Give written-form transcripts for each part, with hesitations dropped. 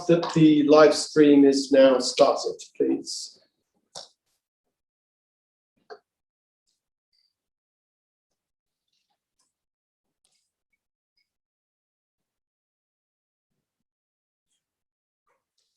ask that the live stream is now started, please.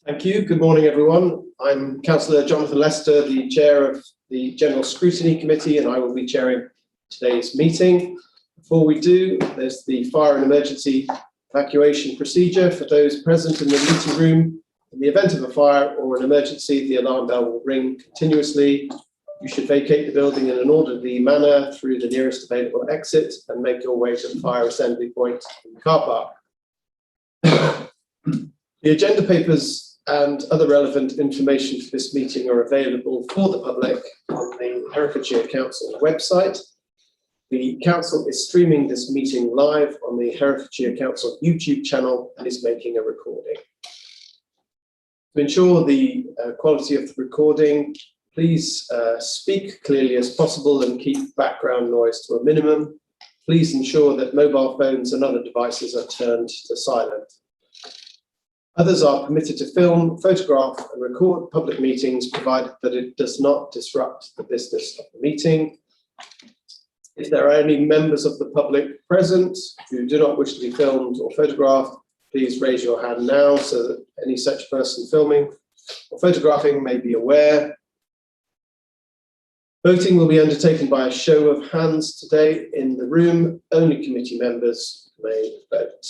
Thank you. Good morning, everyone. I'm Councillor Jonathan Lester, the Chair of the General Scrutiny Committee, and I will be chairing today's meeting. Before we do, there's the fire and emergency evacuation procedure for those present in the meeting room. In the event of a fire or an emergency, the alarm bell will ring continuously. You should vacate the building in an orderly manner through the nearest available exit and make your way to the fire assembly point in the car park. The agenda papers and other relevant information for this meeting are available for the public on the Herefordshire Council website. The Council is streaming this meeting live on the Herefordshire Council YouTube channel and is making a recording. To ensure the quality of the recording, please speak clearly as possible and keep background noise to a minimum. Please ensure that mobile phones and other devices are turned to silent. Others are permitted to film, photograph and record public meetings provided that it does not disrupt the business of the meeting. If there are any members of the public present who do not wish to be filmed or photographed, please raise your hand now so that any such person filming or photographing may be aware. Voting will be undertaken by a show of hands today in the room. Only committee members may vote.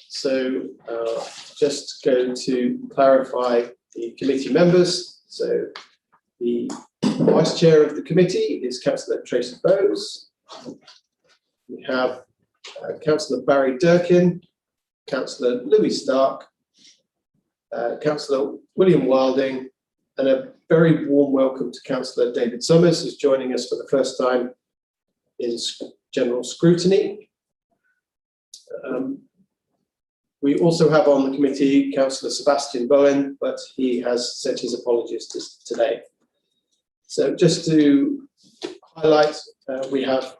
So just going to clarify the committee members. So the Vice Chair of the committee is Councillor Tracy Bowes. We have Councillor Barry Durkin, Councillor Louis Stark, Councillor William Wilding, and a very warm welcome to Councillor David Summers, who's joining us for the first time in General Scrutiny. We also have on the committee Councillor Sebastian Bowen, but he has sent his apologies today. So just to highlight, we have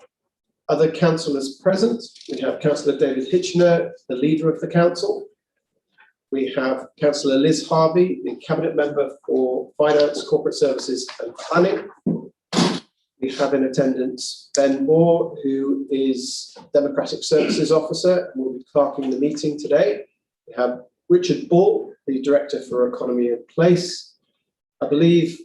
other councillors present. We have Councillor David Hitchener, the leader of the council. We have Councillor Liz Harvey, the Cabinet Member for Finance, Corporate Services and Planning. We have in attendance Ben Moore, who is Democratic Services Officer and will be clerking the meeting today. We have Richard Ball, the Director for Economy and Place. I believe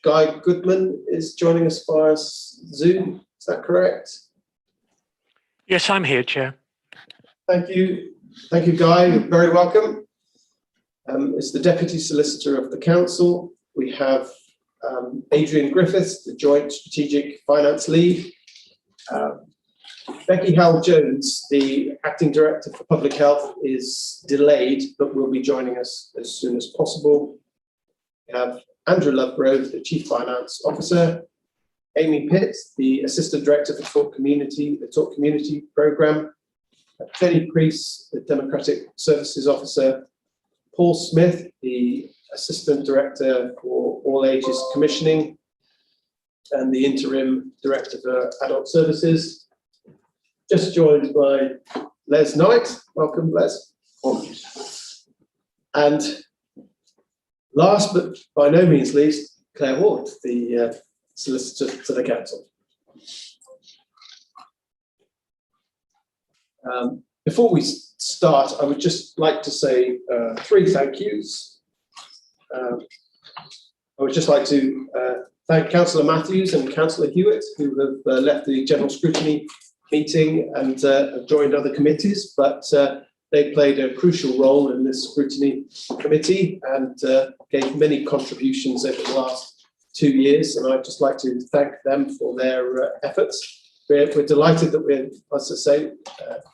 Guy Goodman is joining us via Zoom. Is that correct? Yes, I'm here, Chair. Thank you. Thank you, Guy. You're very welcome. It's the Deputy Solicitor of the Council. We have Adrian Griffiths, the Joint Strategic Finance Lead. Becky Howell-Jones, the Acting Director for Public Health, is delayed, but will be joining us as soon as possible. We have Andrew Lovegrove, the Chief Finance Officer. Amy Pitt, the Assistant Director for Talk Community, the Talk Community Programme. Jenny Priest, the Democratic Services Officer. Paul Smith, the Assistant Director for All Ages Commissioning and the Interim Director for Adult Services. Just joined by Les Knight. Welcome, Les. And last but by no means least, Claire Ward, the Solicitor to the Council. Before we start, I would just like to say three thank yous. I would just like to thank Councillor Matthews and Councillor Hewitt, who have left the General Scrutiny meeting and have joined other committees, but they played a crucial role in this scrutiny committee and gave many contributions over the last 2 years, and I'd just like to thank them for their efforts. We're delighted that we're, as I say,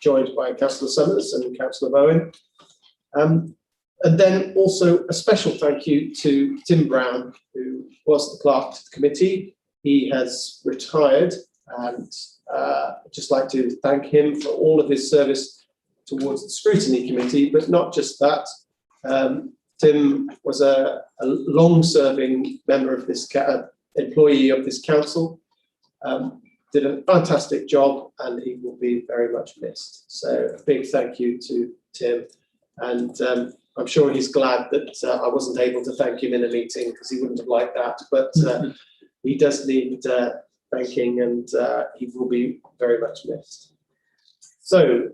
joined by Councillor Summers and Councillor Bowen. And then also a special thank you to Tim Brown, who was the clerk to the committee. He has retired, and I'd just like to thank him for all of his service towards the scrutiny committee, but not just that. Tim was a long-serving member of this employee of this council. did a fantastic job and he will be very much missed. So a big thank you to Tim, and I'm sure he's glad that I wasn't able to thank him in a meeting because he wouldn't have liked that, but he does need thanking, and he will be very much missed. So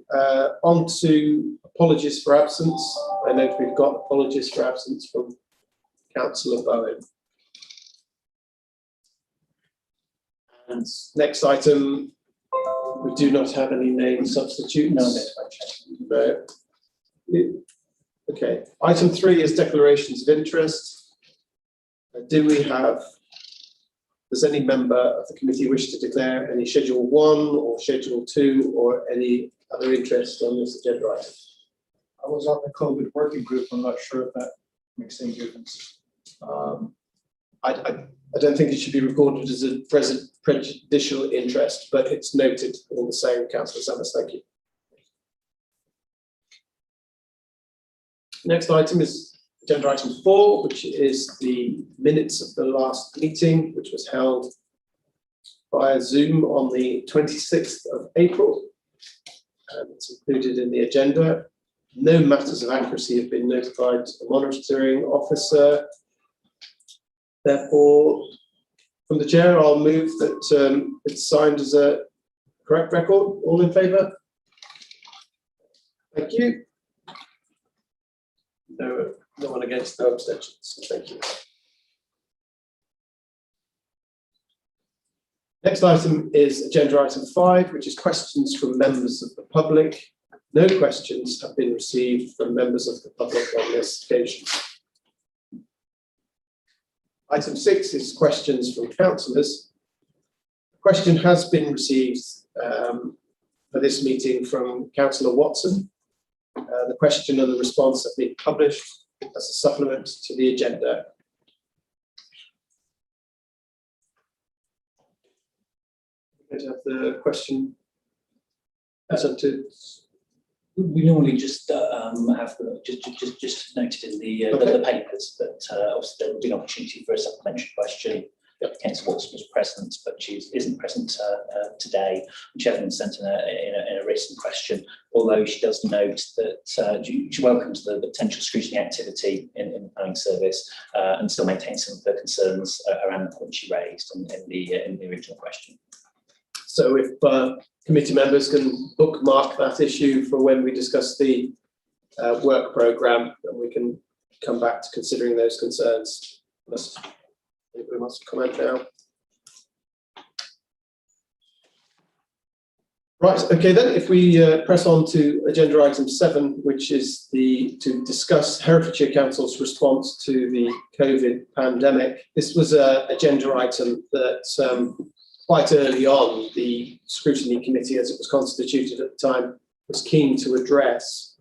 on to apologies for absence. I know we've got apologies for absence from Councillor Bowen. And next item, we do not have any name substitutes. No. Okay. Item 3 is declarations of interest. Do we have? Does any member of the committee wish to declare any Schedule 1 or Schedule 2 or any other interest on this agenda item? I was on the COVID working group. I'm not sure if that makes any difference. I don't think it should be recorded as a prejudicial interest, but it's noted all the same. Councillor Summers, thank you. Next item is agenda item 4, which is the minutes of the last meeting, which was held via Zoom on the 26th of April. And it's included in the agenda. No matters of accuracy have been notified to the monitoring officer. Therefore, from the chair, I'll move that it's signed as a correct record. All in favour? Thank you. No one against, no abstentions. Thank you. Next item is agenda item 5, which is questions from members of the public. No questions have been received from members of the public on this occasion. Item 6 is questions from councillors. A question has been received for this meeting from Councillor Watson. The question and the response have been published as a supplement to the agenda. I'm going to have the question presented. We normally just have just noted in the papers that obviously there would be an opportunity for a supplementary question. Councillor Watson was present, but she isn't present today. She hasn't been sent in a written question, although she does note that she welcomes the potential scrutiny activity in the planning service and still maintains some of the concerns around the point she raised in the original question. So if committee members can bookmark that issue for when we discuss the work programme, and we can come back to considering those concerns. Anybody wants to comment now? Right, okay then, if we press on to agenda item 7, which is to discuss Herefordshire Council's response to the COVID pandemic. This was an agenda item that quite early on the scrutiny committee, as it was constituted at the time, was keen to address.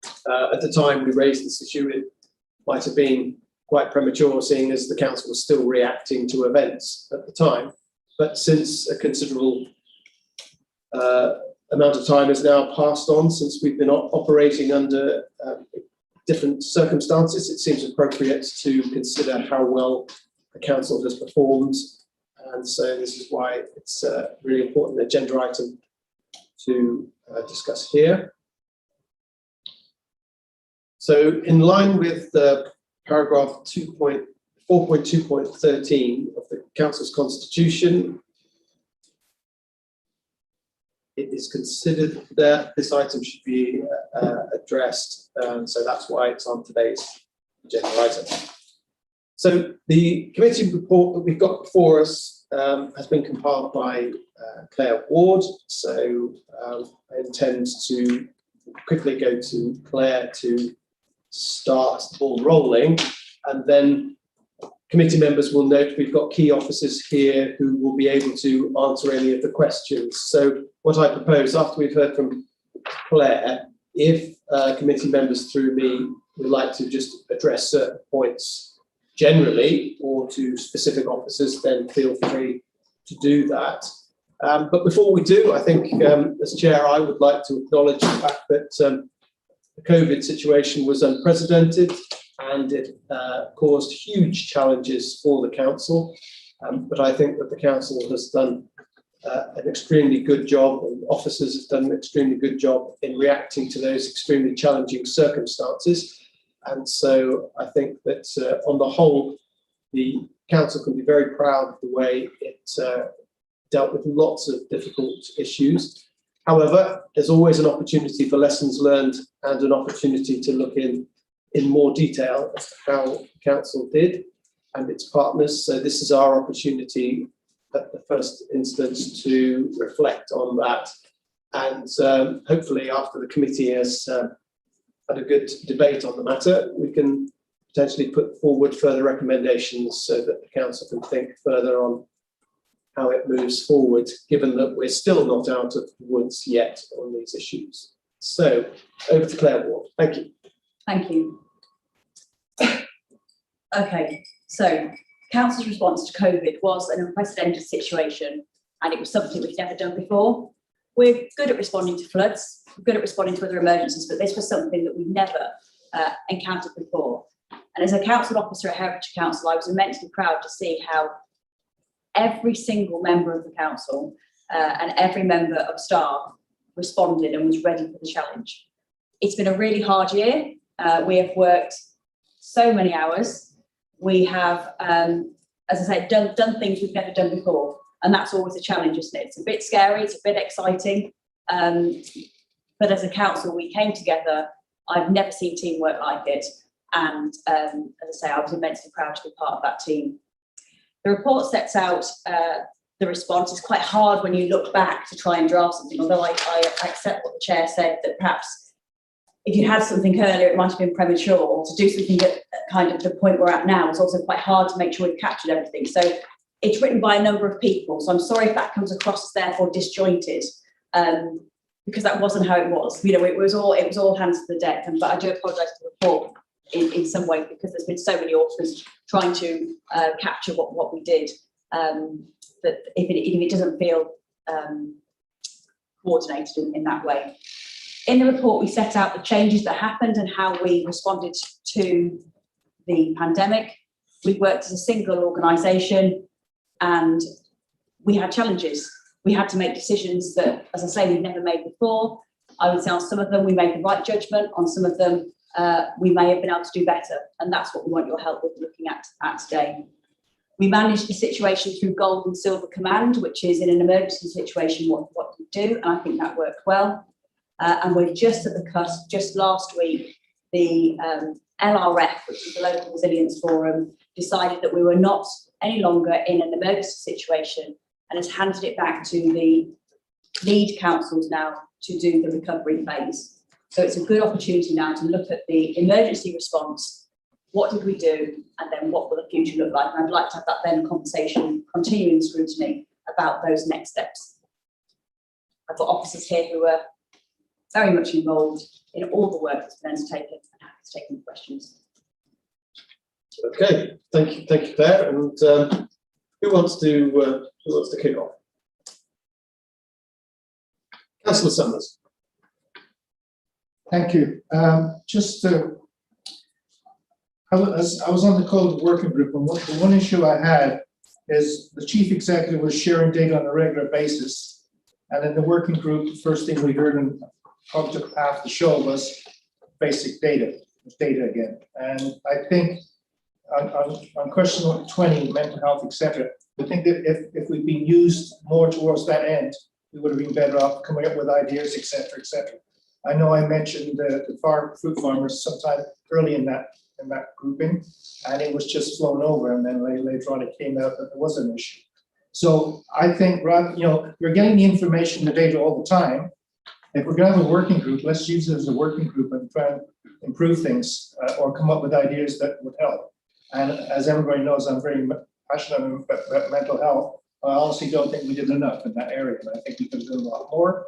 At the time we raised this issue, it might have been quite premature, seeing as the council was still reacting to events at the time. But since a considerable amount of time has now passed on since we've been operating under different circumstances, it seems appropriate to consider how well the council has performed. And so this is why it's a really important agenda item to discuss here. So in line with paragraph 4.2.13 of the council's constitution, it is considered that this item should be addressed. So that's why it's on today's agenda item. So the committee report that we've got before us has been compiled by Claire Ward. So I intend to quickly go to Claire to start the ball rolling, and then committee members will note we've got key officers here who will be able to answer any of the questions. So what I propose, after we've heard from Claire, if committee members through me would like to just address certain points generally or to specific officers, then feel free to do that. But before we do, I think as chair, I would like to acknowledge the fact that the COVID situation was unprecedented and it caused huge challenges for the council. But I think that the council has done an extremely good job, and officers have done an extremely good job in reacting to those extremely challenging circumstances. And so I think that on the whole, the council can be very proud of the way it dealt with lots of difficult issues. However, there's always an opportunity for lessons learned and an opportunity to look in more detail as to how the council did and its partners. So this is our opportunity at the first instance to reflect on that. And hopefully after the committee has had a good debate on the matter, we can potentially put forward further recommendations so that the council can think further on how it moves forward, given that we're still not out of the woods yet on these issues. So over to Claire Ward. Thank you. Thank you. Okay, so council's response to COVID was an unprecedented situation, and it was something we've never done before. We're good at responding to floods, we're good at responding to other emergencies, but this was something that we've never encountered before. And as a council officer at Herefordshire Council, I was immensely proud to see how every single member of the council and every member of staff responded and was ready for the challenge. It's been a really hard year. We have worked so many hours. We have, as I said, done things we've never done before. And that's always a challenge, isn't it? It's a bit scary, it's a bit exciting. But as a council, we came together. I've never seen teamwork like it. And as I say, I was immensely proud to be part of that team. The report sets out the response. It's quite hard when you look back to try and draft something, although I accept what the chair said, that perhaps if you had something earlier, it might have been premature, or to do something at kind of the point we're at now is also quite hard to make sure we've captured everything. So it's written by a number of people. So I'm sorry if that comes across as therefore disjointed, because that wasn't how it was. You know, it was all hands to the deck. But I do apologise for the report in some way, because there's been so many authors trying to capture what we did, that if it doesn't feel coordinated in that way. In the report, we set out the changes that happened and how we responded to the pandemic. We worked as a single organisation and we had challenges. We had to make decisions that, as I say, we've never made before. I would say on some of them we made the right judgment, on some of them we may have been able to do better, and that's what we want your help with looking at today. We managed the situation through Gold and Silver Command, which is in an emergency situation what you do, and I think that worked well. And we're just at the cusp. Just last week, the LRF, which is the Local Resilience Forum, decided that we were not any longer in an emergency situation and has handed it back to the lead councils now to do the recovery phase. So it's a good opportunity now to look at the emergency response. What did we do? And then what will the future look like? And I'd like to have that then conversation, continuing scrutiny about those next steps. I've got officers here who are very much involved in all the work that's been undertaken, and happy to take any questions. Okay, thank you, Claire. And who wants to kick off? Councillor Summers. Thank you. I was on the COVID working group, and the one issue I had is the chief executive was sharing data on a regular basis, and in the working group, the first thing we heard, and probably took half the show, was basic data again. And I think on question 20, mental health, etc., I think that if we'd been used more towards that end, we would have been better off coming up with ideas, etc., etc. I know I mentioned the fruit farmers sometime early in that grouping, and it was just flown over, and then later on it came out that there was an issue. So I think, we're getting the information, the data all the time. If we're going to have a working group, let's use it as a working group and try and improve things or come up with ideas that would help. And as everybody knows, I'm very passionate about mental health. I honestly don't think we did enough in that area, and I think we could do a lot more.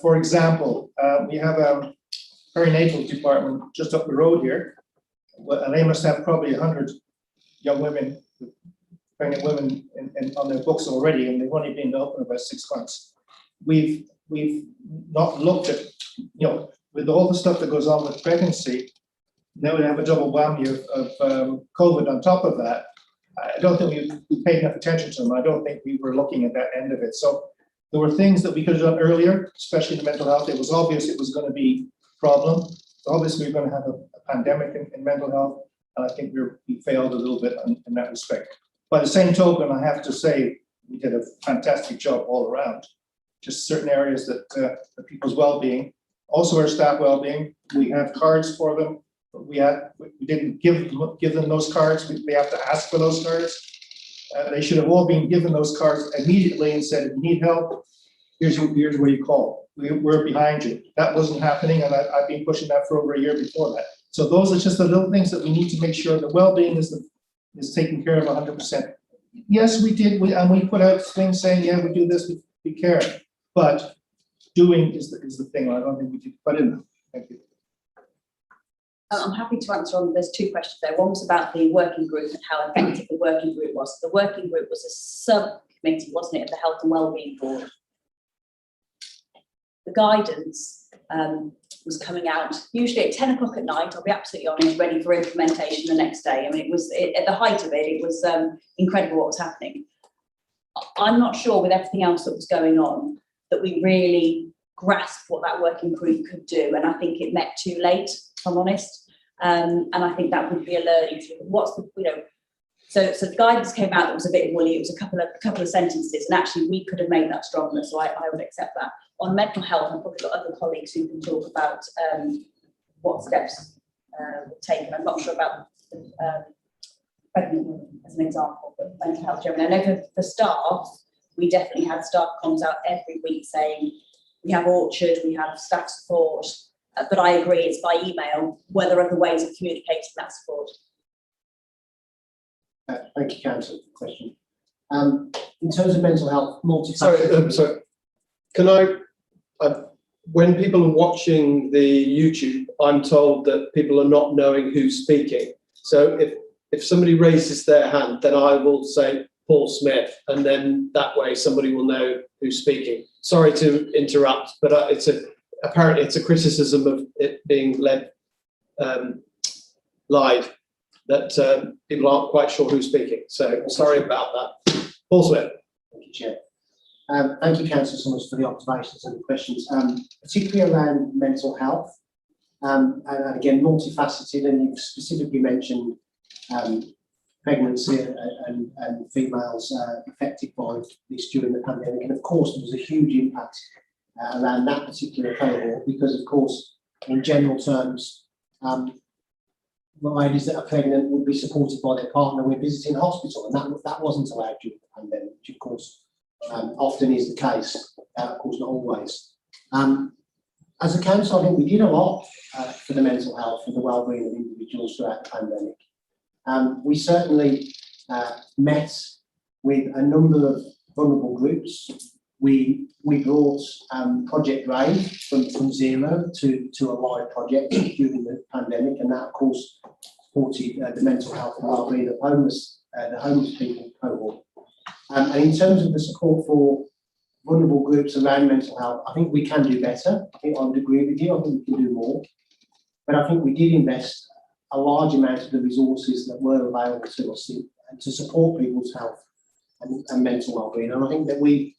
For example, we have a perinatal department just up the road here, and they must have probably 100 young women, pregnant women on their books already, and they've only been open about 6 months. We've not looked at, with all the stuff that goes on with pregnancy, now we have a double whammy of COVID on top of that. I don't think we paid enough attention to them. I don't think we were looking at that end of it. So there were things that we could have done earlier, especially in mental health. It was obvious it was going to be a problem. Obviously, we're going to have a pandemic in mental health, and I think we failed a little bit in that respect. By the same token, I have to say we did a fantastic job all around. Just certain areas that people's well-being, also our staff well-being. We have cards for them. We didn't give them those cards. They have to ask for those cards. They should have all been given those cards immediately and said, if you need help, here's where you call. We're behind you. That wasn't happening, and I've been pushing that for over a year before that. So those are just the little things that we need to make sure that well-being is taken care of 100%. Yes, we did, and we put out things saying, yeah, we do this, we care, but doing is the thing. I don't think we did put in. Thank you. I'm happy to answer on, there's two questions there. One was about the working group and how effective the working group was. The working group was a subcommittee, wasn't it, of the Health and Wellbeing Board. The guidance was coming out usually at 10 o'clock at night, I'll be absolutely honest, ready for implementation the next day. I mean, at the height of it was incredible what was happening. I'm not sure with everything else that was going on that we really grasped what that working group could do. And I think it met too late, if I'm honest. And I think that would be a learning through. So the guidance came out that was a bit woolly. It was a couple of sentences, and actually we could have made that stronger. So I would accept that. On mental health, I've probably got other colleagues who can talk about what steps were taken. I'm not sure about pregnant women as an example, but mental health generally. I know for staff, we definitely had staff comms out every week saying we have Orchard, we have staff support, but I agree it's by email. Were there other ways of communicating that support? Thank you, Councillor, for the question. In terms of mental health, multifaceted. Sorry. Can I? When people are watching the YouTube, I'm told that people are not knowing who's speaking. So if somebody raises their hand, then I will say Paul Smith, and then that way somebody will know who's speaking. Sorry to interrupt, but apparently it's a criticism of it being led live that people aren't quite sure who's speaking. So sorry about that. Paul Smith. Thank you, Chair. Thank you, Councillor Summers, for the observations and the questions, particularly around mental health. And again, multifaceted, and you've specifically mentioned pregnancy and females affected by this during the pandemic. And of course, there was a huge impact around that particular cohort because, of course, in general terms, ladies that are pregnant would be supported by their partner when visiting hospital, and that wasn't allowed during the pandemic, which of course often is the case, of course not always. As a council, I think we did a lot for the mental health and the wellbeing of individuals throughout the pandemic. We certainly met with a number of vulnerable groups. We brought Project Brave from zero to a live project during the pandemic, and that of course supported the mental health and wellbeing of the homeless people cohort. And in terms of the support for vulnerable groups around mental health, I think we can do better. I think I would agree with you. I think we can do more. But I think we did invest a large amount of the resources that were available to us to support people's health and mental wellbeing. And I think that we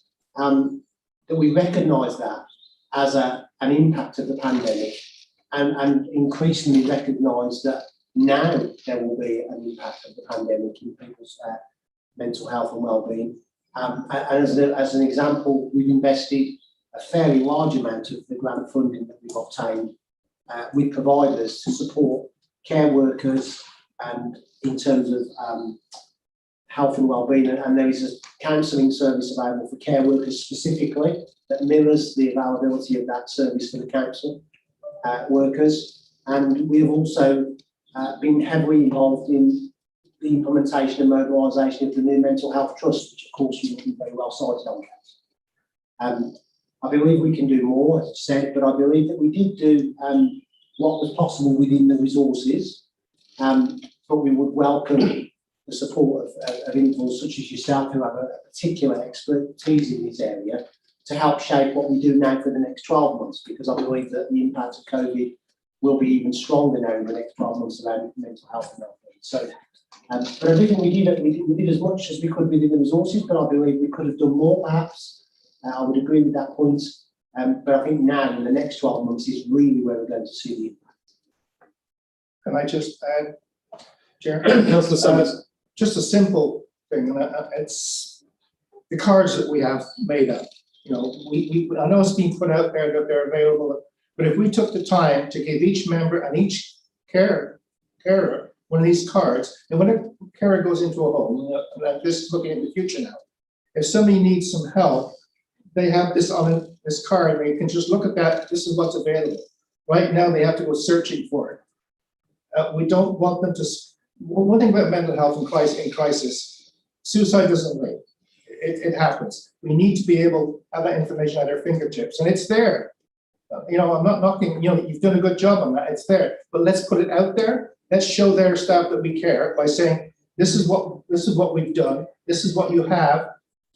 recognise that as an impact of the pandemic, and increasingly recognise that now there will be an impact of the pandemic in people's mental health and wellbeing. And as an example, we've invested a fairly large amount of the grant funding that we've obtained with providers to support care workers and in terms of health and wellbeing. And there is a counselling service available for care workers specifically that mirrors the availability of that service for the council workers. And we've also been heavily involved in the implementation and mobilisation of the new Mental Health Trust, which of course you will be very well cited on, Council. I believe we can do more, as I said, but I believe that we did do what was possible within the resources, but we would welcome the support of individuals such as yourself who have a particular expertise in this area to help shape what we do now for the next 12 months, because I believe that the impact of COVID will be even stronger now in the next 12 months around mental health and wellbeing. So But I do think we did as much as we could within the resources, but I believe we could have done more perhaps. I would agree with that point. But I think now in the next 12 months is really where we're going to see the impact. Can I just add, Chair? Councillor Summers. Just a simple thing, and it's the cards that we have made up. You know, I know it's been put out there that they're available, but if we took the time to give each member and each carer one of these cards, and when a carer goes into a home, and this is looking at the future now, if somebody needs some help, they have this on this card, and you can just look at that. This is what's available. Right now, they have to go searching for it. We don't want them to. One thing about mental health in crisis, suicide doesn't wait. It happens. We need to be able to have that information at our fingertips, and it's there. You know, I'm not knocking. You know, you've done a good job on that. It's there, but let's put it out there. Let's show their staff that we care by saying, this is what we've done. This is what you have.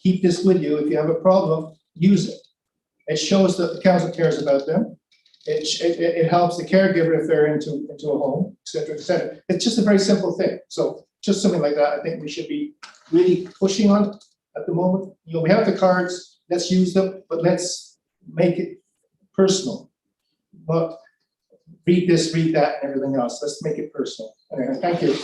Keep this with you. If you have a problem, use it. It shows that the council cares about them. It helps the caregiver if they're into a home, etc., etc. It's just a very simple thing. So just something like that, I think we should be really pushing on at the moment. You know, we have the cards. Let's use them, but let's make it personal. But read this, read that, and everything else. Let's make it personal. Anyway, thank you.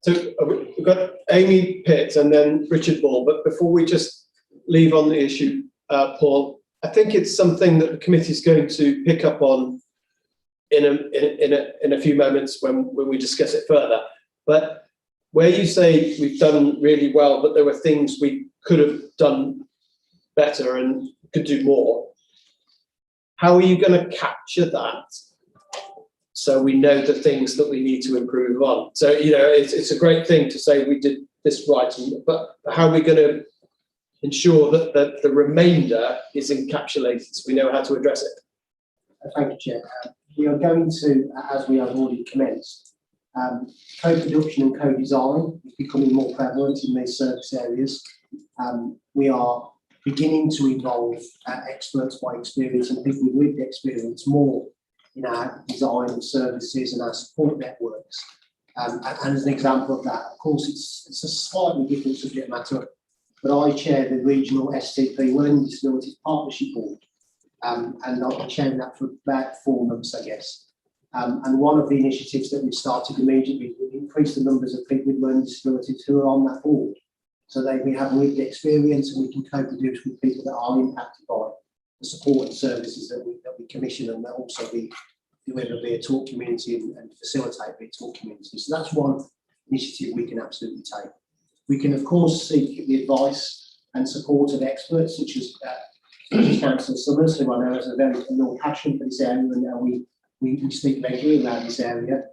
So we've got Amy Pitt and then Richard Ball. But before we just leave on the issue, Paul, I think it's something that the committee is going to pick up on in a few moments when we discuss it further. But where you say we've done really well, but there were things we could have done better and could do more, how are you going to capture that so we know the things that we need to improve on? So, you know, it's a great thing to say we did this right, but how are we going to ensure that the remainder is encapsulated so we know how to address it? Thank you, Chair. We are going to, as we have already commenced, co-production and co-design is becoming more prevalent in these service areas. We are beginning to involve experts by experience and people with lived experience more in our design of services and our support networks. And as an example of that, of course, it's a slightly different subject matter, but I chair the regional STP Learning Disabilities Partnership Board, and I've been chairing that for about 4 months, I guess. And one of the initiatives that we started immediately was increase the numbers of people with learning disabilities who are on that board, so that we have lived experience and we can co-produce with people that are impacted by the support and services that we commission, and that also be delivered via talk community and facilitate via talk community. So that's one initiative we can absolutely take. We can, of course, seek the advice and support of experts such as Councillor Summers, who I know has a very real passion for this area, and we speak regularly around this area.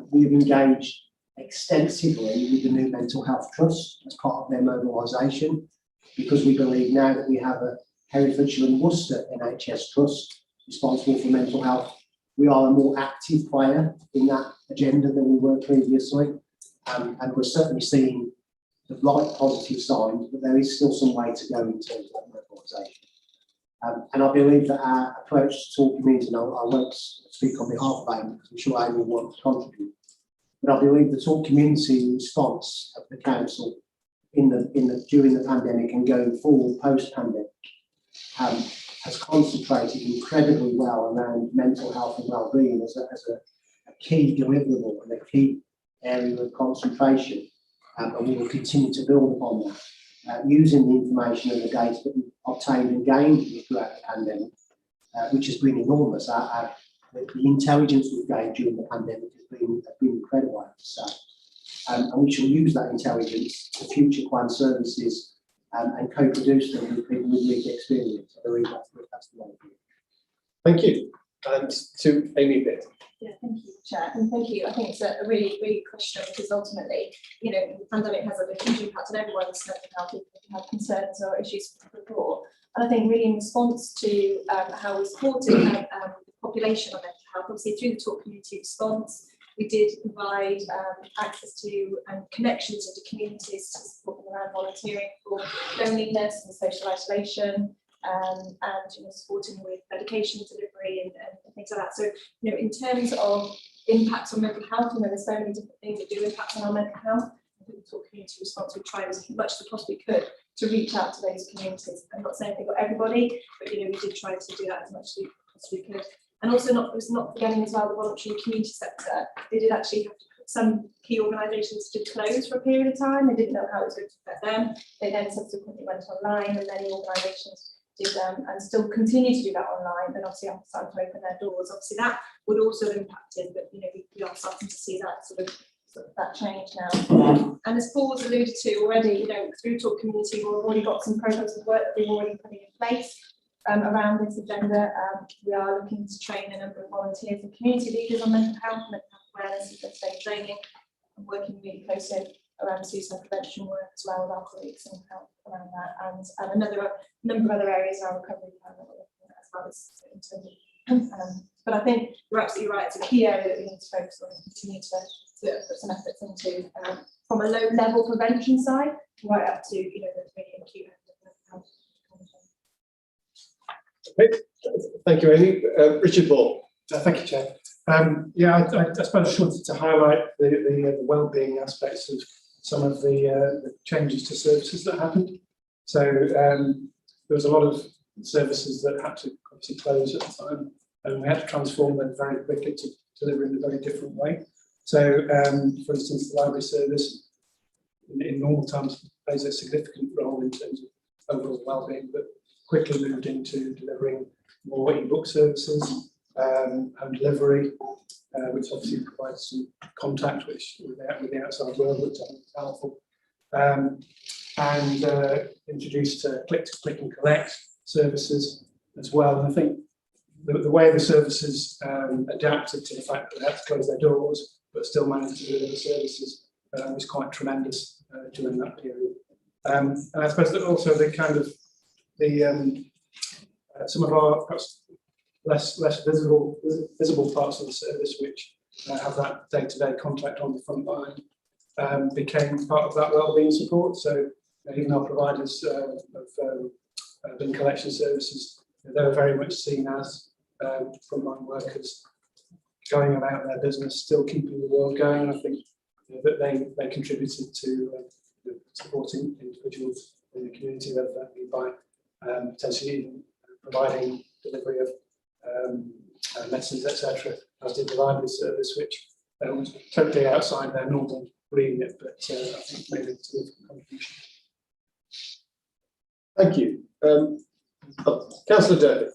We've engaged extensively with the new Mental Health Trust as part of their mobilisation, because we believe now that we have a Herefordshire and Worcester NHS Trust responsible for mental health, we are a more active player in that agenda than we were previously, and we're certainly seeing the right positive signs, but there is still some way to go in terms of that mobilisation. And I believe that our approach to talk community, and I won't speak on behalf of Amy because I'm sure Amy will want to contribute, but I believe the talk community response of the council during the pandemic and going forward post-pandemic has concentrated incredibly well around mental health and well-being as a key deliverable and a key area of concentration, and we will continue to build upon that using the information and the data that we've obtained and gained throughout the pandemic, which has been enormous. The intelligence we've gained during the pandemic has been incredible, I have to say. And we shall use that intelligence to future plan services and co-produce them with people with lived experience. I believe that's the way to do it. Thank you. And to Amy Pitt. Yeah, thank you, Chair, and thank you. I think it's a really, really good question, because ultimately, you know, the pandemic has a huge impact on everyone's mental health. People have concerns or issues to report, and I think really in response to how we supported the population on mental health, obviously through the talk community response, we did provide access to and connections into communities to support them around volunteering for loneliness and social isolation. And supporting with medication delivery and things like that. So, in terms of impact on mental health. You know, there's so many different things that do impact on our mental health. People talk community response. We try as much as we possibly could to reach out to those communities. I'm not saying we got everybody, but you know, we did try to do that as much as we possibly could. And also not forgetting as well the voluntary community sector. They did actually have to, some key organisations did close for a period of time. They didn't know how it was going to affect them. They then subsequently went online, and many organisations did and still continue to do that online. And obviously, have started to open their doors. Obviously, that would also have impacted, but you know, we are starting to see that sort of that change now. And as Paul's alluded to already, you know, through Talk Community, we've already got some programs of work that we're already putting in place around this agenda. We are looking to train a number of volunteers and community leaders on mental health awareness and first-aid training, and working really closely around suicide prevention work as well with our colleagues and help around that, and another number of other areas in our recovery plan that we're looking at as well as in terms of, but I think you're absolutely right, it's a key area that we need to focus on and continue to put some efforts into, from a low level prevention side right up to, you know, the really acute health. Okay. Thank you, Amy. Richard Ball. Thank you, Chair. Yeah, I suppose I just wanted to highlight the wellbeing aspects of some of the changes to services that happened. So there was a lot of services that had to obviously close at the time, and we had to transform them very quickly to deliver in a very different way. So, for instance, the library service in normal times plays a significant role in terms of overall wellbeing, but quickly moved into delivering more e-book services, home delivery, which obviously provides some contact with the outside world, which I think is powerful, and introduced click and collect services as well. And I think the way the services adapted to the fact that they had to close their doors but still managed to deliver services was quite tremendous during that period. And I suppose that also the kind of some of our perhaps less visible parts of the service, which have that day-to-day contact on the front line, became part of that wellbeing support. So even our providers of bin collection services, they were very much seen as frontline workers going about their business, still keeping the world going. And I think that they contributed to supporting individuals in the community, whether that be by potentially even providing delivery of medicines, etc., as did the library service, which was totally outside their normal remit, but I think made a significant contribution. Thank you. Councillor Derby.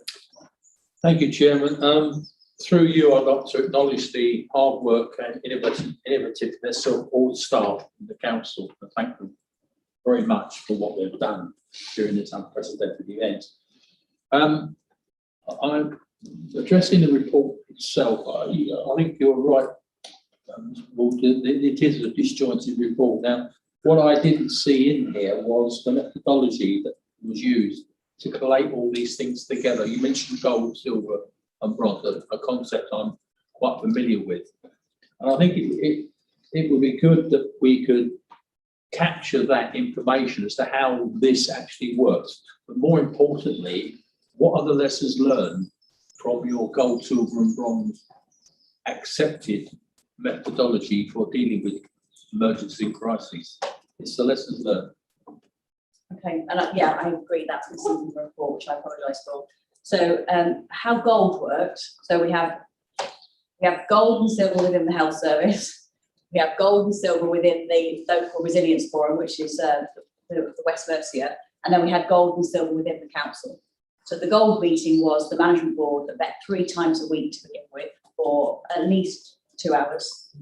Thank you, Chairman. Through you, I'd like to acknowledge the hard work and innovativeness of all the staff in the council, and thank them very much for what they've done during this unprecedented event. I'm addressing the report itself. I think you're right. It is a disjointed report. Now, what I didn't see in here was the methodology that was used to collate all these things together. You mentioned gold, silver, and bronze, a concept I'm quite familiar with. And I think it would be good that we could capture that information as to how this actually works. But more importantly, what are the lessons learned from your gold, silver, and bronze accepted methodology for dealing with emergency crises? It's the lessons learned. Okay, and yeah, I agree. That's missing from the report, which I apologise for. So, how gold worked? So we have gold and silver within the health service. We have gold and silver within the local resilience forum, which is the West Mercia, and then we had gold and silver within the council. So the gold meeting was the management board that met 3 times a week to begin with for at least 2 hours.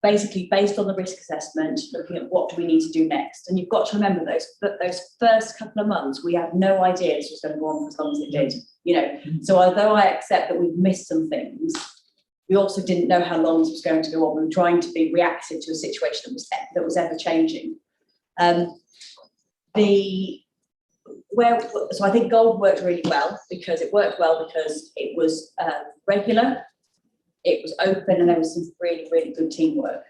Basically, based on the risk assessment, looking at what do we need to do next. And you've got to remember those first couple of months, we had no idea this was going to go on for as long as it did. You know, so although I accept that we've missed some things, we also didn't know how long this was going to go on. We were trying to be reactive to a situation that was ever changing. So I think gold worked really well because it was regular. It was open, and there was some really, really good teamwork.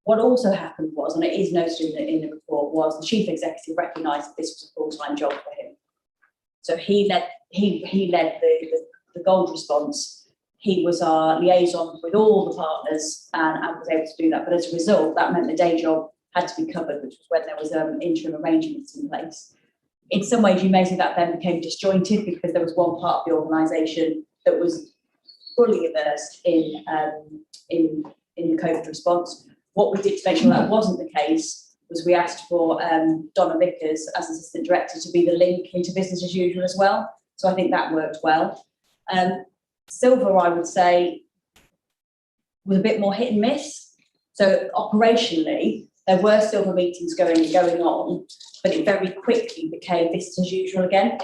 What also happened was, and it is noted in the report, was the chief executive recognised that this was a full-time job for him. So he led the gold response. he was our liaison with all the partners and was able to do that. But as a result, that meant the day job had to be covered, which was when there was interim arrangements in place. In some ways, you may say that then became disjointed because there was one part of the organisation that was fully immersed in the COVID response. What we did to make sure that wasn't the case was we asked for Donna Vickers as Assistant Director to be the link into business as usual as well. So I think that worked well. Silver, I would say, was a bit more hit and miss. So operationally, there were Silver meetings going on, but it very quickly became business as usual again.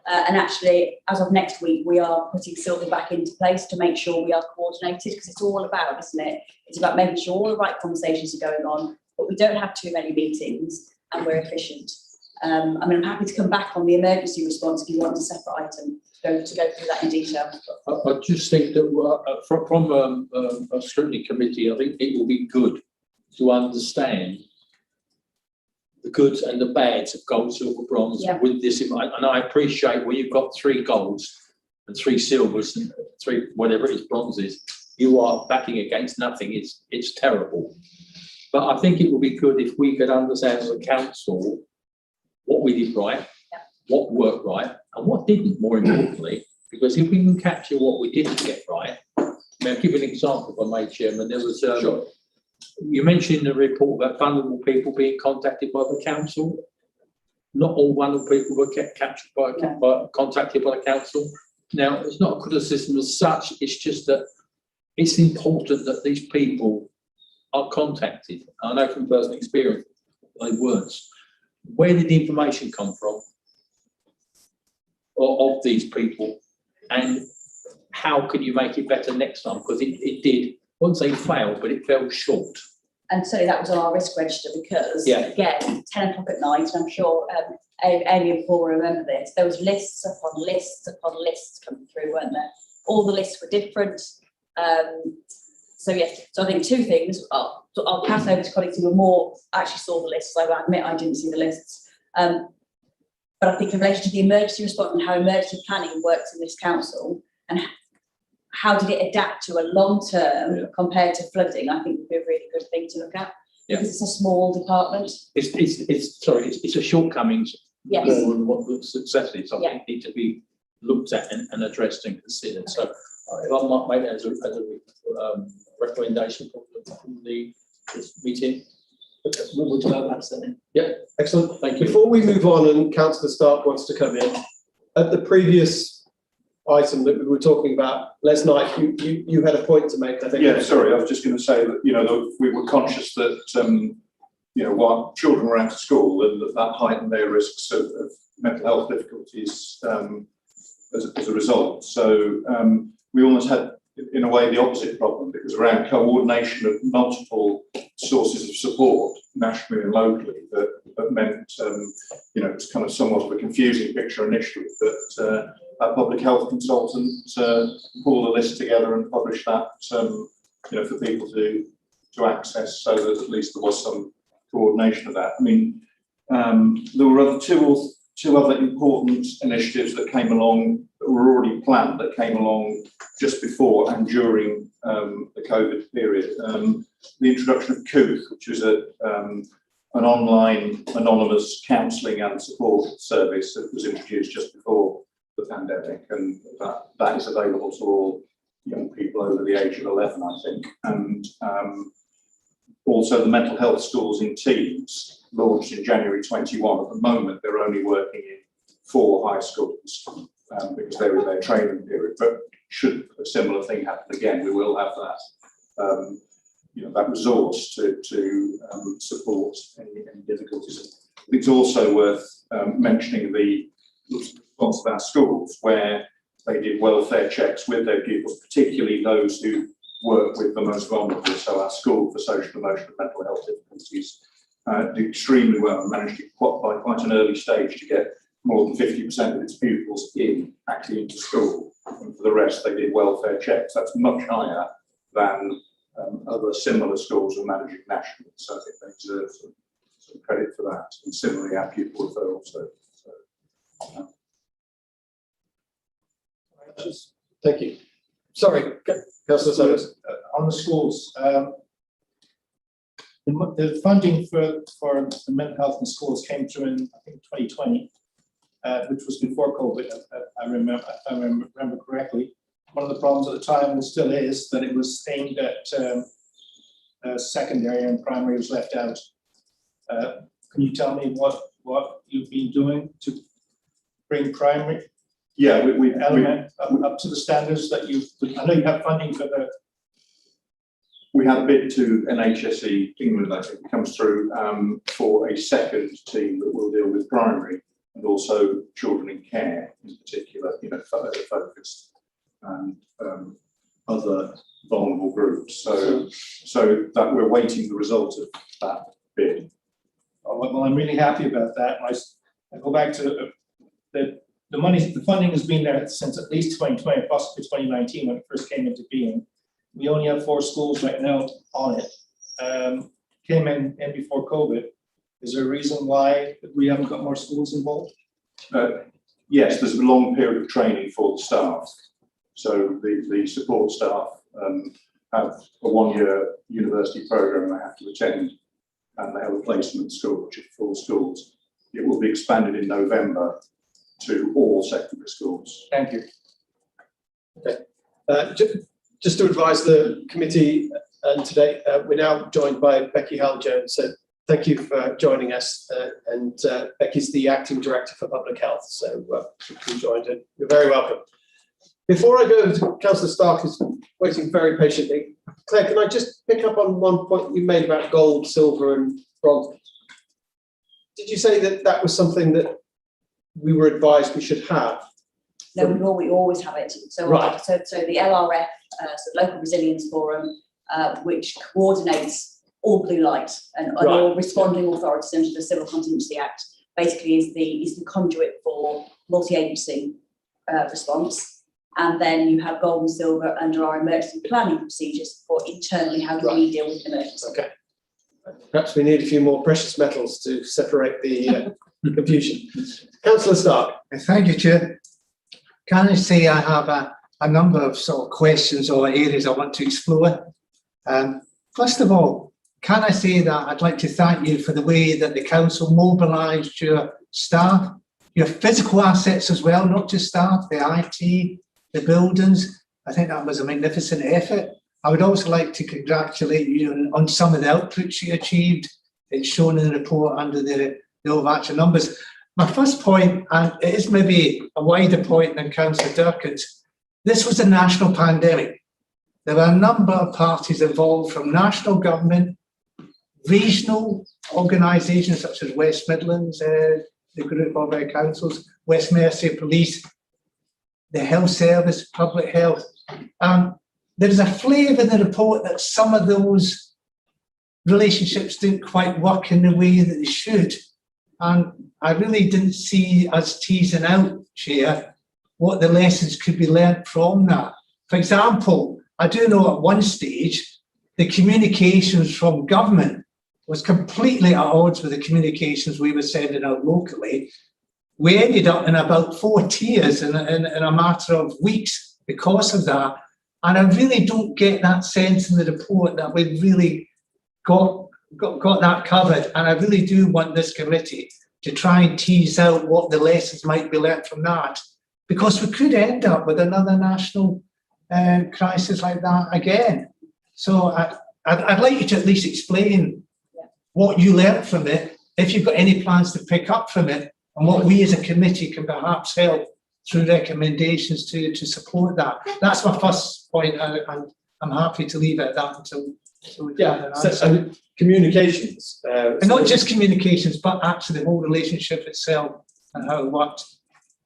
And actually, as of next week, we are putting Silver back into place to make sure we are coordinated, because it's all about, isn't it? It's about making sure all the right conversations are going on, but we don't have too many meetings and we're efficient. I mean, I'm happy to come back on the emergency response if you want a separate item to go through that in detail. I just think that from a scrutiny committee, I think it will be good to understand the goods and the bads of gold, silver, bronze with this in mind. And I appreciate when you've got 3 golds and 3 silvers and 3 whatever it is bronzes, you are backing against nothing. It's terrible. But I think it would be good if we could understand as a council what we did right, what worked right, and what didn't, more importantly, because if we can capture what we didn't get right, I'll give an example, if I may, Chairman. There was Sure. You mentioned in the report about vulnerable people being contacted by the council. Not all vulnerable people were captured by contacted by the council. Now, it's not a criticism as such, it's just that it's important that these people are contacted. I know from personal experience they weren't. Where did the information come from of these people, and how can you make it better next time? Because it did, I wouldn't say fail, but it fell short. And so that was on our risk register because, again, 10 o'clock at night, and I'm sure Amy and Paul remember this, there was lists upon lists upon lists coming through, weren't there? All the lists were different. So I think 2 things. I'll pass over to colleagues who were more actually saw the lists. I admit I didn't see the lists. But I think in relation to the emergency response and how emergency planning works in this council and how did it adapt to a long term compared to flooding, I think would be a really good thing to look at because it's a small department. It's a shortcomings Yes. more than what the success is. I think need to be looked at and addressed and considered. So if I might make that as a recommendation from this meeting. We'll do that then. Yeah, excellent. Thank you. Before we move on and Councillor Stark wants to come in, at the previous item that we were talking about, Les Knight, you had a point to make, I think. Yeah, sorry, I was just going to say that, we were conscious that, while children were out of school and that heightened their risks of mental health difficulties as a result. So we almost had, in a way, the opposite problem, because around coordination of multiple sources of support, nationally and locally, that meant, it was kind of somewhat of a confusing picture initially, but our public health consultant pulled a list together and published that, for people to access, so that at least there was some coordination of that. I mean, there were two other important initiatives that came along that were already planned, that came along just before and during the COVID period. The introduction of Cooth, which was an online anonymous counselling and support service that was introduced just before the pandemic, and that is available to all young people over the age of 11, I think. And also the mental health schools in teams, launched in January 21. At the moment, they're only working in 4 high schools because they're in their training period. But should a similar thing happen again, we will have that that resource to support any difficulties. I think it's also worth mentioning the response of our schools, where they did welfare checks with their pupils, particularly those who work with the most vulnerable. So our School for Social, Emotional and Mental Health Difficulties did extremely well and managed to, by quite an early stage, to get more than 50% of its pupils actually into school. And for the rest, they did welfare checks. That's much higher than other similar schools are managing nationally. So I think they deserve some credit for that. And similarly, our pupil referral service. Thank you. Sorry, Councillor Sellers. On the schools, the funding for the mental health in schools came through in, I think, 2020, which was before COVID, if I remember correctly. One of the problems at the time, and still is, that it was aimed at secondary and primary was left out. Can you tell me what you've been doing to bring primary we element up to the standards that I know you have funding for the. We had a bid to NHSE England, I think, comes through for a second team that will deal with primary and also children in care in particular, focused and other vulnerable groups. So that we're waiting the result of that bid. Oh, well, I'm really happy about that. I go back to the funding has been there since at least 2020, possibly 2019 when it first came into being. We only have 4 schools right now on it. Came in before COVID. Is there a reason why we haven't got more schools involved? Yes, there's a long period of training for the staff. So the support staff have a 1-year university programme they have to attend, and they have a placement school, which is 4 schools. It will be expanded in November to all secondary schools. Thank you. Okay. Just to advise the committee, and today we're now joined by Becky Howell-Jones. So thank you for joining us. Becky's the Acting Director for Public Health. So you joined and you're very welcome. Before I go to Councillor Stark, who's waiting very patiently, Claire, can I just pick up on one point you made about gold, silver and bronze? Did you say that was something that we were advised we should have? No, we always have it. So, right. So the LRF, so Local Resilience Forum, which coordinates all blue light and all responding authorities under the Civil Contingency Act, basically is the conduit for multi-agency response. And then you have gold and silver under our emergency planning procedures for internally how do we deal with emergency. Okay. Perhaps we need a few more precious metals to separate the confusion. Councillor Stark. Thank you, Chair. Can I say I have a number of sort of questions or areas I want to explore? First of all, can I say that I'd like to thank you for the way that the council mobilised your staff, your physical assets as well, not just staff, the IT, the buildings. I think that was a magnificent effort. I would also like to congratulate you on some of the outputs you achieved. It's shown in the report under the overarching numbers. My first point, and it is maybe a wider point than Councillor Durkin's, this was a national pandemic. There were a number of parties involved from national government, regional organisations such as West Midlands, the group of councils, West Mercia Police, the health service, public health. There's a flavour in the report that some of those relationships didn't quite work in the way that they should. And I really didn't see us teasing out, Chair, what the lessons could be learnt from that. For example, I do know at one stage, the communications from government was completely at odds with the communications we were sending out locally. We ended up in about 4 tiers in a matter of weeks because of that. And I really don't get that sense in the report that we've really got that covered. And I really do want this committee to try and tease out what the lessons might be learnt from that, because we could end up with another national crisis like that again. So I'd like you to at least explain what you learnt from it, if you've got any plans to pick up from it, and what we as a committee can perhaps help through recommendations to support that. That's my first point, and I'm happy to leave it at that until we get an answer. So communications. And not just communications, but actually the whole relationship itself and how it worked.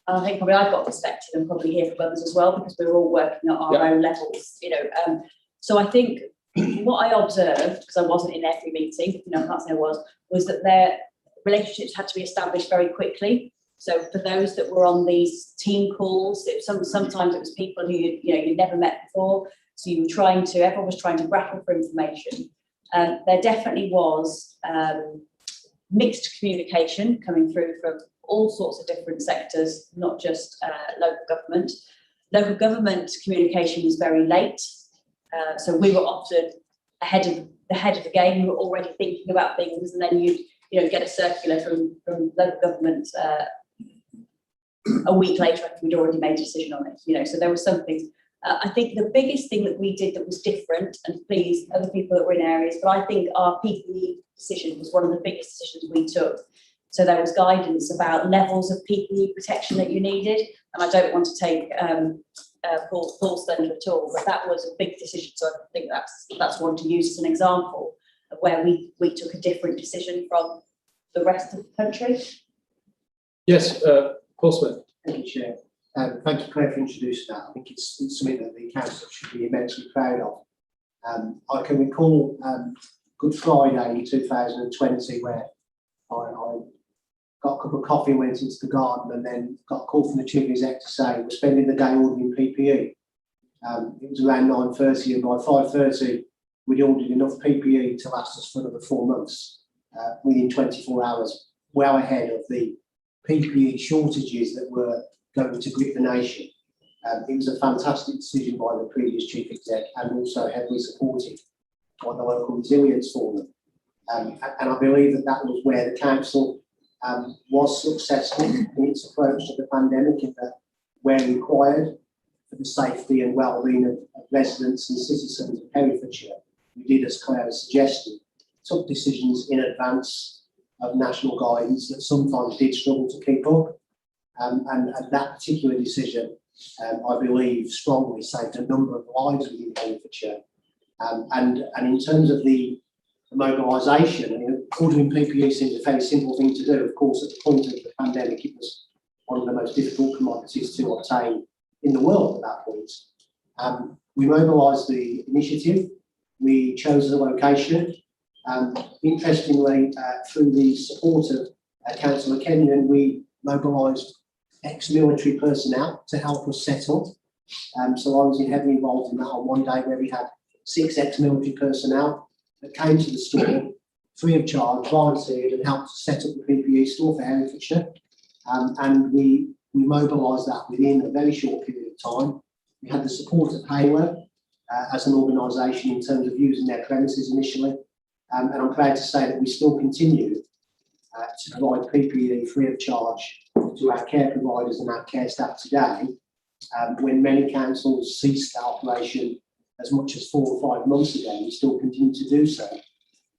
And I think probably I've got perspective and probably hear from others as well, because we're all working at our own levels, So I think what I observed, because I wasn't in every meeting, I can't say I was that their relationships had to be established very quickly. So for those that were on these team calls, sometimes it was people who you'd never met before. So everyone was trying to grapple for information. There definitely was mixed communication coming through from all sorts of different sectors, not just local government. Local government communication was very late. So we were often ahead of the game. We were already thinking about things, and then you'd get a circular from local government a week later after we'd already made a decision on it. So there were some things. I think the biggest thing that we did that was different, and please other people that were in areas, but I think our PPE decision was one of the biggest decisions we took. So there was guidance about levels of PPE protection that you needed, and I don't want to take Paul's thunder at all, but that was a big decision. So I think that's one to use as an example of where we took a different decision from the rest of the country. Yes, Paul Smith. Thank you, Chair. Thank you, Claire, for introducing that. I think it's something that the council should be immensely proud of. I can recall Good Friday in 2020, where I got a cup of coffee and went into the garden, and then got a call from the chief exec to say we're spending the day ordering PPE. It was around 9:30, and by 5:30 we'd ordered enough PPE to last us for another 4 months within 24 hours, well ahead of the PPE shortages that were going to grip the nation. It was a fantastic decision by the previous chief exec, and also heavily supported by the local resilience forum. And I believe that was where the council was successful in its approach to the pandemic, in that where required for the safety and well-being of residents and citizens of Herefordshire, we did, as Claire has suggested, took decisions in advance of national guidance that sometimes did struggle to keep up. And that particular decision, I believe, strongly saved a number of lives within Herefordshire. And in terms of the mobilisation, ordering PPE seems a very simple thing to do. Of course, at the point of the pandemic, it was one of the most difficult commodities to obtain in the world at that point. We mobilised the initiative. We chose the location. Interestingly, through the support of Councillor Kenyon, we mobilised ex-military personnel to help us set up. So I was heavily involved in that on one day, where we had 6 ex-military personnel that came to the store free of charge, volunteered, and helped to set up the PPE store for Herefordshire. And we mobilised that within a very short period of time. We had the support of Halo as an organisation in terms of using their premises initially. And I'm proud to say that we still continue to provide PPE free of charge to our care providers and our care staff today, when many councils ceased that operation as much as 4 or 5 months ago. We still continue to do so.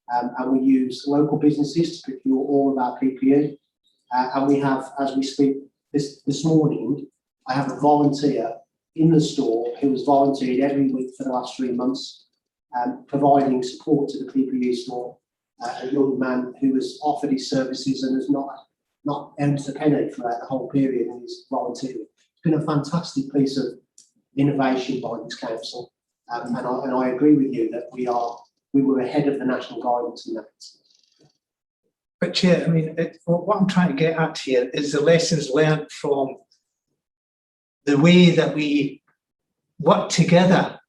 And we use local businesses to procure all of our PPE. And we have, as we speak this morning, I have a volunteer in the store who has volunteered every week for the last 3 months, providing support to the PPE store. A young man who has offered his services and has not earned a penny throughout the whole period, and he's volunteering. It's been a fantastic piece of innovation by this council, and I agree with you that we were ahead of the national guidance in that. But Chair, I mean, what I'm trying to get at here is the lessons learned from the way that we work together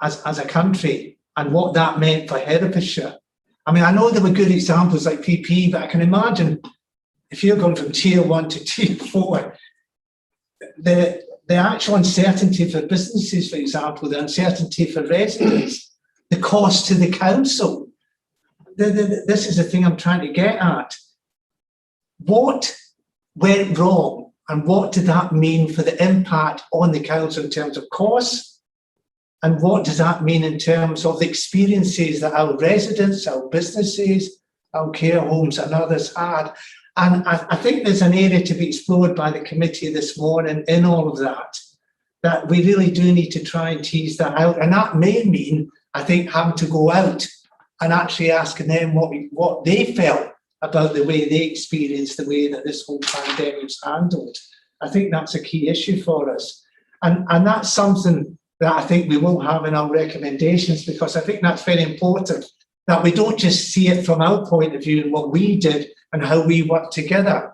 as a country, and what that meant for Herefordshire. I mean, I know there were good examples like PPE, but I can imagine if you're going from tier 1 to tier 4, the actual uncertainty for businesses, for example, the uncertainty for residents, the cost to the council. This is the thing I'm trying to get at. What went wrong, and what did that mean for the impact on the council in terms of costs? And what does that mean in terms of the experiences that our residents, our businesses, our care homes and others had? And I think there's an area to be explored by the committee this morning in all of that we really do need to try and tease that out. And that may mean, I think, having to go out and actually asking them what they felt about the way they experienced the way that this whole pandemic was handled. I think that's a key issue for us. And that's something that I think we will have in our recommendations, because I think that's very important, that we don't just see it from our point of view and what we did and how we work together.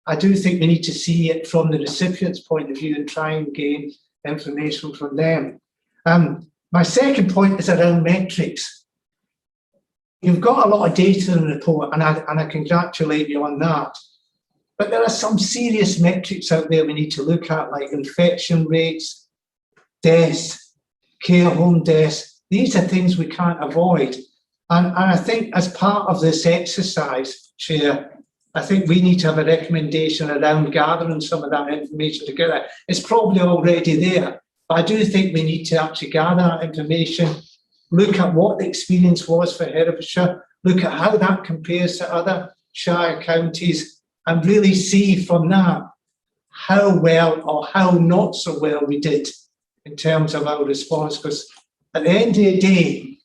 I do think we need to see it from the recipient's point of view and try and gain information from them. My second point is around metrics. You've got a lot of data in the report, and I congratulate you on that. But there are some serious metrics out there we need to look at, like infection rates, deaths, care home deaths. These are things we can't avoid. And I think as part of this exercise, Chair, I think we need to have a recommendation around gathering some of that information together. It's probably already there, but I do think we need to actually gather that information, look at what the experience was for Herefordshire, look at how that compares to other shire counties, and really see from that how well or how not so well we did in terms of our response. Because at the end of the day,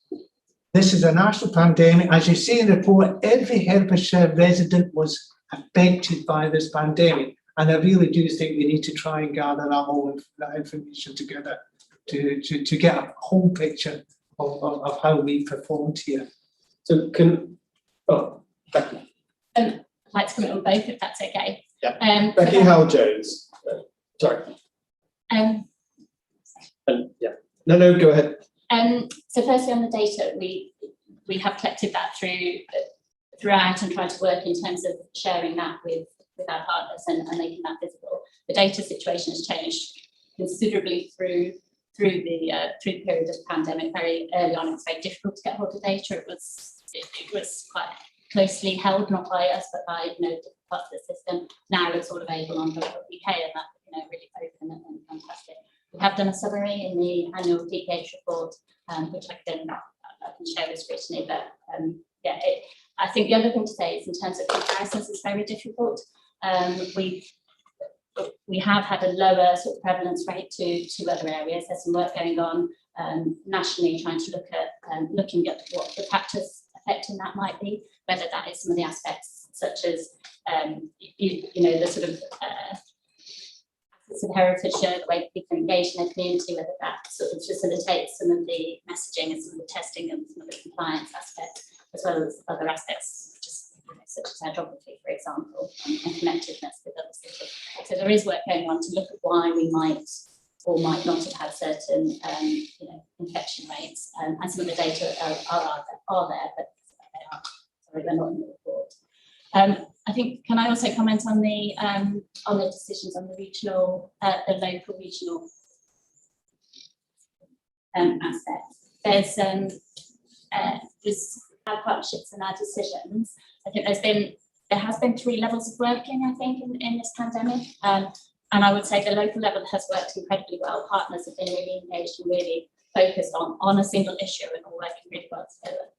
this is a national pandemic. As you see in the report, every Herefordshire resident was affected by this pandemic. And I really do think we need to try and gather that information together to get a whole picture of how we performed here. So Becky. I'd like to comment on both, if that's okay. Yeah. Becky Howell-Jones. Sorry. Yeah. No, go ahead. So firstly, on the data, we have collected that throughout and tried to work in terms of sharing that with our partners and making that visible. The data situation has changed considerably through the period of the pandemic. Very early on, it was very difficult to get hold of data. It was quite closely held, not by us, but by different parts of the system. Now it's all available on .uk, and that's really open and fantastic. We have done a summary in the annual DPH report, which I can share with scrutiny. But I think the other thing to say is in terms of comparisons, it's very difficult. We have had a lower sort of prevalence rate to other areas. There's some work going on nationally, trying to looking at what the factors affecting that might be, whether that is some of the aspects such as the sort of Herefordshire, the way people engage in their community, whether that sort of facilitates some of the messaging and some of the testing and some of the compliance aspects, as well as other aspects, such as our geography, for example, and connectedness with other cities. So there is work going on to look at why we might or might not have had certain infection rates, and some of the data are there, but they're not in the report. I think, can I also comment on the decisions on the regional, the local regional aspect? There's our partnerships and our decisions. I think there has been 3 levels of working, I think, in this pandemic. And I would say the local level has worked incredibly well. Partners have been really engaged and really focused on a single issue and all working really well together.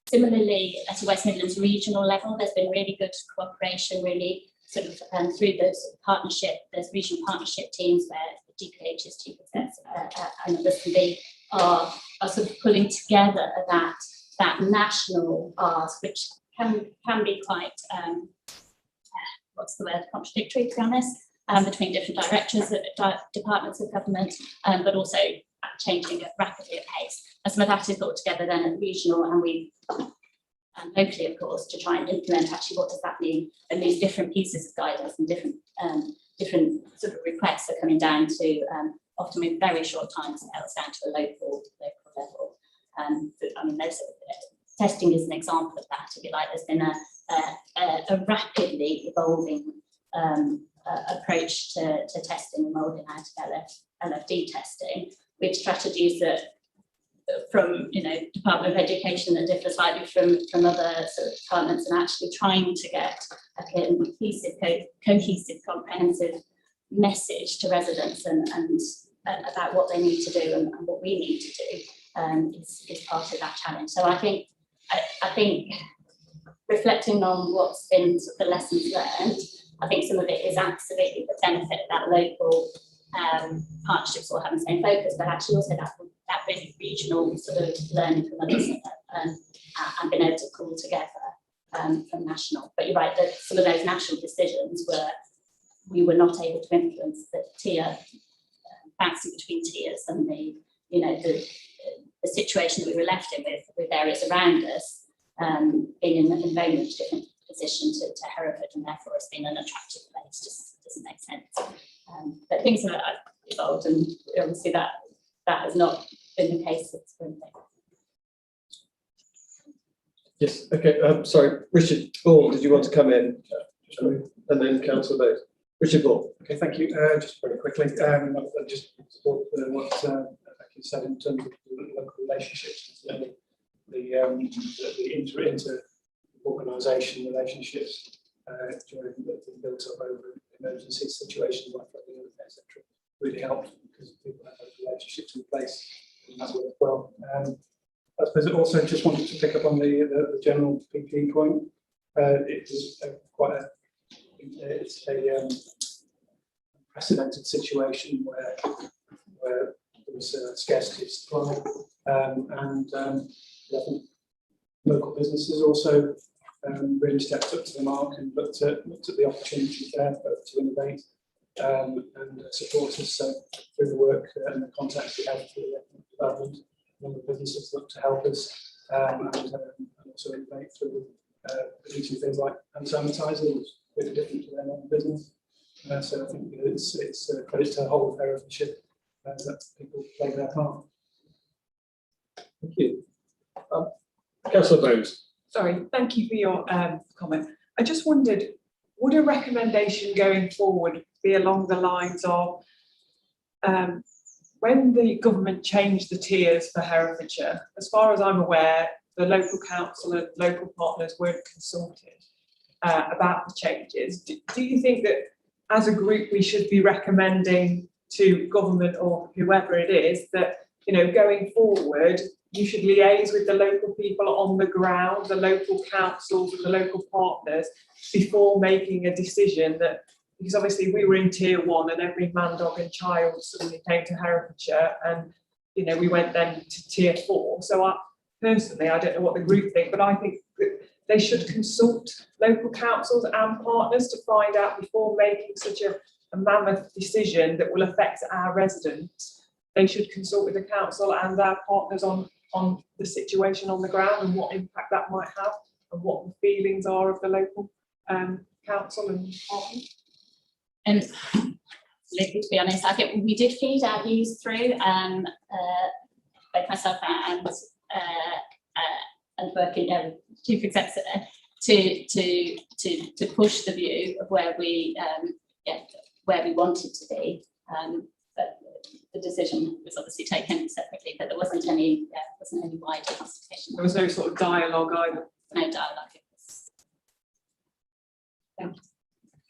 Similarly, at the West Midlands regional level, there's been really good cooperation, really sort of through those partnership, there's regional partnership teams where the DPHs, chief execs, and others are sort of pulling together that national ask, which can be quite, contradictory, to be honest, between different directors, departments of government, but also changing rapidly at pace. And some of that is brought together then at regional and locally, of course, to try and implement actually what does that mean. And these different pieces of guidance and different sort of requests are coming down to often with very short timescales down to a local level. Testing is an example of that, if you like. There's been a rapidly evolving approach to testing and rolling out of LFD testing, with strategies that from Department of Education that differ slightly from other sort of departments, and actually trying to get a cohesive, comprehensive message to residents and about what they need to do and what we need to do is part of that challenge. So I think reflecting on what's been sort of the lessons learned, I think some of it is absolutely the benefit that local partnerships will have the same focus, but actually also that really regional sort of learning from others and being able to pull together from national. But you're right, that some of those national decisions we were not able to influence the tier, bouncing between tiers and the situation that we were left in with areas around us being in a very much different position to Hereford, and therefore it's been an attractive place. Just doesn't make sense. But things have evolved, and obviously that has not been the case since spring. Yes. Okay. Sorry, Richard Ball, did you want to come in? And then Councillor Bose. Richard Ball. Okay, thank you. Just very quickly, I just support what you said in terms of the local relationships, the inter-organisation relationships during the built up over emergency situations like flooding, etc. Really helped because people have those relationships in place and that worked well. I suppose I also just wanted to pick up on the general PPE point. It is quite it's a unprecedented situation where there was scarcity of supply, and I think local businesses also really stepped up to the mark and looked at the opportunities there to innovate and support us. So through the work and the contacts we have through the development, the businesses look to help us and also innovate through producing things like hand sanitizer, which is really different to their own business. So I think it's a credit to the whole of Herefordshire that people play their part. Thank you. Councillor Bowes. Sorry, thank you for your comment. I just wondered, would a recommendation going forward be along the lines of when the government changed the tiers for Herefordshire, as far as I'm aware, the local council and local partners weren't consulted about the changes. Do you think that as a group we should be recommending to government or whoever it is that, you know, going forward you should liaise with the local people on the ground, the local councils and the local partners before making a decision? That, because obviously we were in tier 1 and every man, dog and child suddenly came to Herefordshire, and you know, we went then to tier 4. So personally, I don't know what the group think, but I think that they should consult local councils and partners to find out before making such a mammoth decision that will affect our residents. They should consult with the council and our partners on the situation on the ground and what impact that might have and what the feelings are of the local council and partners. And to be honest, I think we did feed our views through, both myself and working chief executive to push the view of where we wanted to be. But the decision was obviously taken separately, but there wasn't any wider consultation. There was no sort of dialogue either. No dialogue.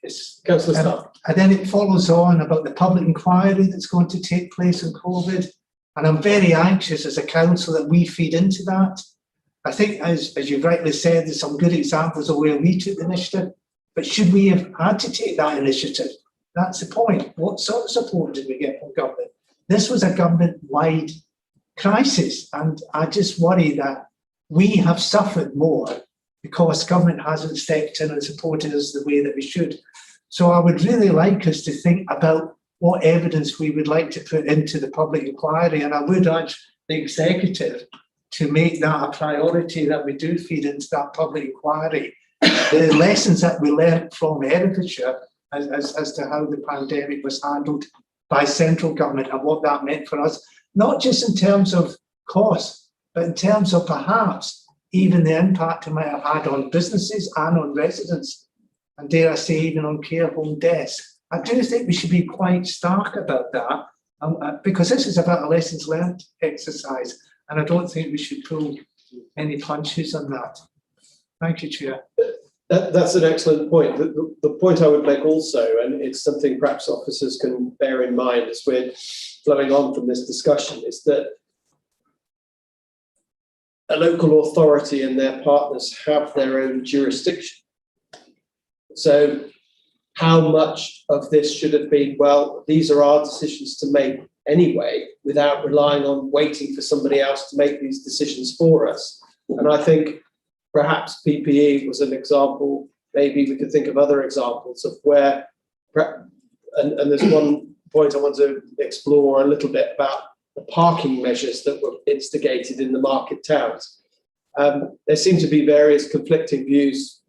Yes, Councillor Stark. And then it follows on about the public inquiry that's going to take place on COVID. And I'm very anxious as a council that we feed into that. I think, as you've rightly said, there's some good examples of where we took the initiative, but should we have had to take that initiative? That's the point. What sort of support did we get from government? This was a government-wide crisis, and I just worry that we have suffered more because government hasn't stepped in and supported us the way that we should. So I would really like us to think about what evidence we would like to put into the public inquiry, and I would urge the executive to make that a priority, that we do feed into that public inquiry the lessons that we learned from Herefordshire as to how the pandemic was handled by central government and what that meant for us, not just in terms of cost, but in terms of perhaps even the impact it might have had on businesses and on residents, and dare I say even on care home deaths. I do think we should be quite stark about that, because this is about a lessons learned exercise, and I don't think we should pull any punches on that. Thank you, Chair. That's an excellent point. The point I would make also, and it's something perhaps officers can bear in mind as we're flowing on from this discussion, is that a local authority and their partners have their own jurisdiction. So how much of this should have been, well, these are our decisions to make anyway, without relying on waiting for somebody else to make these decisions for us? And I think perhaps PPE was an example. Maybe we could think of other examples of where, and there's one point I want to explore a little bit about the parking measures that were instigated in the market towns. There seemed to be various conflicting views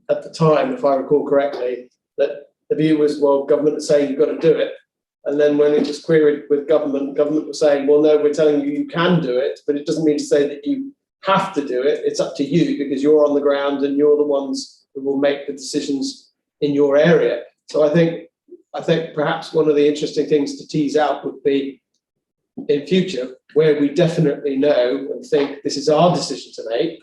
at the time, if I recall correctly, that the view was, well, government was saying you've got to do it. And then when it was queried with government was saying, well, no, we're telling you you can do it, but it doesn't mean to say that you have to do it. It's up to you because you're on the ground and you're the ones who will make the decisions in your area. So I think I think perhaps one of the interesting things to tease out would be in future where we definitely know and think this is our decision to make,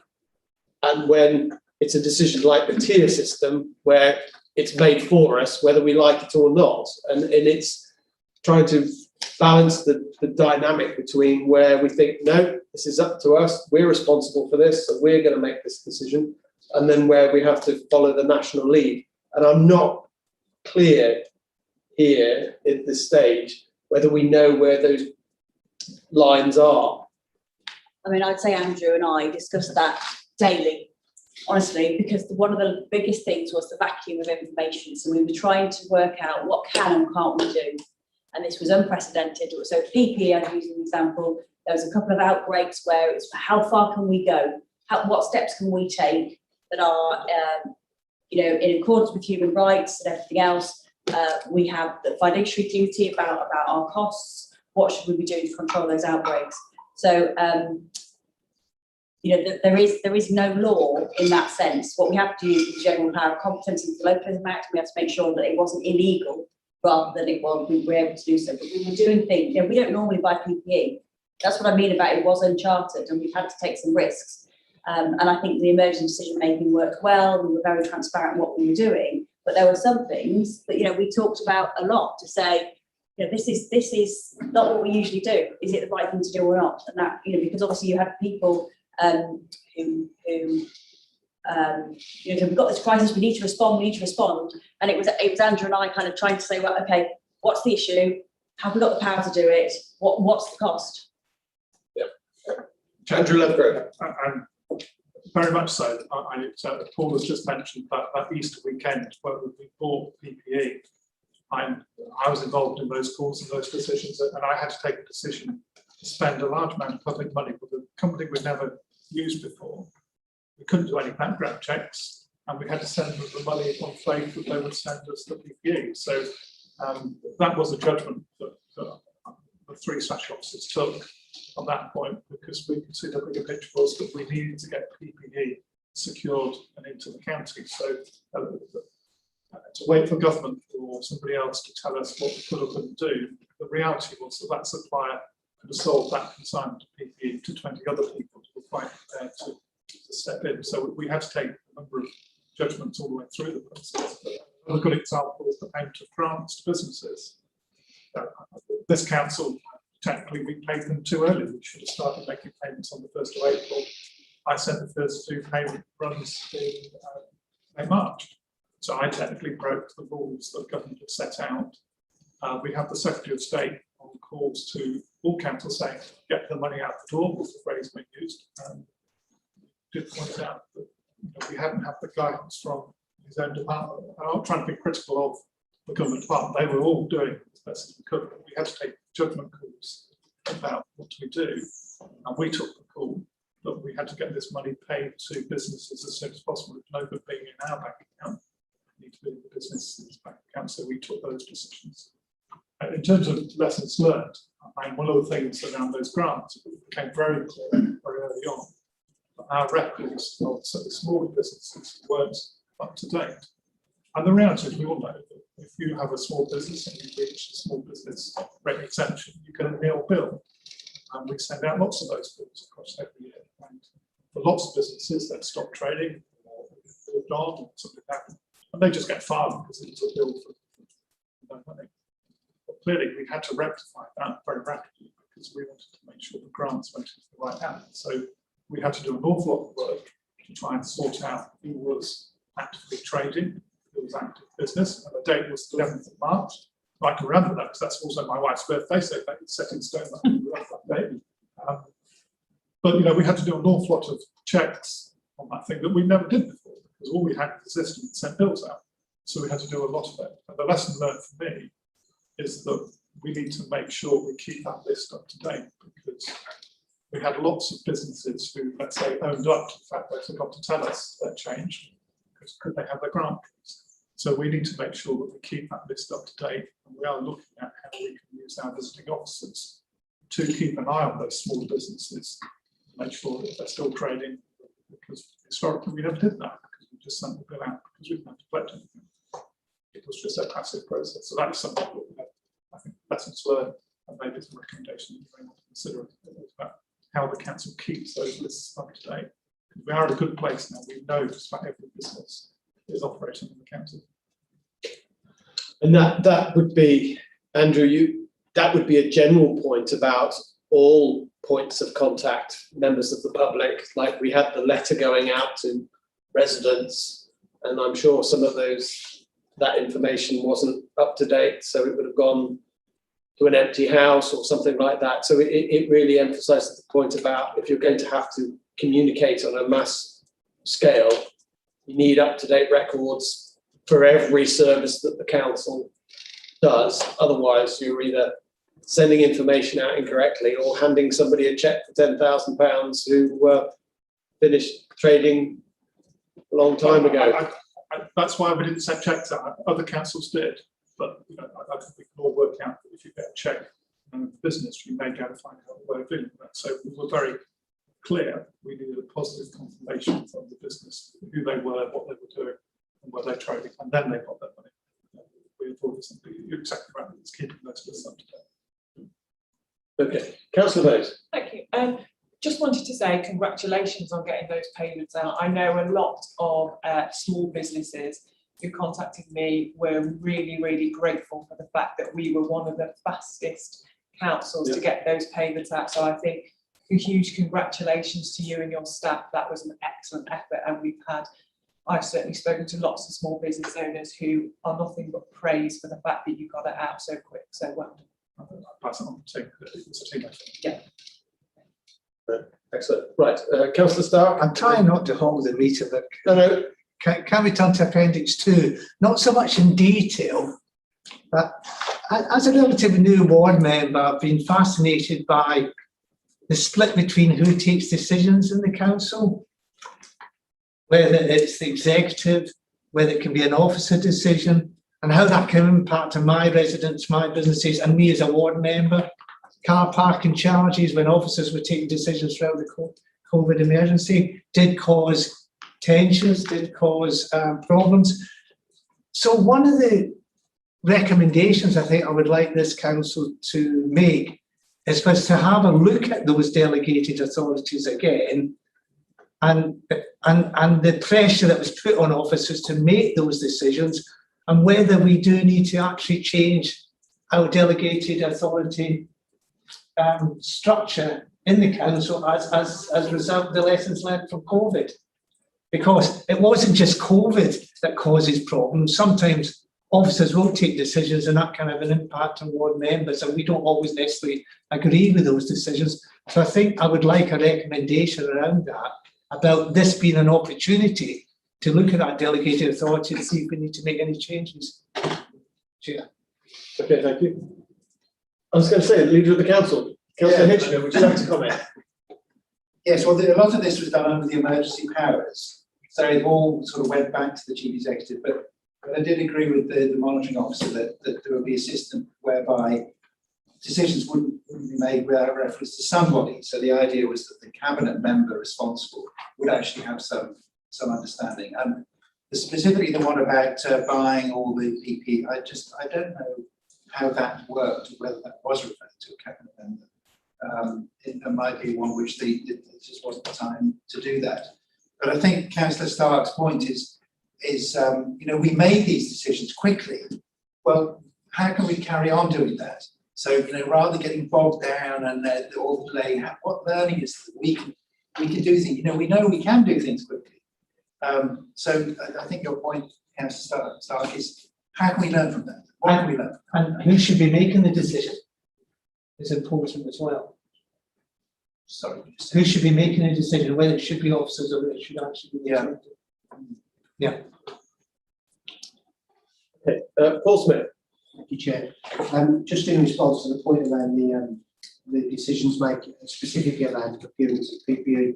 and when it's a decision like the tier system where it's made for us, whether we like it or not. And it's trying to balance the dynamic between where we think, no, this is up to us, we're responsible for this, so we're going to make this decision, and then where we have to follow the national lead. And I'm not clear here at this stage whether we know where those lines are. I mean, I'd say Andrew and I discussed that daily, honestly, because one of the biggest things was the vacuum of information. So we were trying to work out what can and can't we do. And this was unprecedented. So PPE, I'm using an example, there was a couple of outbreaks where it's how far can we go? What steps can we take that are, in accordance with human rights and everything else? We have the fiduciary duty about our costs. What should we be doing to control those outbreaks? So, there is no law in that sense. What we have to use is the general power of competence in the Localism Act. We have to make sure that it wasn't illegal rather than it was, we were able to do so. But we were doing things, we don't normally buy PPE. That's what I mean about it was uncharted, and we've had to take some risks. And I think the emergency decision making worked well. We were very transparent in what we were doing, but there were some things that we talked about a lot to say, this is not what we usually do. Is it the right thing to do or not? And that because obviously you have people who we've got this crisis, we need to respond. And it was Andrew and I kind of trying to say, well, okay, what's the issue? Have we got the power to do it? What's the cost? Yeah. Andrew Lovegrove. Very much so. Paul has just mentioned that Easter weekend where we bought PPE. I was involved in those calls and those decisions, and I had to take a decision to spend a large amount of public money with a company we'd never used before. We couldn't do any background checks, and we had to send them the money on faith that they would send us the PPE. So that was a judgment that the three special officers took on that point, because we could see the bigger picture was that we needed to get PPE secured and into the county. So to wait for government or somebody else to tell us what we could or couldn't do, the reality was that supplier could have sold that consignment of PPE to 20 other people who were quite prepared to step in. So we had to take a number of judgments all the way through the process. Another good example is the payment of grants to businesses. This council, technically, we paid them too early. We should have started making payments on the 1st of April. I sent the first 2 payment runs in March. So I technically broke the rules that government had set out. We have the Secretary of State on calls to all councils saying, get the money out the door, was the phrase we used. Did point out that we hadn't had the guidance from his own department. I'm not trying to be critical of the government department. They were all doing as best as we could, but we had to take judgment calls about what do we do. And we took the call that we had to get this money paid to businesses as soon as possible, with no good being in our bank account. Need to be in the business's bank account, so we took those decisions. In terms of lessons learned, one of the things around those grants became very clear very early on. Our records of smaller businesses weren't up to date. And the reality is, we all know that if you have a small business and you reach a small business rate exemption, you get a nil bill. And we send out lots of those bills across every year. And for lots of businesses, they've stopped trading or moved on or something like that. And they just get filed because it's a bill for no money. But clearly, we had to rectify that very rapidly because we wanted to make sure the grants went into the right hands. So we had to do an awful lot of work to try and sort out who was actively trading, who was active business. And the date was the 11th of March. I can remember that because that's also my wife's birthday, so it's set in stone that day. But we had to do an awful lot of checks on that thing that we never did before, because all we had was the system that sent bills out. So we had to do a lot of it. And the lesson learned for me is that we need to make sure we keep that list up to date, because we had lots of businesses who, let's say, owned up to the fact they forgot to tell us that changed, because could they have their grant? So we need to make sure that we keep that list up to date, and we are looking at how we can use our visiting officers to keep an eye on those small businesses, to make sure that they're still trading, because historically we never did that, because we just sent the bill out because we didn't have to collect anything. it was just a passive process. So that's something that we have, I think, lessons learned and maybe some recommendations you may want to consider about how the council keeps those lists up to date. We are at a good place now. We know just about every business is operating in the council. And that would be, Andrew, that would be a general point about all points of contact, members of the public, like we had the letter going out to residents, and I'm sure some of that information wasn't up to date, so it would have gone to an empty house or something like that. So it really emphasises the point about if you're going to have to communicate on a mass scale, you need up-to-date records for every service that the council does. Otherwise, you're either sending information out incorrectly or handing somebody a cheque for £10,000 who finished trading a long time ago. That's why we didn't send checks out. Other councils did, but you know, I think we can all work out that if you get a cheque from the business, you may be able to find out a way of doing that. So we were very clear. We needed a positive confirmation from the business, who they were, what they were doing, and where they're trading, and then they got their money. We thought it's you're exactly right. It's keeping those lists up to date. Okay, Councillor Bose. Thank you. Just wanted to say congratulations on getting those payments out. I know a lot of small businesses who contacted me were really, really grateful for the fact that we were one of the fastest councils to get those payments out. So I think a huge congratulations to you and your staff. That was an excellent effort, and I've certainly spoken to lots of small business owners who are nothing but praise for the fact that you got it out so quick. So well done. I'll pass it on to it's a team effort. Yeah. Excellent. Right, Councillor Stark. I'm trying not to hold the meter, but No. can we turn to Appendix 2? Not so much in detail, but as a relatively new ward member, I've been fascinated by the split between who takes decisions in the council, whether it's the executive, whether it can be an officer decision, and how that can impact on my residents, my businesses, and me as a ward member. Car parking charges, when officers were taking decisions throughout the COVID emergency, did cause tensions, did cause problems. So one of the recommendations I think I would like this council to make is for us to have a look at those delegated authorities again, and the pressure that was put on officers to make those decisions, and whether we do need to actually change our delegated authority structure in the council as a result of the lessons learned from COVID. Because it wasn't just COVID that causes problems. Sometimes officers will take decisions and that can have an impact on ward members, and we don't always necessarily agree with those decisions. So I think I would like a recommendation around that, about this being an opportunity to look at that delegated authority and see if we need to make any changes. Chair. Okay, thank you. I was going to say, the leader of the council, Councillor Hitchner, would you like to comment? Yes, well, a lot of this was done under the emergency powers, so it all sort of went back to the chief executive. But I did agree with the monitoring officer that there would be a system whereby decisions wouldn't be made without reference to somebody. So the idea was that the cabinet member responsible would actually have some understanding. And specifically the one about buying all the PPE, I don't know how that worked, whether that was referred to a cabinet member. It might be one which it just wasn't the time to do that. But I think Councillor Stark's point is you know, we made these decisions quickly. Well, how can we carry on doing that? So, you know, rather than getting bogged down and all the delay, what learning is that we can do things. You know we can do things quickly. So I think your point, Councillor Stark, is how can we learn from that? What can we learn? And who should be making the decision is important as well. Sorry. Who should be making a decision, whether it should be officers or it should actually be the Yeah. Okay, Paul Smith. Thank you, Chair. Just in response to the point around the decisions making, specifically around procurement of PPE,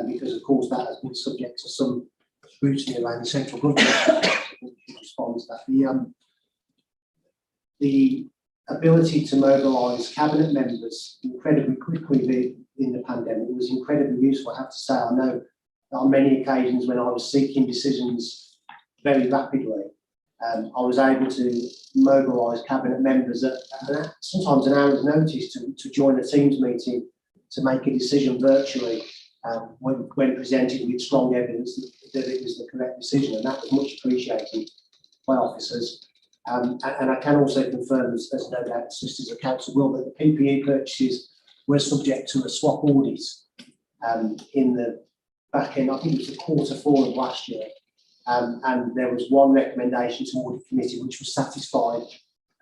because of course that has been subject to some scrutiny around the central government response to that. The ability to mobilise cabinet members incredibly quickly in the pandemic was incredibly useful. I have to say, I know that on many occasions when I was seeking decisions very rapidly, I was able to mobilise cabinet members at sometimes an hour's notice to join a Teams meeting to make a decision virtually when presented with strong evidence that it was the correct decision, and that was much appreciated by officers. And I can also confirm, as no doubt sisters of council will, that the PPE purchases were subject to a swap audit in the back end, I think it was the Q4 of last year. And there was one recommendation to audit committee which was satisfied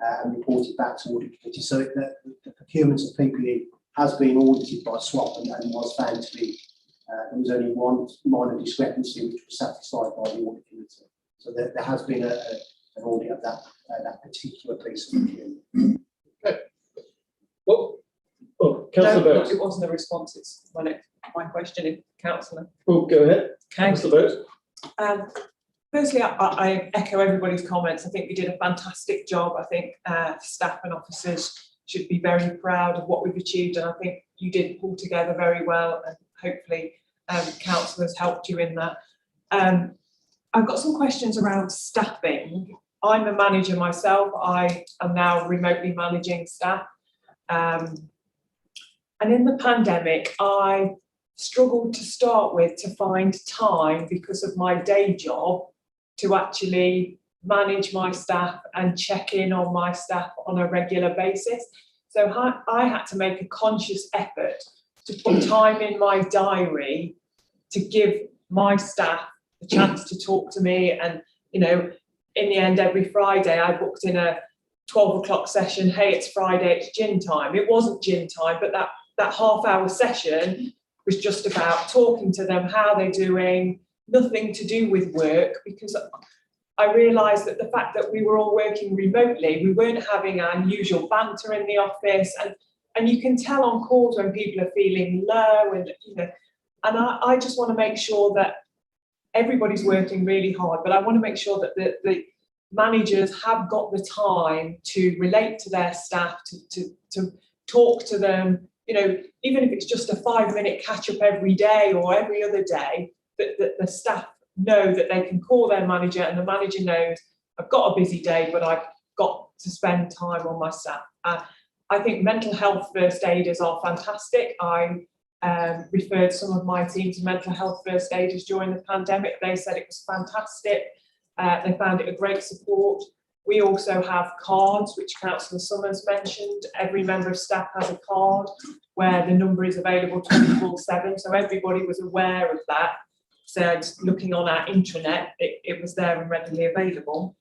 and reported back to audit committee. So the procurement of PPE has been audited by SWAP and was found to be, there was only one minor discrepancy which was satisfied by the audit committee. So there has been an audit of that particular piece of procurement. Okay. Well, Councillor No, Boat. it wasn't a response, it's my question, Councillor. Oh, go ahead. Councillor Boat. Firstly, I echo everybody's comments. I think we did a fantastic job. I think staff and officers should be very proud of what we've achieved, and I think you did pull together very well, and hopefully councillors helped you in that. I've got some questions around staffing. I'm a manager myself. I am now remotely managing staff. And in the pandemic, I struggled to start with to find time because of my day job to actually manage my staff and check in on my staff on a regular basis. So I had to make a conscious effort to put time in my diary to give my staff the chance to talk to me. And, you know, in the end, every Friday I booked in a 12 o'clock session. Hey, it's Friday, it's gin time. It wasn't gin time, but that half-hour session was just about talking to them, how they're doing, nothing to do with work, because I realised that the fact that we were all working remotely, we weren't having our usual banter in the office, and you can tell on calls when people are feeling low, and and I just want to make sure that everybody's working really hard, but I want to make sure that the managers have got the time to relate to their staff, to talk to them, even if it's just a 5-minute catch up every day or every other day, that the staff know that they can call their manager, and the manager knows I've got a busy day, but I've got to spend time on my staff. I think mental health first aiders are fantastic. I referred some of my team to mental health first aiders during the pandemic. They said it was fantastic. They found it a great support. We also have cards, which Councillor Summers mentioned. Every member of staff has a card where the number is available 24/7. So everybody was aware of that. Said, looking on our intranet, it was there and readily available.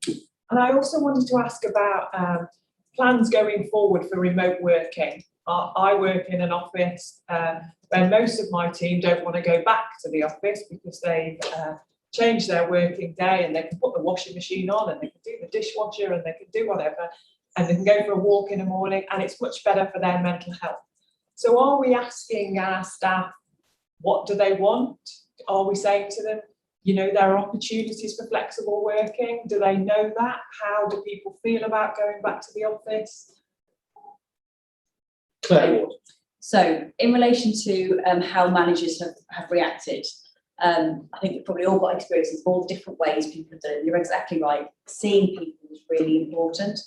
And I also wanted to ask about plans going forward for remote working. I work in an office where most of my team don't want to go back to the office because they've changed their working day, and they can put the washing machine on, and they can do the dishwasher, and they can do whatever, and they can go for a walk in the morning, and it's much better for their mental health. So are we asking our staff, what do they want? Are we saying to them, there are opportunities for flexible working? Do they know that? How do people feel about going back to the office? Claire. So in relation to how managers have reacted, I think we've probably all got experience of all different ways people have done it. You're exactly right. Seeing people is really important.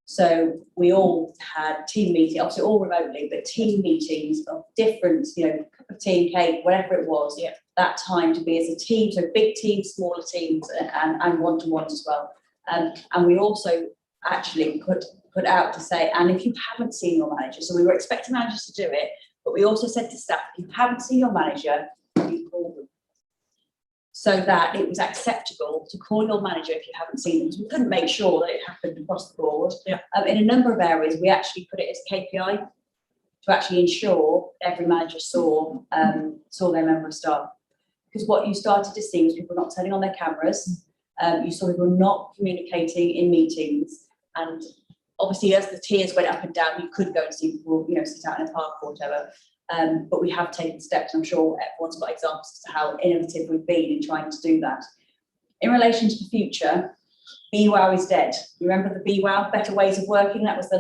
So we all had team meetings, obviously all remotely, but team meetings of different, cup of tea and cake, whatever it was, that time to be as a team, so big teams, smaller teams, and one-to-ones as well. And we also actually put out to say, and if you haven't seen your manager, so we were expecting managers to do it, but we also said to staff, if you haven't seen your manager, you call them. So that it was acceptable to call your manager if you haven't seen them. So we couldn't make sure that it happened across the board. Yeah. In a number of areas, we actually put it as KPI to actually ensure every manager saw their member of staff. Because what you started to see was people not turning on their cameras. You saw people not communicating in meetings, and obviously as the tiers went up and down, you could go and see people, sit out in a park or whatever. But we have taken steps. I'm sure everyone's got examples as to how innovative we've been in trying to do that. In relation to the future, BWOW is dead. You remember the BWOW, Better Ways of Working? That was the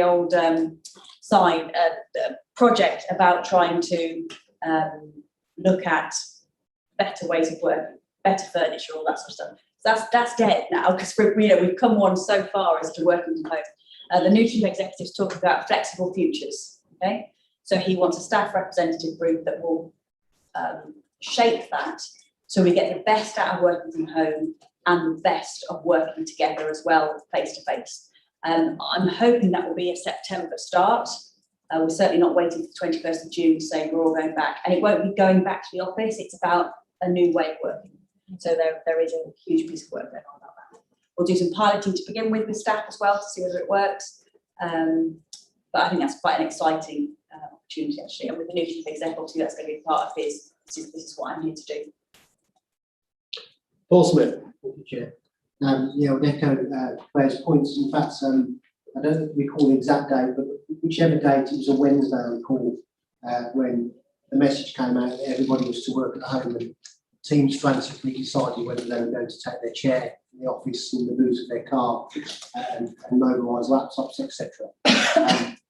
old sign project about trying to look at better ways of working, better furniture, all that sort of stuff. That's dead now, because we've come on so far as to working from home. The new chief executive's talking about flexible futures. Okay, so he wants a staff representative group that will shape that, so we get the best out of working from home and the best of working together as well, face to face. I'm hoping that will be a September start. We're certainly not waiting for the 21st of June saying we're all going back, and it won't be going back to the office. It's about a new way of working. So there is a huge piece of work going on about that. We'll do some piloting to begin with staff as well to see whether it works. But I think that's quite an exciting opportunity actually. And with the new chief exec, obviously that's going to be part of his. This is what I'm here to do. Paul Smith. Thank you, Chair. Yeah, I would echo Claire's points. In fact, I don't recall the exact date, but whichever date, it was a Wednesday, I recall, when the message came out that everybody was to work at home, and teams frantically decided whether they were going to take their chair in the office in the boot of their car and mobilise laptops, etc.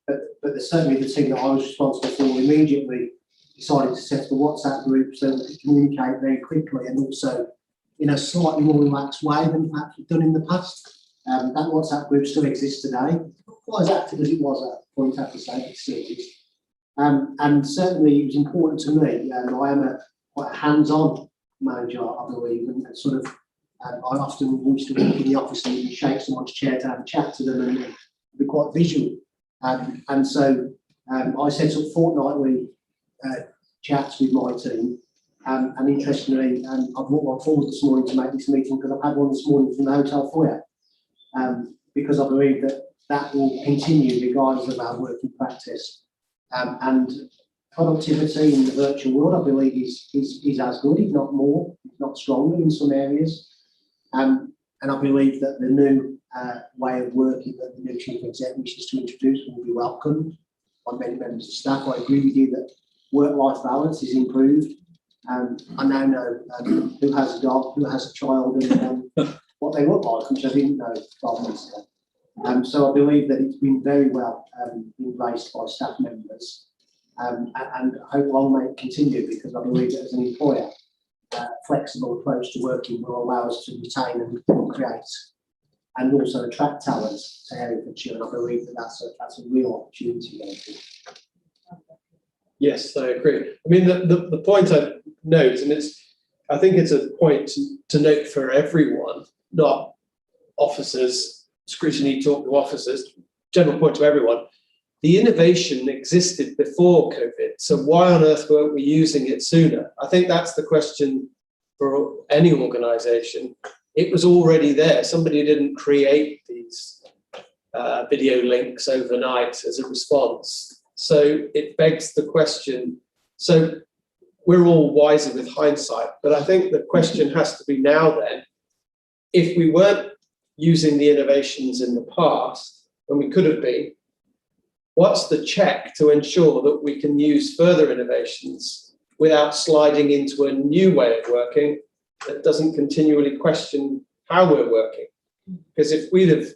But certainly the team that I was responsible for immediately decided to set up a WhatsApp group so we could communicate very quickly, and also in a slightly more relaxed way than perhaps we've done in the past. That WhatsApp group still exists today, not quite as active as it was at that point, I have to say, but it still is. And certainly it was important to me. I am quite a hands-on manager, I believe, and sort of I often used to walk in the office and shake someone's chair to have a chat to them and be quite visual. And so I set up fortnightly chats with my team. And interestingly, I've walked forward this morning to make this meeting because I've had one this morning from the hotel foyer, because I believe that will continue regardless of our working practice. And productivity in the virtual world, I believe, is as good, if not more, if not stronger in some areas. And I believe that the new way of working that the new chief exec wishes to introduce will be welcomed by many members of staff. I agree with you that work-life balance is improved. I now know who has a dog, who has a child, and what they look like, which I didn't know 12 months ago. So I believe that it's been very well embraced by staff members, and I hope long may it continue, because I believe that as an employer, a flexible approach to working will allow us to retain and create and also attract talent to Herefordshire, and I believe that that's a real opportunity going forward. Yes, I agree. I mean, the point I note, and I think it's a point to note for everyone, not officers, scrutiny talk to officers, general point to everyone. The innovation existed before COVID, so why on earth weren't we using it sooner? I think that's the question for any organisation. It was already there. Somebody didn't create these video links overnight as a response. So it begs the question. So we're all wiser with hindsight, but I think the question has to be now then, if we weren't using the innovations in the past, and we could have been, what's the check to ensure that we can use further innovations without sliding into a new way of working that doesn't continually question how we're working? Because if we'd have,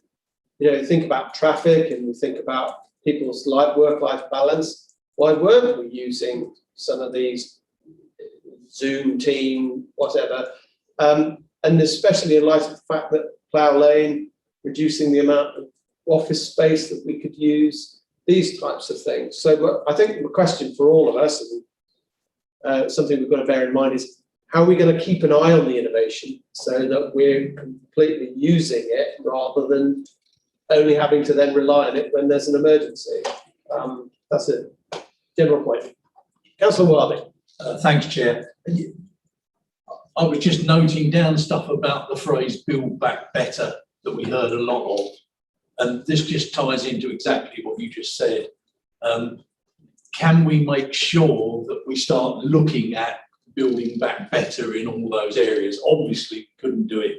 think about traffic and we think about people's work-life balance, why weren't we using some of these Zoom, team, whatever? And especially in light of the fact that Plough Lane, reducing the amount of office space that we could use, these types of things. So I think the question for all of us, and something we've got to bear in mind, is how are we going to keep an eye on the innovation so that we're completely using it rather than only having to then rely on it when there's an emergency. That's a general point. Councillor Wiley. Thanks, Chair. I was just noting down stuff about the phrase "build back better" that we heard a lot of, and this just ties into exactly what you just said. Can we make sure that we start looking at building back better in all those areas? Obviously, we couldn't do it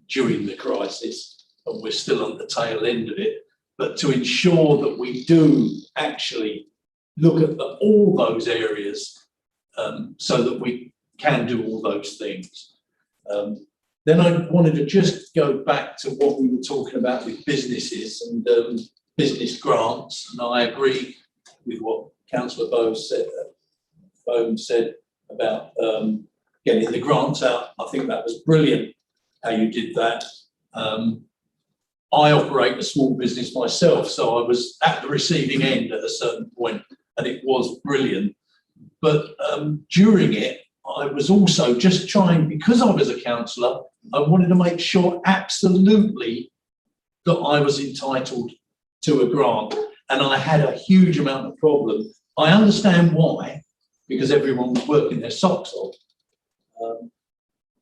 during the crisis, and we're still on the tail end of it. But to ensure that we do actually look at all those areas, so that we can do all those things. Then I wanted to just go back to what we were talking about with businesses and business grants, and I agree with what Councillor Bone said about getting the grants out. I think that was brilliant. how you did that. I operate a small business myself, so I was at the receiving end at a certain point, and it was brilliant. But during it, I was also just trying, because I was a councillor, I wanted to make sure absolutely that I was entitled to a grant, and I had a huge amount of problem. I understand why, because everyone was working their socks off.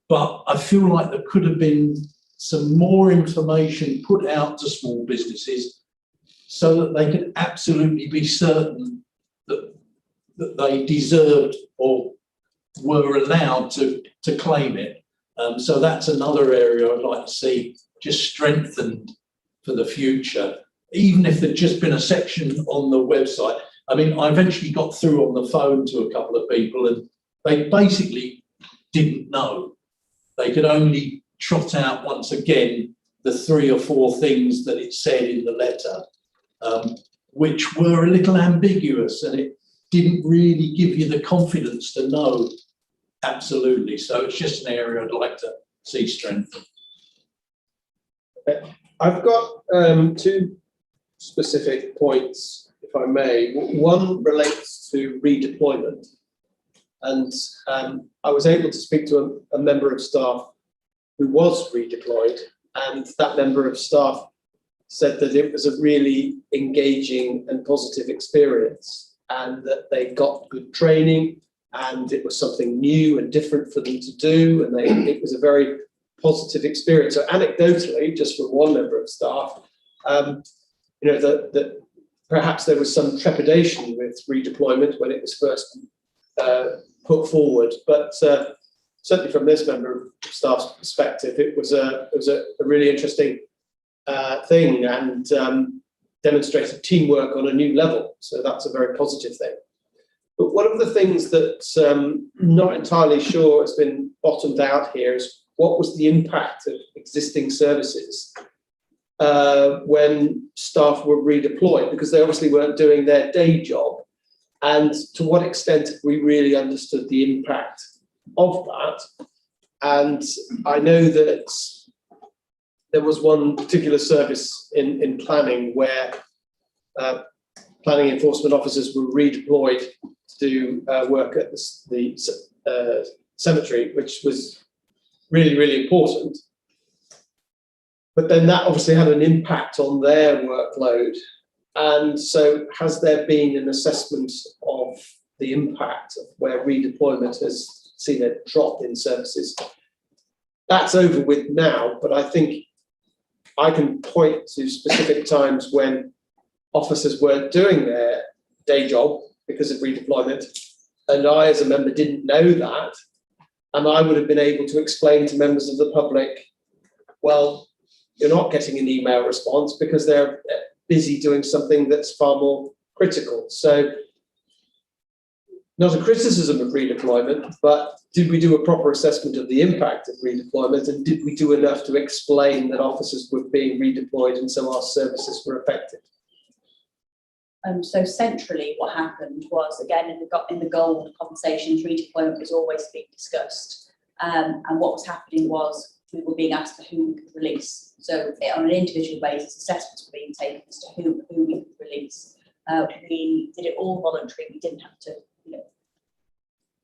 But I feel like there could have been some more information put out to small businesses so that they could absolutely be certain that they deserved or were allowed to claim it. So that's another area I'd like to see just strengthened for the future, even if there'd just been a section on the website. I mean, I eventually got through on the phone to a couple of people and they basically didn't know. They could only trot out once again the 3 or 4 things that it said in the letter, which were a little ambiguous, and it didn't really give you the confidence to know absolutely. So it's just an area I'd like to see strengthened. I've got 2 specific points, if I may. One relates to redeployment. And I was able to speak to a member of staff who was redeployed, and that member of staff said that it was a really engaging and positive experience, and that they got good training, and it was something new and different for them to do, and it was a very positive experience. So anecdotally, just from one member of staff, you know, that perhaps there was some trepidation with redeployment when it was first put forward, but certainly from this member of staff's perspective, it was a really interesting thing, and demonstrated teamwork on a new level. So that's a very positive thing. But one of the things that's not entirely sure has been bottomed out here is what was the impact of existing services when staff were redeployed, because they obviously weren't doing their day job. And to what extent have we really understood the impact of that? And I know that there was one particular service in planning where planning enforcement officers were redeployed to do work at the cemetery, which was really, really important. But then that obviously had an impact on their workload. And so has there been an assessment of the impact of where redeployment has seen a drop in services? That's over with now, but I think I can point to specific times when officers weren't doing their day job because of redeployment, and I as a member didn't know that, and I would have been able to explain to members of the public, well, you're not getting an email response because they're busy doing something that's far more critical. So not a criticism of redeployment, but did we do a proper assessment of the impact of redeployment, and did we do enough to explain that officers were being redeployed and so our services were affected? So centrally, what happened was, again, in the gold conversations, redeployment was always being discussed. And what was happening was we were being asked for who we could release. So on an individual basis, assessments were being taken as to who we could release. We did it all voluntary. We didn't have to,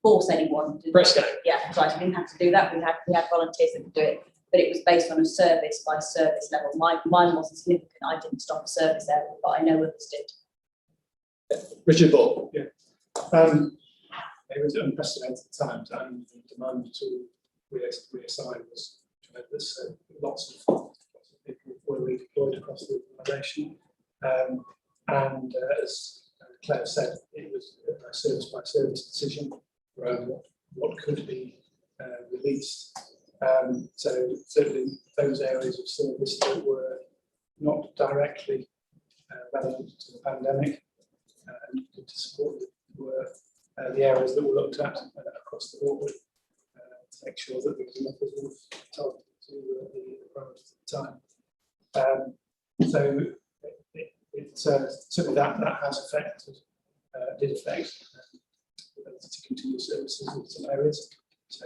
force anyone to Press go. Yeah, right. We didn't have to do that. We had volunteers that could do it, but it was based on a service by service level. Mine wasn't significant. I didn't stop a service area, but I know others did. Richard Ball. Yeah. It was unprecedented times, and the demand to reassign was tremendous. So lots of people were redeployed across the organisation, and as Claire said, it was a service by service decision around what could be released. So certainly those areas of service that were not directly relevant to the pandemic and to support it were the areas that were looked at across the board to make sure that there was enough resource targeted to the priorities at the time. So certainly that has affected, did affect the ability to continue services in some areas. So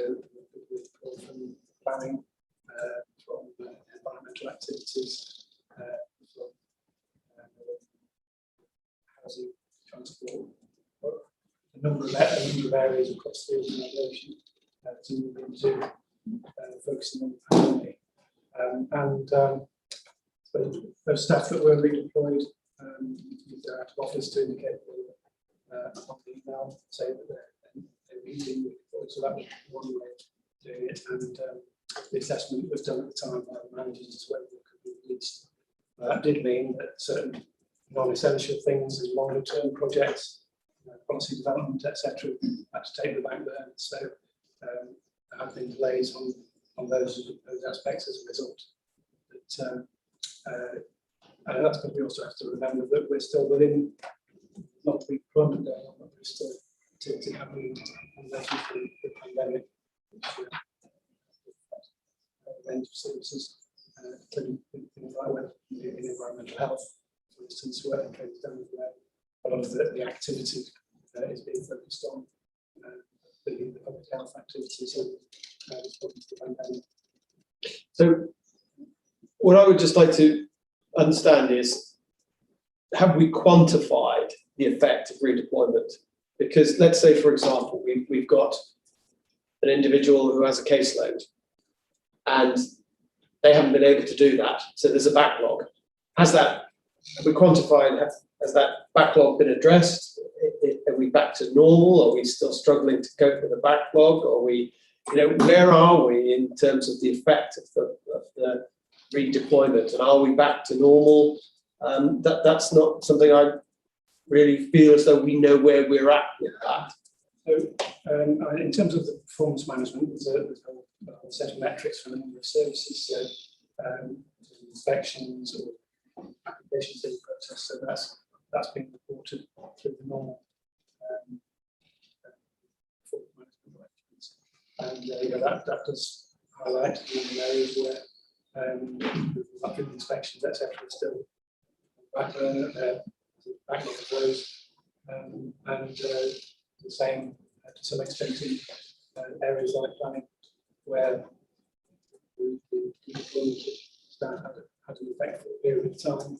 from planning from environmental activities, from housing, transport, a number of areas across the organisation to move into focusing on the pandemic. So those staff that were redeployed use their out of office to indicate on the email saying that they're being redeployed. So that was one way of doing it. And the assessment was done at the time by the managers as to whether they could be released. That did mean that certain non-essential things and longer term projects, policy development, etc., had to take the back burner. So there have been delays on those aspects as a result. But and that's because we also have to remember that we're still within not the employment going on, but we're still activity happening in relation to the pandemic, which range of services, including things like in environmental health, for instance, where a lot of the activity is being focused on the public health activities and responding to the pandemic. So what I would just like to understand is, have we quantified the effect of redeployment? Because let's say, for example, we've got an individual who has a caseload and they haven't been able to do that. So there's a backlog. Have we quantified, has that backlog been addressed? Are we back to normal? Are we still struggling to cope with the backlog? Are we, where are we in terms of the effect of the redeployment? And are we back to normal? That's not something I really feel as though we know where we're at with that. So in terms of the performance management, there's a whole set of metrics for a number of services, so inspections or applications in process. So that's been reported through the normal performance management arrangements. And that does highlight the areas where inspections, etc., are still back burner, backlog of those, and the same to some extent in areas like planning, where the deployment of staff had an effect for a period of time.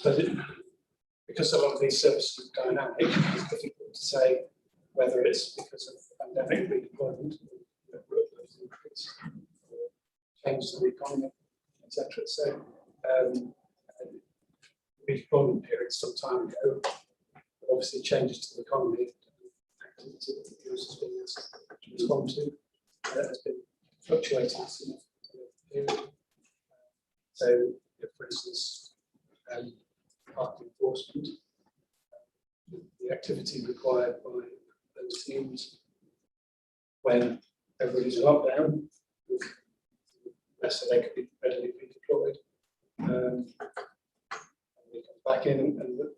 But because a lot of these services are dynamic, it's difficult to say whether it's because of pandemic redeployment, workloads increase, or changes to the economy, etc. So redeployment period some time ago, but obviously changes to the economy, activity that the US has been asked to respond to has been fluctuating significantly. So, for instance, park enforcement, the activity required by those teams when everybody's in lockdown, less so they could be readily be deployed. And they come back in and the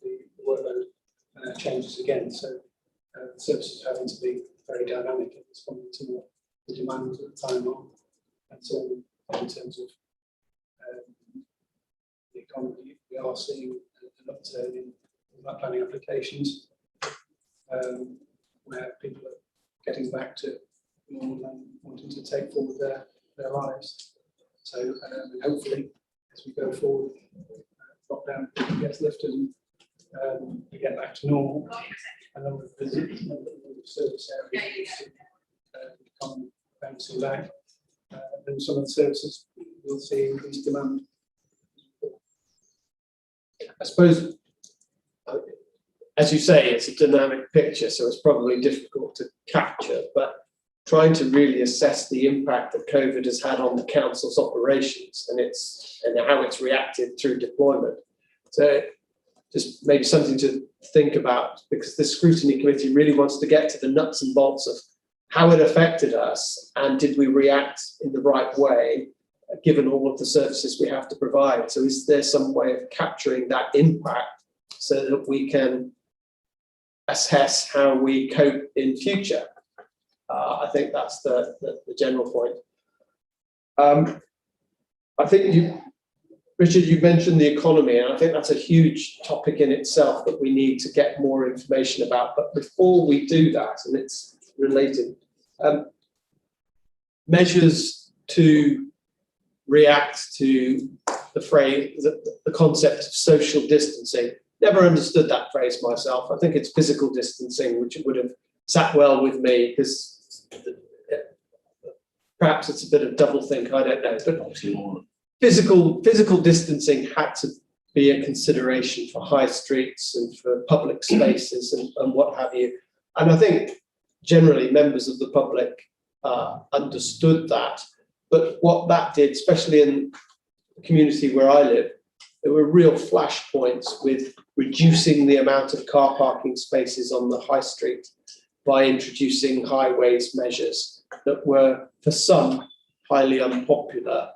workload changes again. So the services are having to be very dynamic in responding to what the demands at the time are. And so in terms of the economy, we are seeing an upturn in planning applications where people are getting back to normal and wanting to take forward their lives. So and hopefully, as we go forward, lockdown gets lifted and we get back to normal. A number of visits, a number of service areas become bouncing back, and some of the services will see increased demand. I suppose, as you say, it's a dynamic picture, so it's probably difficult to capture, but trying to really assess the impact that COVID has had on the council's operations and how it's reacted through deployment. So just maybe something to think about, because the scrutiny committee really wants to get to the nuts and bolts of how it affected us and did we react in the right way given all of the services we have to provide. So is there some way of capturing that impact so that we can assess how we cope in future? I think that's the general point. I think Richard, you mentioned the economy, and I think that's a huge topic in itself that we need to get more information about. But before we do that, and it's related, measures to react to the phrase, the concept of social distancing. Never understood that phrase myself. I think it's physical distancing, which would have sat well with me, because perhaps it's a bit of doublethink, I don't know. But physical distancing had to be a consideration for high streets and for public spaces and what have you. And I think generally members of the public understood that. But what that did, especially in the community where I live, there were real flashpoints with reducing the amount of car parking spaces on the high street by introducing highways measures that were, for some, highly unpopular.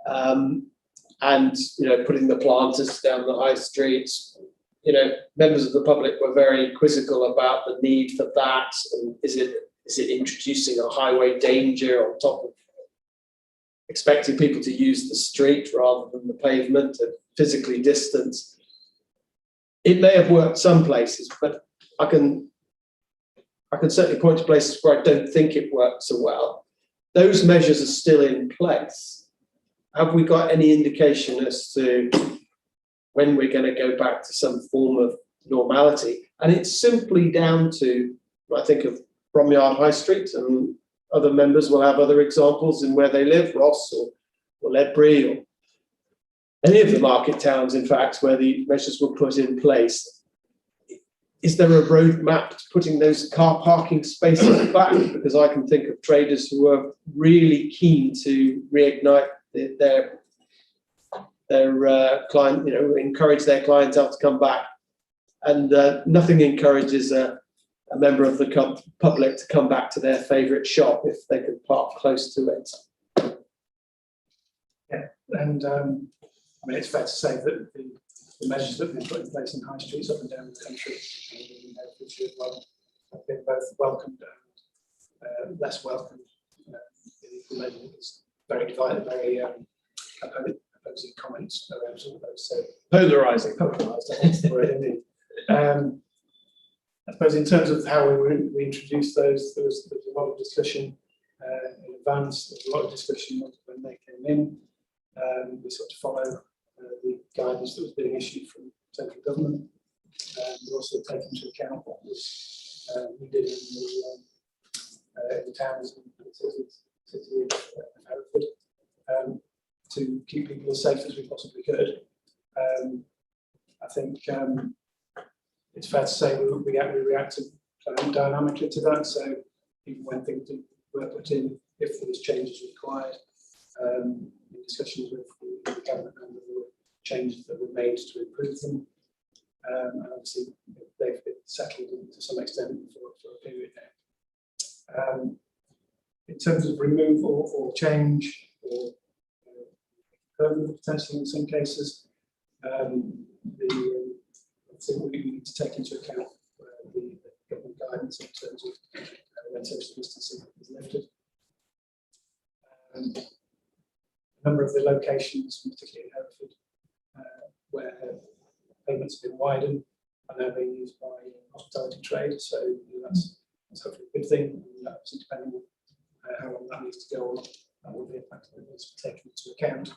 And, you know, putting the planters down the high streets, you know, members of the public were very quizzical about the need for that. And is it introducing a highway danger on top of expecting people to use the street rather than the pavement and physically distance? It may have worked some places, but I can certainly point to places where I don't think it worked so well. Those measures are still in place. Have we got any indication as to when we're going to go back to some form of normality? And it's simply down to, I think of Bromyard High Street, and other members will have other examples in where they live, Ross or Ledbury, or any of the market towns, in fact, where the measures were put in place. Is there a roadmap to putting those car parking spaces back? Because I can think of traders who are really keen to reignite their client, you know, encourage their clientele to come back. And nothing encourages a member of the public to come back to their favourite shop if they can park close to it. Yeah, and I mean, it's fair to say that the measures that have been put in place in high streets up and down the country have been both welcomed and less welcomed. The measure is very divided, very opposing comments around all of those. So Polarising. Polarised, I think is the word indeed. I suppose in terms of how we introduced those, there was a lot of discussion in advance. There was a lot of discussion when they came in. We sort of follow the guidance that was being issued from central government. We also take into account what was needed in the towns and city of Hereford to keep people as safe as we possibly could. I think it's fair to say we reacted dynamically to that. So even when things were put in, if there was changes required, in discussions with the cabinet member, there were changes that were made to improve them. And obviously they've been settled to some extent for a period now. In terms of removal or change or potentially in some cases, I think we need to take into account the government guidance in terms of when social distancing is lifted. A number of the locations, particularly in Hereford, where payments have been widened, are now being used by hospitality trade. So that's hopefully a good thing. And obviously, depending on how long that needs to go on, that will be a factor that needs to be taken into account.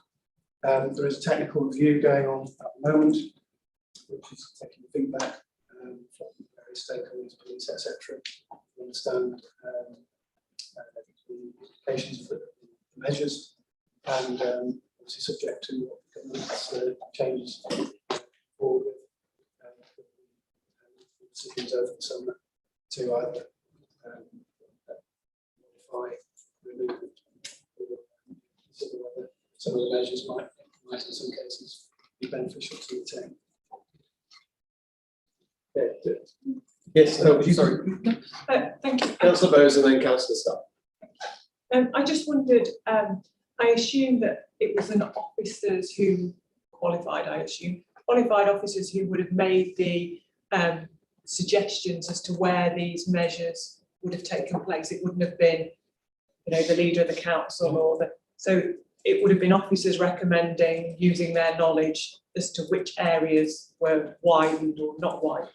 There is a technical review going on at the moment, which is taking feedback from various stakeholders, police, etc., to understand the implications of the measures, and obviously subject to what the government's changes forward with decisions over the summer to either modify, remove, or consider whether some of the measures might in some cases be beneficial to the town. Yes, no, sorry. Thank you. Councillor Bowes and then Councillor Starr. I just wondered, I assume that it was an officers who qualified, qualified officers who would have made the suggestions as to where these measures would have taken place. It wouldn't have been, you know, the leader of the council or so it would have been officers recommending, using their knowledge as to which areas were widened or not widened.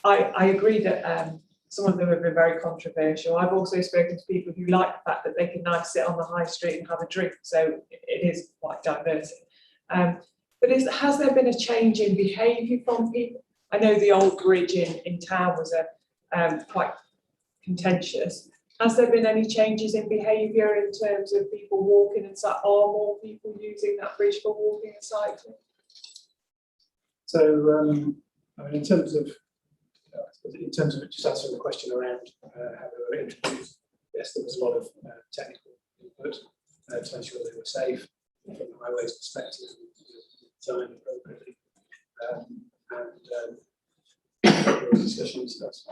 I agree that Some of them have been very controversial. I've also spoken to people who like the fact that they can now sit on the high street and have a drink. So it is quite diverse. But has there been a change in behaviour from people? I know the old bridge in town was quite contentious. Has there been any changes in behaviour in terms of people walking and are more people using that bridge for walking and cycling? So, I mean, in terms of just answering the question around how they were introduced, yes, there was a lot of technical input to ensure they were safe from the highways perspective, designed appropriately, and there were discussions as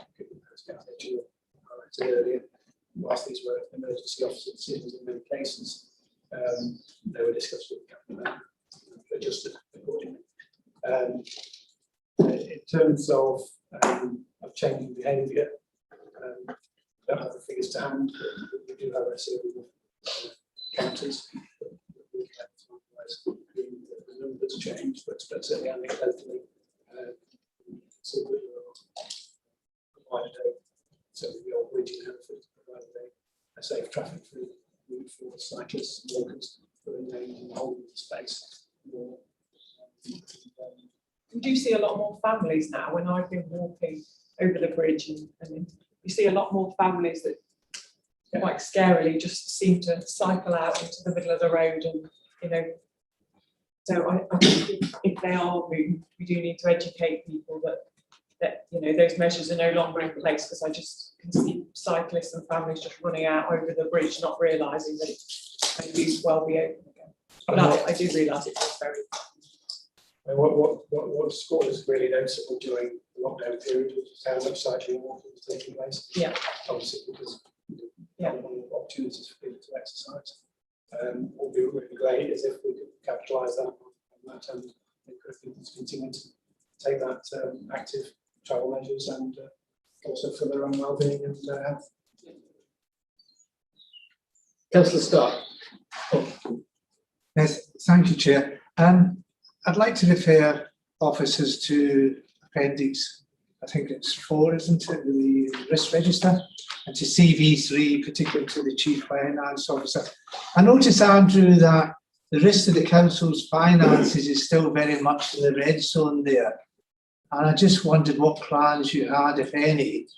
highlighted earlier. Whilst these were emergency officer decisions in many cases, they were discussed with the government and adjusted accordingly. In terms of changing behaviour, I don't have the figures to hand, but we do have a series of counters. The numbers change, but certainly anecdotally, so we provided the old bridge in Hereford provided a safe traffic through route for cyclists and walkers who are named in the whole of the space. We do see a lot more families now. When I've been walking over the bridge, and you see a lot more families that quite scarily just seem to cycle out into the middle of the road, and so I think if they are moving, we do need to educate people that those measures are no longer in place, because I just can see cyclists and families just running out over the bridge, not realising that it may well be open again. But I do realise it's very. And what scored is really noticeable during the lockdown period is how much cycling and walking was taking place. Yeah. Obviously, because opportunities for people to exercise. What would be really great is if we could capitalise that on that and encourage people to continue to take that active travel measures and also for their own well-being and health. Councillor Stark. Yes, thank you, Chair. I'd like to refer officers to Appendix, I think it's 4, isn't it, the risk register, and to CV3, particularly to the Chief Finance Officer. I notice, Andrew, that the rest of the council's finances is still very much in the red zone there. And I just wondered what plans you had, if any,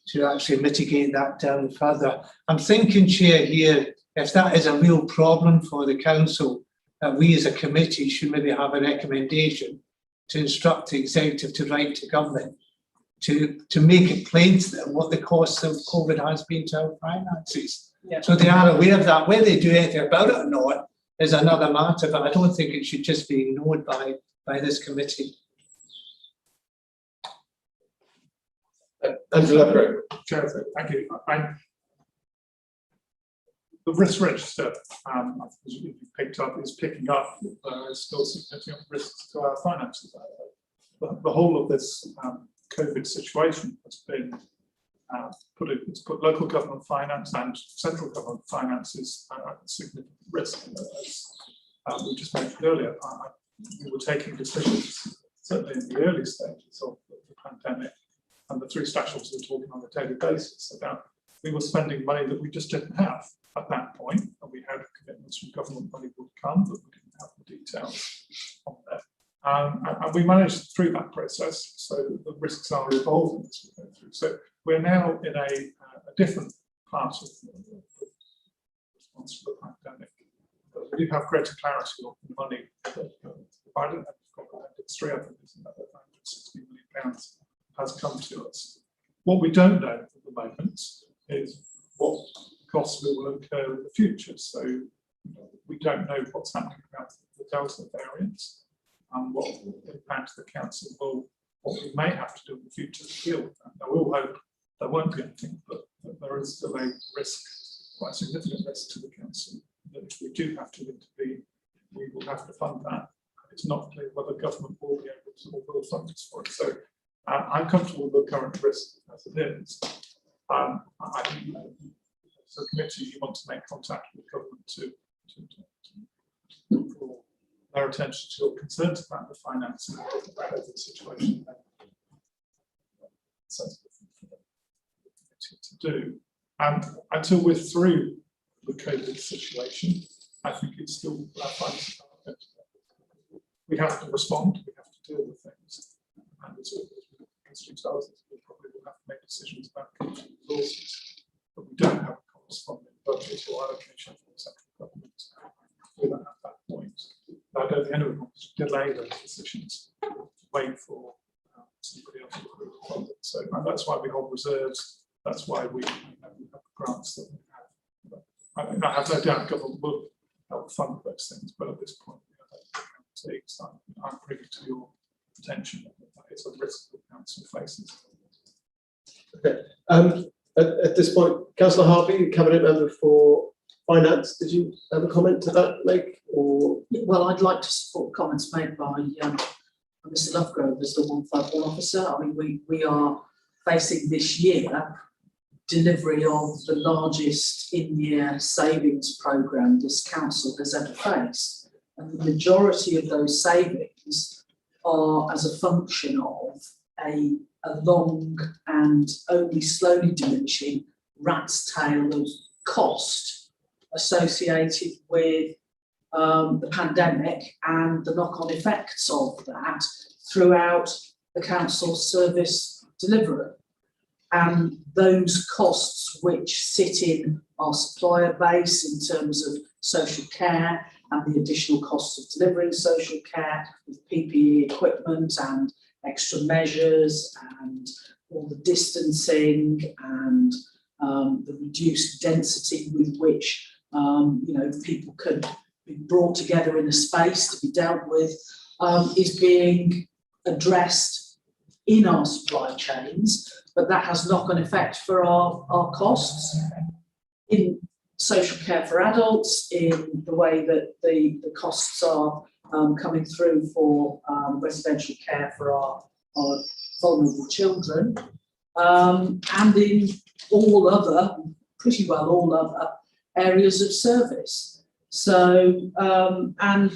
to actually mitigate that down further. I'm thinking, Chair, here, if that is a real problem for the council, that we as a committee should maybe have a recommendation to instruct the executive to write to government to make it plain to them what the cost of COVID has been to our finances. Yeah. So they are aware of that. Whether they do anything about it or not is another matter, but I don't think it should just be ignored by this committee. Andrew Ledbury. Chair, thank you. The risk register, as you've picked up, is picking up still significant risks to our finances. The whole of this COVID situation has been it's put local government finance and central government finances at significant risk. As we just mentioned earlier, we were taking decisions, certainly in the early stages of the pandemic, and the 3 specials were talking on a daily basis about we were spending money that we just didn't have at that point, and we had commitments from government money would come, but we didn't have the details on that. And we managed through that process, so the risks are evolving as we go through. So we're now in a different part of the response to the pandemic. But we do have greater clarity on the money provided. It's 3 other things, another £160 million has come to us. What we don't know at the moment is what costs we will incur in the future. So we don't know what's happening about the Delta variant and what impact the council will, what we may have to do in the future to deal with that. Now, we all hope there won't be anything, but there is still a risk, quite a significant risk to the council, that if we do have to intervene, we will have to fund that. It's not clear whether government will be able to or will fund us for it. So I'm comfortable with the current risk as it is. I think as a committee, you want to make contact with government to draw their attention to your concerns about the financing of the situation. ability to do. And until we're through the COVID situation, I think it's still we have to respond, we have to deal with things. And it's always, as Stu tells us, we probably will have to make decisions about resources, but we don't have a corresponding budget or allocation from the central government. We're at that point. I don't think anyone wants to delay those decisions, wait for somebody else to approve the funding. So and that's why we hold reserves. That's why we have grants that we have. But I have no doubt government will help fund those things, but at this point, I'm privy to your attention that it's a risk that council faces. Okay. At this point, Councillor Harvey, Cabinet Member for Finance, did you have a comment to that make? Or well, I'd like to support comments made by Mr. Lovegrove as the 151 officer. I mean, we are facing this year delivery of the largest in-year savings programme this council has ever faced. And the majority of those savings are as a function of a long and only slowly diminishing rat's tail of cost associated with the pandemic and the knock-on effects of that throughout the council's service delivery. And those costs which sit in our supplier base in terms of social care and the additional costs of delivering social care with PPE equipment and extra measures and all the distancing and the reduced density with which people can be brought together in a space to be dealt with is being addressed in our supply chains, but that has knock-on effect for our costs in social care for adults, in the way that the costs are coming through for residential care for our vulnerable children, and in pretty well all other areas of service. So, and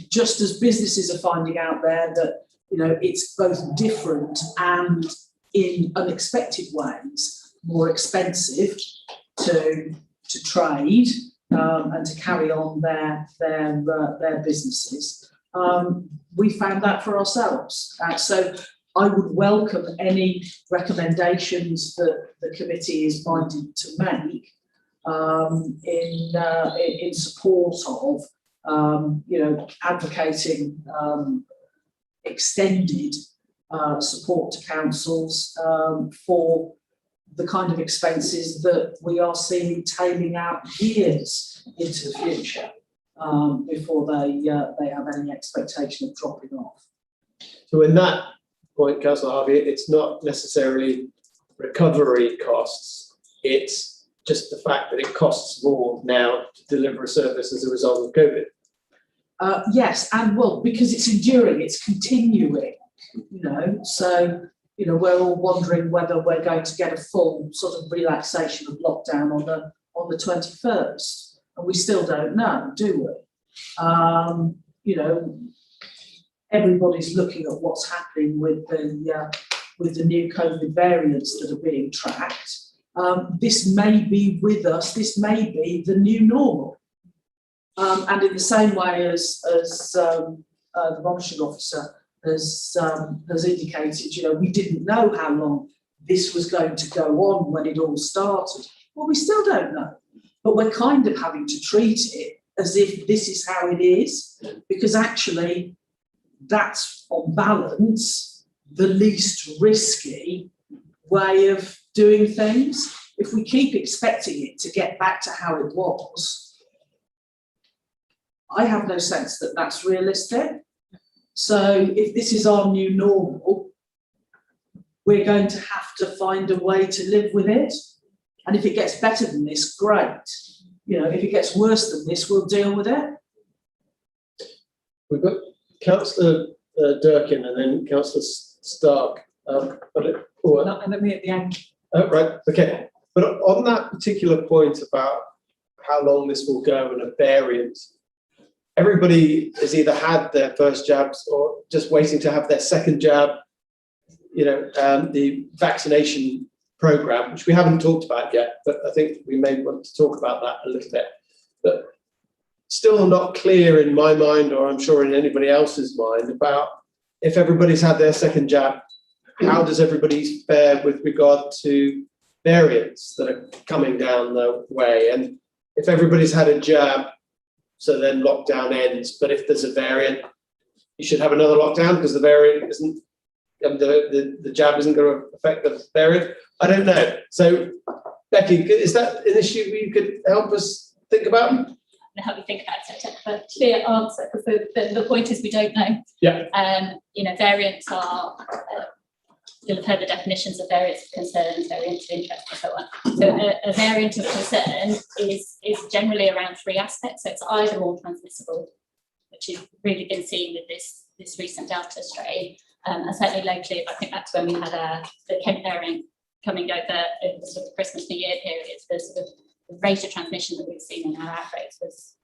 just as businesses are finding out there that, it's both different and in unexpected ways more expensive to trade and to carry on their businesses. We found that for ourselves. So I would welcome any recommendations that the committee is minded to make in support of advocating extended support to councils for the kind of expenses that we are seeing tailing out years into the future before they have any expectation of dropping off. so in that point, Councillor Harvey, it's not necessarily recovery costs, it's just the fact that it costs more now to deliver a service as a result of COVID. Yes, and well, because it's enduring, it's continuing, so, we're all wondering whether we're going to get a full sort of relaxation of lockdown on the 21st, and we still don't know, do we? Everybody's looking at what's happening with the new COVID variants that are being tracked. This may be with us, this may be the new normal. And in the same way as the monitoring officer has indicated, we didn't know how long this was going to go on when it all started. Well, we still don't know, but we're kind of having to treat it as if this is how it is, because actually that's on balance the least risky way of doing things. If we keep expecting it to get back to how it was, I have no sense that that's realistic. So if this is our new normal, we're going to have to find a way to live with it. And if it gets better than this, great. If it gets worse than this, we'll deal with it. We've got Councillor Durkin and then Councillor Stark. And then me at the end. Oh, right, okay. But on that particular point about how long this will go and a variant, everybody has either had their first jabs or just waiting to have their second jab. The vaccination programme, which we haven't talked about yet, but I think we may want to talk about that a little bit. But still not clear in my mind, or I'm sure in anybody else's mind, about if everybody's had their second jab, how does everybody fare with regard to variants that are coming down the way? And if everybody's had a jab, so then lockdown ends, but if there's a variant, you should have another lockdown because the variant isn't, the jab isn't going to affect the variant. I don't know. So, Becky, is that an issue you could help us think about? Help me think about it. A clear answer, because the point is we don't know. Yeah. You know, variants are. You'll have heard the definitions of variants of concern, variants of interest, and so on. So a variant of concern is generally around three aspects. So it's either more transmissible, which has really been seen with this recent Delta strain, and certainly locally. I think that's when we had the Kent variant coming over the sort of Christmas New Year period. The sort of the rate of transmission that we've seen in our outbreaks was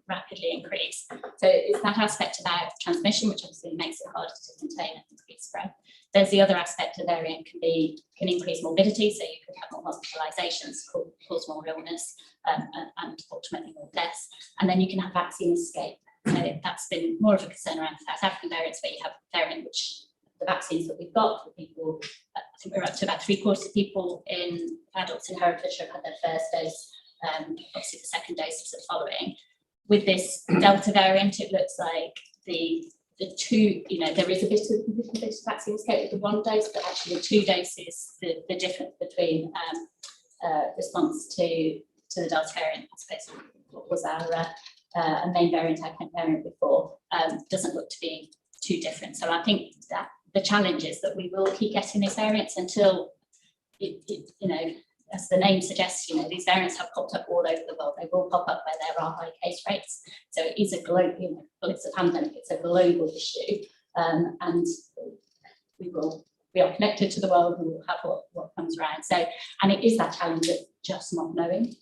rapidly increased. So it's that aspect about transmission, which obviously makes it harder to contain and increase spread. There's the other aspect of variant can increase morbidity, so you could have more hospitalizations, cause more illness, and ultimately more deaths. And then you can have vaccine escape. So that's been more of a concern around South African variants, where you have a variant which the vaccines that we've got for people, I think we're up to about 3/4 of people in adults in Herefordshire have had their first dose, obviously the second dose is the following. With this Delta variant, it looks like the two, you know, there is a bit of vaccine escape with the one dose, but actually the two doses, the difference between response to the Delta variant, I suppose, what was our main variant, our Kent variant before, doesn't look to be too different. So I think that the challenge is that we will keep getting these variants until you know, as the name suggests, you know, these variants have popped up all over the world. They will pop up where there are high case rates. So it is a global, you know, well, it's a pandemic, it's a global issue. And we are connected to the world, we will have what comes around. So, and it is that challenge of just not knowing.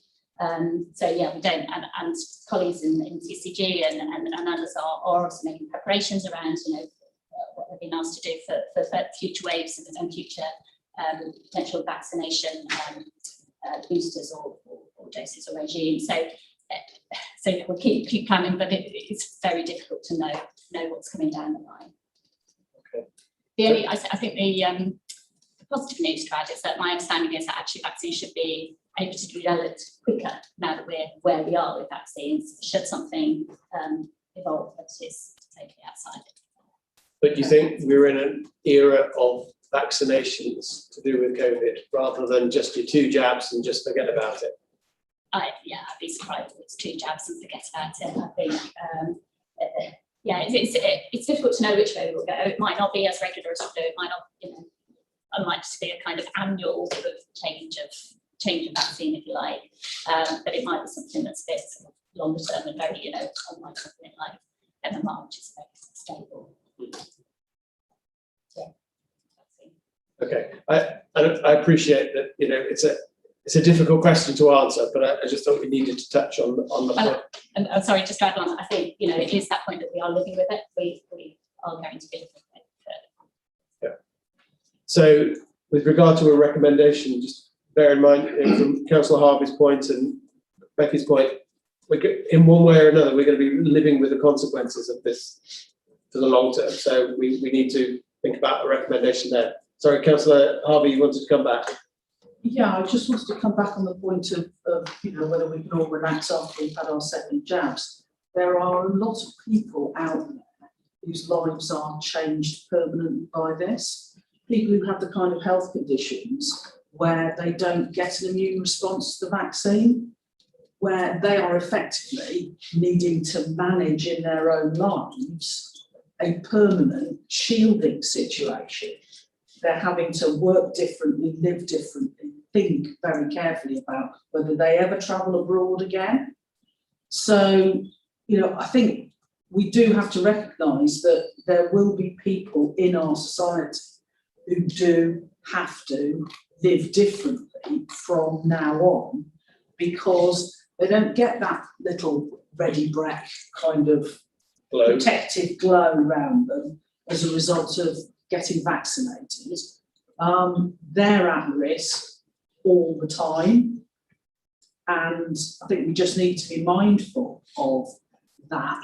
So yeah, we don't, and colleagues in CCG and others are also making preparations around, you know, what they've been asked to do for future waves and future potential vaccination boosters or doses or regimes. So we'll keep planning, but it's very difficult to know what's coming down the line. Okay. The only, I think the positive news to add is that my understanding is that actually vaccines should be able to be developed quicker now that we're where we are with vaccines, should something evolve that is totally outside it. But you think we're in an era of vaccinations to do with COVID rather than just your 2 jabs and just forget about it? I'd be surprised if it's 2 jabs and forget about it. I think, it's difficult to know which way we'll go. It might not be as regular as flu. It might not, you know, it might just be a kind of annual sort of change of vaccine, if you like. But it might be something that's a bit sort of longer term and very, you know, unlike something like MMR, which is very stable. Okay, I appreciate that, you know, it's a difficult question to answer, but I just thought we needed to touch on the point. And I'm sorry, just to add on, I think, you know, it is that point that we are living with it. We are going to be living with it further. Yeah. So with regard to a recommendation, just bear in mind, you know, from Councillor Harvey's point and Becky's point, in one way or another, we're going to be living with the consequences of this for the long term. So we need to think about a recommendation there. Sorry, Councillor Harvey, you wanted to come back? Yeah, I just wanted to come back on the point of you know, whether we can all relax after we've had our second jabs. There are a lot of people out there whose lives are changed permanently by this. People who have the kind of health conditions where they don't get an immune response to the vaccine, where they are effectively needing to manage in their own lives a permanent shielding situation. They're having to work differently, live differently, think very carefully about whether they ever travel abroad again. So, you know, I think we do have to recognise that there will be people in our society who do have to live differently from now on, because they don't get that little ready brek kind of protective glow around them as a result of getting vaccinated. they're at risk all the time. And I think we just need to be mindful of that,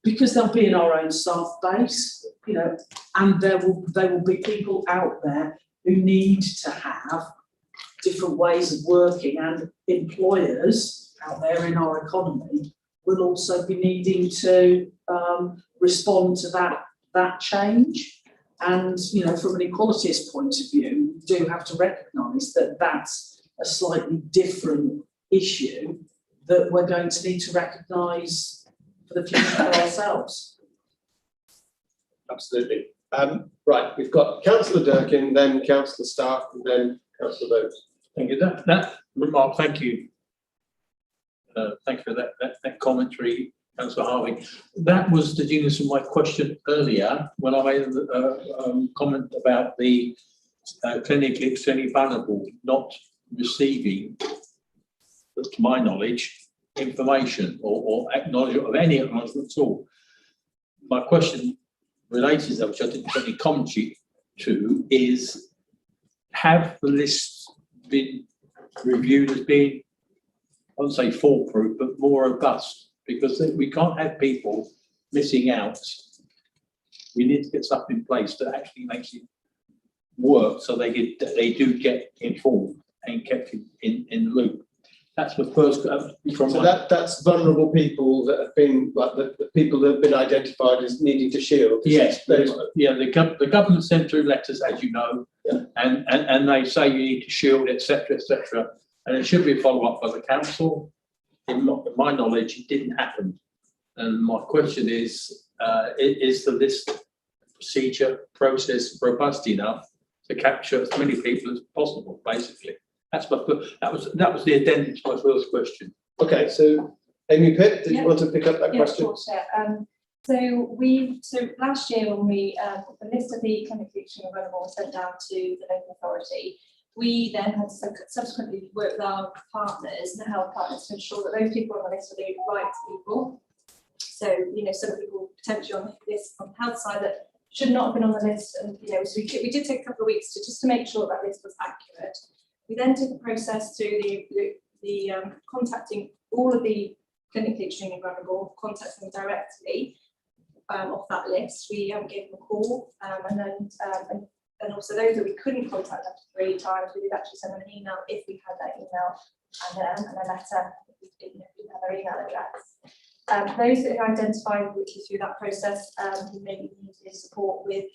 because they'll be in our own staff base, you know, and there will be people out there who need to have different ways of working, and employers out there in our economy will also be needing to respond to that change. And, you know, from an equalities point of view, we do have to recognise that that's a slightly different issue that we're going to need to recognise for the future for ourselves. Absolutely. Right, we've got Councillor Durkin, then Councillor Stark, and then Councillor Bowes. Thank you. That remark, thank you. Thank you for that commentary, Councillor Harvey. That was the genius of my question earlier when I made a comment about the clinically extremely vulnerable not receiving, to my knowledge, information or acknowledgement of any acknowledgement at all. My question related to that, which I didn't put any commentary to, is have the lists been reviewed as being, I wouldn't say foolproof, but more robust? Because we can't have people missing out. We need to get stuff in place that actually makes it work, so they do get informed and kept in the loop. That's the first. So that's vulnerable people that have been, like the people that have been identified as needing to shield. Yes, the government sent through letters, as you know, and they say you need to shield, etc., etc. And it should be a follow up by the council. In my knowledge, it didn't happen. And my question is the list procedure process robust enough to capture as many people as possible? Basically, that was the addendum to my first question. Okay, so Amy Pitt, did you want to pick up that question? Of course, yeah. So last year when we the list of the clinically extremely vulnerable was sent down to the local authority, we then had subsequently worked with our partners, the health partners, to ensure that those people on the list are the right people. So, you know, some people potentially on the list on the health side that should not have been on the list, and you know, so we did take a couple of weeks to make sure that list was accurate. We then took a process through the contacting all of the clinically extremely vulnerable, contacting them directly off that list. We gave them a call, and also those that we couldn't contact after 3 times, we did actually send them an email if we had their email and a letter if we didn't have their email address. Those that are identified through that process who maybe needed support with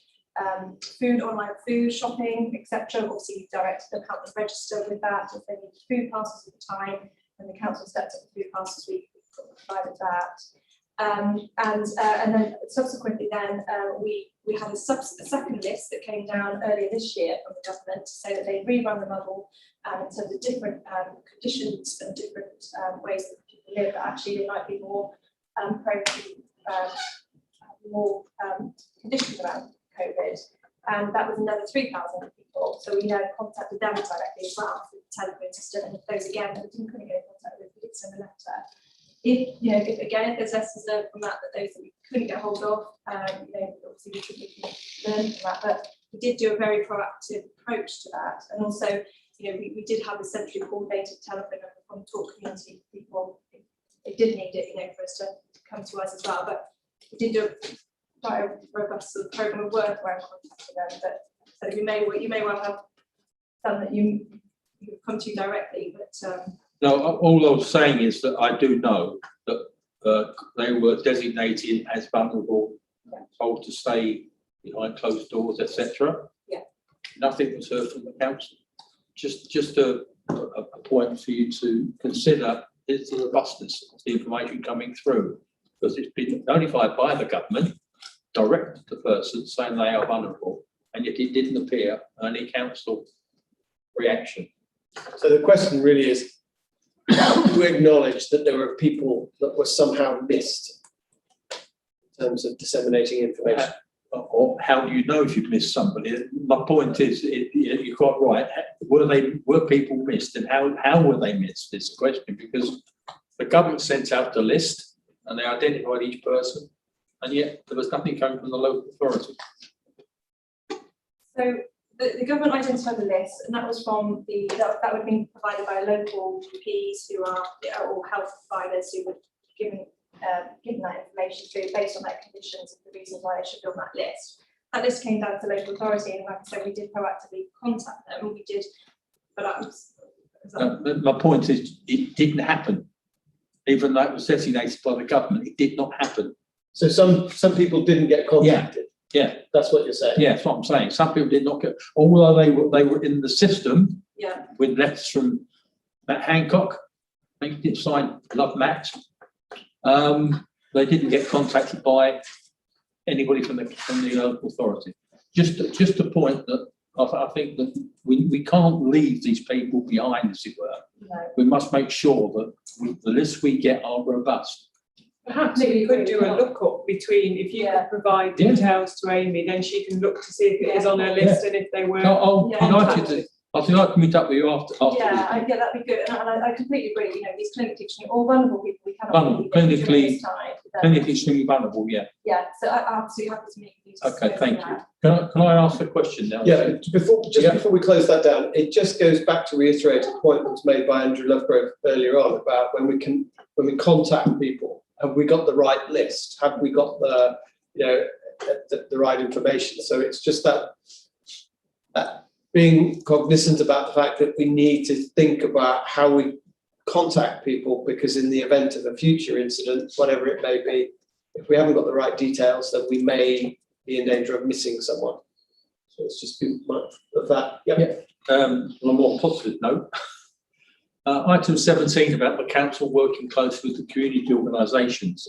food, online food shopping, etc. Obviously, we directed them how to register with that. If they needed food parcels at the time, when the council stepped up the food parcels, we provided that. And then subsequently, we had a second list that came down earlier this year from the government to say that they rerun the model in terms of different conditions and different ways that people live. But actually, they might be more prone to more conditions around COVID. And that was another 3,000 people. So we then contacted them directly as well through the telephone system. And if those again that we couldn't get in contact with, we did send a letter. If there's lessons learned from that those that we couldn't get hold of, obviously we can learn from that. But we did do a very proactive approach to that, and also, we did have a centrally coordinated telephone number from Talk Community people. They did need it, for us to come to us as well. But we did do quite a robust sort of program of work around contacting them. But so you may well have some that you come to directly, but. No, all I was saying is that I do know that they were designated as vulnerable, told to stay behind closed doors, etc. Yeah. Nothing was heard from the council. Just a point for you to consider is the robustness of the information coming through, because it's been notified by the government, direct to the person saying they are vulnerable, and yet it didn't appear any council reaction. So the question really is, to acknowledge that there were people that were somehow missed in terms of disseminating information. Or how do you know if you've missed somebody? My point is, you're quite right. Were people missed, and how were they missed? Is the question, because the government sent out the list and they identified each person, and yet there was nothing coming from the local authority. So the government identified the list, and that was from that would have been provided by local GPs who are or health providers who would given that information through based on their conditions and the reasons why they should be on that list. That list came down to local authority, and like I said, we did proactively contact them. We did, but that was. My point is, it didn't happen. Even though it was designated by the government, it did not happen. So some people didn't get contacted. Yeah, That's what you're saying. yeah, that's what I'm saying. Some people did not get, although they were in the system. Yeah. With letters from Matt Hancock, I think he did sign Love Matt. They didn't get contacted by anybody from the local authority. Just a point that I think that we can't leave these people behind, as it were. No. We must make sure that the lists we get are robust. Perhaps we could do a lookup between, if you could provide details to Amy, then she can look to see if it is on her list and if they were. I'd like to meet up with you after. Yeah, that'd be good. And I completely agree. You know, these clinically or vulnerable people, we cannot Vulnerable, clinically extremely vulnerable. Yeah. Yeah. So I'm absolutely happy to meet you. Okay, thank you. Can I ask a question now? Yeah, before we close that down, it just goes back to reiterate a point that was made by Andrew Lovegrove earlier on about when we contact people, have we got the right list? Have we got the right information? So it's just that being cognizant about the fact that we need to think about how we contact people, because in the event of a future incident, whatever it may be, if we haven't got the right details, then we may be in danger of missing someone. So it's just been much of that. Yep. On a more positive note, item 17 about the council working closely with the community organisations.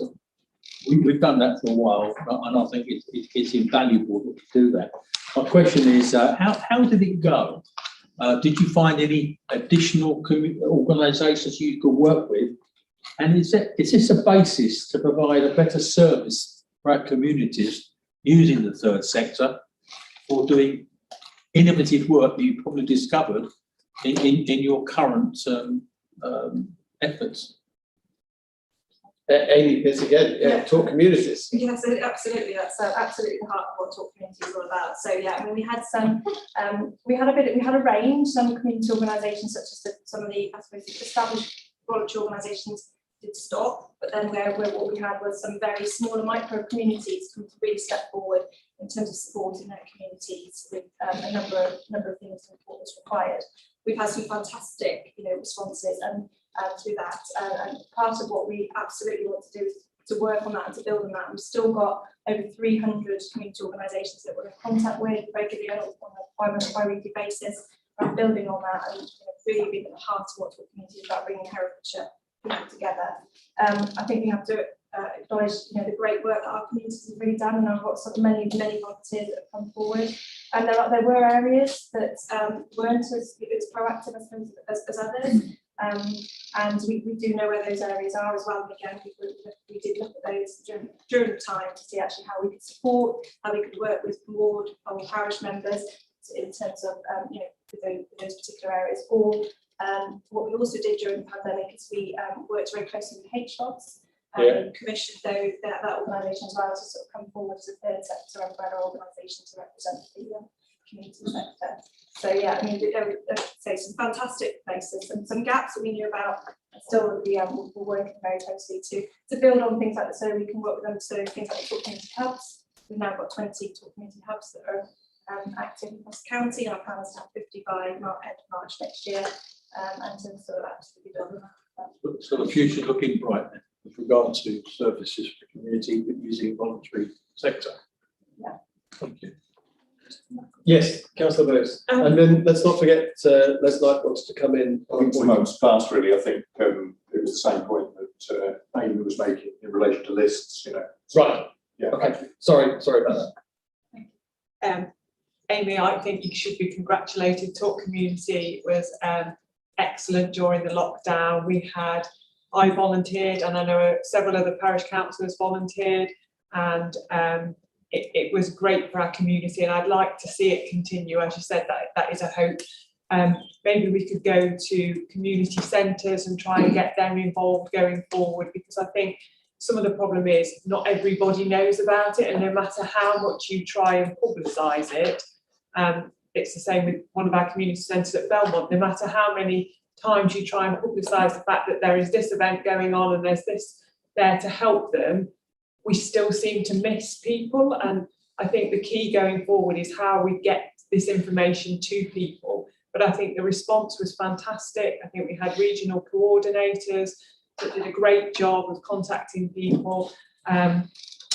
We've done that for a while, and I think it's invaluable that we do that. My question is, how did it go? Did you find any additional organisations you could work with? And is this a basis to provide a better service for our communities using the third sector, or doing innovative work that you probably discovered in your current efforts? Amy, this again, talk communities. Yes, absolutely. That's absolutely the heart of what Talk Community is all about. So yeah, I mean, we had a range. Some community organisations, such as some of the, I suppose, established voluntary organisations, did stop. But then what we had was some very smaller micro communities come to really step forward in terms of supporting their communities with a number of things and what was required. We've had some fantastic, responses and through that, and part of what we absolutely want to do is to work on that and to build on that. We've still got over 300 community organisations that we're in contact with regularly on a bi-weekly basis. And building on that and really being at the heart of what Talk Community is about, bringing Herefordshire people together. I think we have to acknowledge, the great work that our communities have really done, and I've got many volunteers that have come forward. And there were areas that weren't as proactive as others. And we do know where those areas are as well. And again, we did look at those during the time to see actually how we could support, how we could work with ward or parish members in terms of those particular areas. Or what we also did during the pandemic is we worked very closely with HLOTs and commissioned that organisation as well to sort of come forward as a third sector umbrella organisation to represent the community sector. So yeah, I mean, say some fantastic places and some gaps that we knew about. And still, we're working very closely to build on things like that, so we can work with them. So things like Talk Community Hubs. We've now got 20 Talk Community Hubs that are active across the county, and our plan is to have 50 by end of March next year. And to sort of actively build on that. So the future is looking bright then, with regard to services for the community, but using voluntary sector. Yeah. Thank you. Yes, Councillor Bowes. And then let's not forget Les Knight wants to come in. I think the moment's passed really. I think it was the same point that Amy was making in relation to lists, Right. Yeah. Okay. Sorry about that. Amy, I think you should be congratulated. Talk Community was excellent during the lockdown. I volunteered, and I know several other parish councillors volunteered, and it was great for our community, and I'd like to see it continue. As you said, that is a hope. Maybe we could go to community centres and try and get them involved going forward, because I think some of the problem is not everybody knows about it, and no matter how much you try and publicise it, it's the same with one of our community centres at Belmont. No matter how many times you try and publicise the fact that there is this event going on and there's this there to help them, we still seem to miss people. And I think the key going forward is how we get this information to people. But I think the response was fantastic. I think we had regional coordinators that did a great job of contacting people. And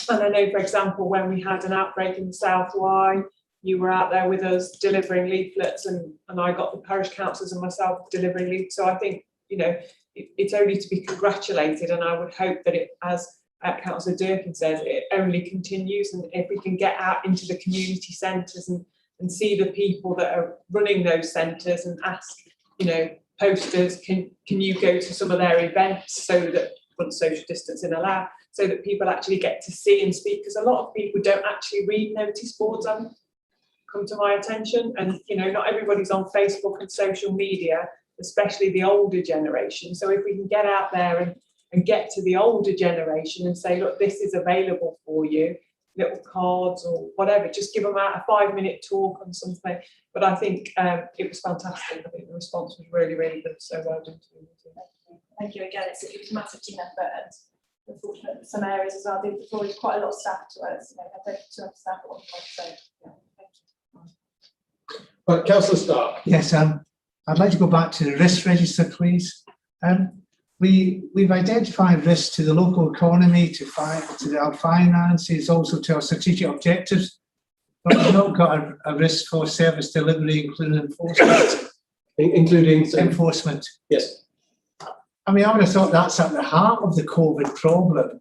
I know, for example, when we had an outbreak in the South Y, you were out there with us delivering leaflets, and I got the parish councillors and myself delivering leaflets. So I think, you know, it's only to be congratulated, and I would hope that it, as Councillor Durkin says, it only continues. And if we can get out into the community centres and see the people that are running those centres and ask, you know, posters, can you go to some of their events so that, once social distancing allowed, so that people actually get to see and speak, because a lot of people don't actually read notice boards. Come to my attention, and you know, not everybody's on Facebook and social media, especially the older generation. So if we can get out there and get to the older generation and say, look, this is available for you, little cards or whatever, just give them out a 5-minute talk on something. But I think it was fantastic. I think the response was really, really good. So well done to you. Thank you again. It was a massive team effort, and unfortunately, in some areas as well, they've deployed quite a lot of staff to us. You know, had 200 staff at one point. So yeah. Right, Councillor Stark. Yes, I'd like to go back to the risk register, please. We've identified risks to the local economy, to our finances, also to our strategic objectives, but we've not got a risk for service delivery, including enforcement. Including enforcement. Yes. I mean, I would have thought that's at the heart of the COVID problem,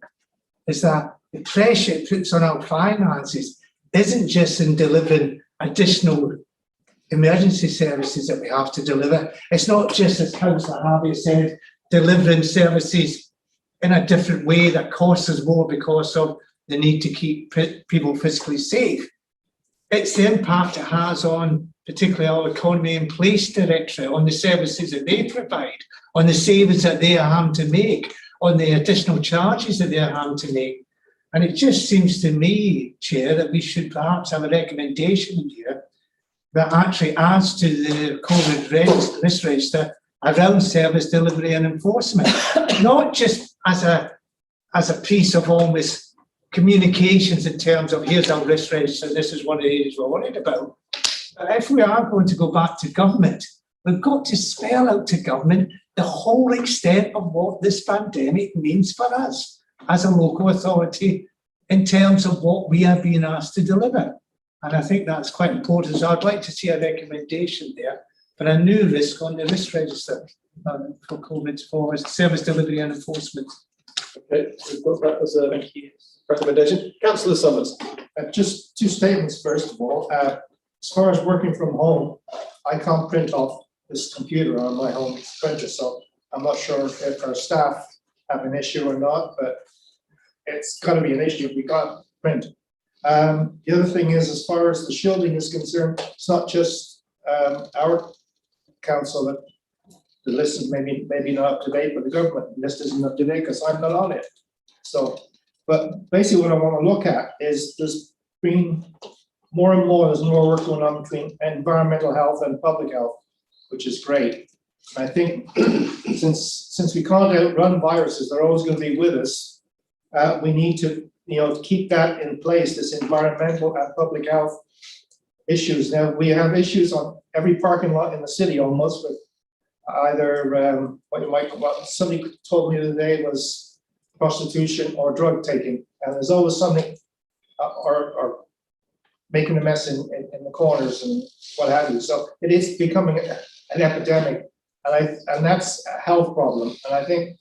is that the pressure it puts on our finances isn't just in delivering additional emergency services that we have to deliver. It's not just, as Councillor Harvey said, delivering services in a different way that costs us more because of the need to keep people physically safe. It's the impact it has on particularly our economy and police directorate, on the services that they provide, on the savings that they are having to make, on the additional charges that they are having to make. And it just seems to me, Chair, that we should perhaps have a recommendation in here that actually adds to the COVID risk register around service delivery and enforcement, not just as a piece of almost communications in terms of here's our risk register, this is one of the areas we're worried about. But if we are going to go back to government, we've got to spell out to government the whole extent of what this pandemic means for us as a local authority in terms of what we are being asked to deliver. And I think that's quite important. So I'd like to see a recommendation there for a new risk on the risk register for COVID for service delivery and enforcement. Okay, we've got that as a recommendation. Councillor Summers. Just two statements, first of all. As far as working from home, I can't print off this computer on my home printer, so I'm not sure if our staff have an issue or not, but it's got to be an issue if we can't print. The other thing is, as far as the shielding is concerned, it's not just our council that the list is maybe not up to date, but the government list isn't up to date because I'm not on it. So, but basically what I want to look at is there's been there's more work going on between environmental health and public health, which is great. I think since we can't outrun viruses, they're always going to be with us. We need to, keep that in place, this environmental and public health issues. Now, we have issues on every parking lot in the city almost with either what somebody told me the other day was prostitution or drug taking. And there's always something or making a mess in the corners and what have you. So it is becoming an epidemic. And that's a health problem. And I think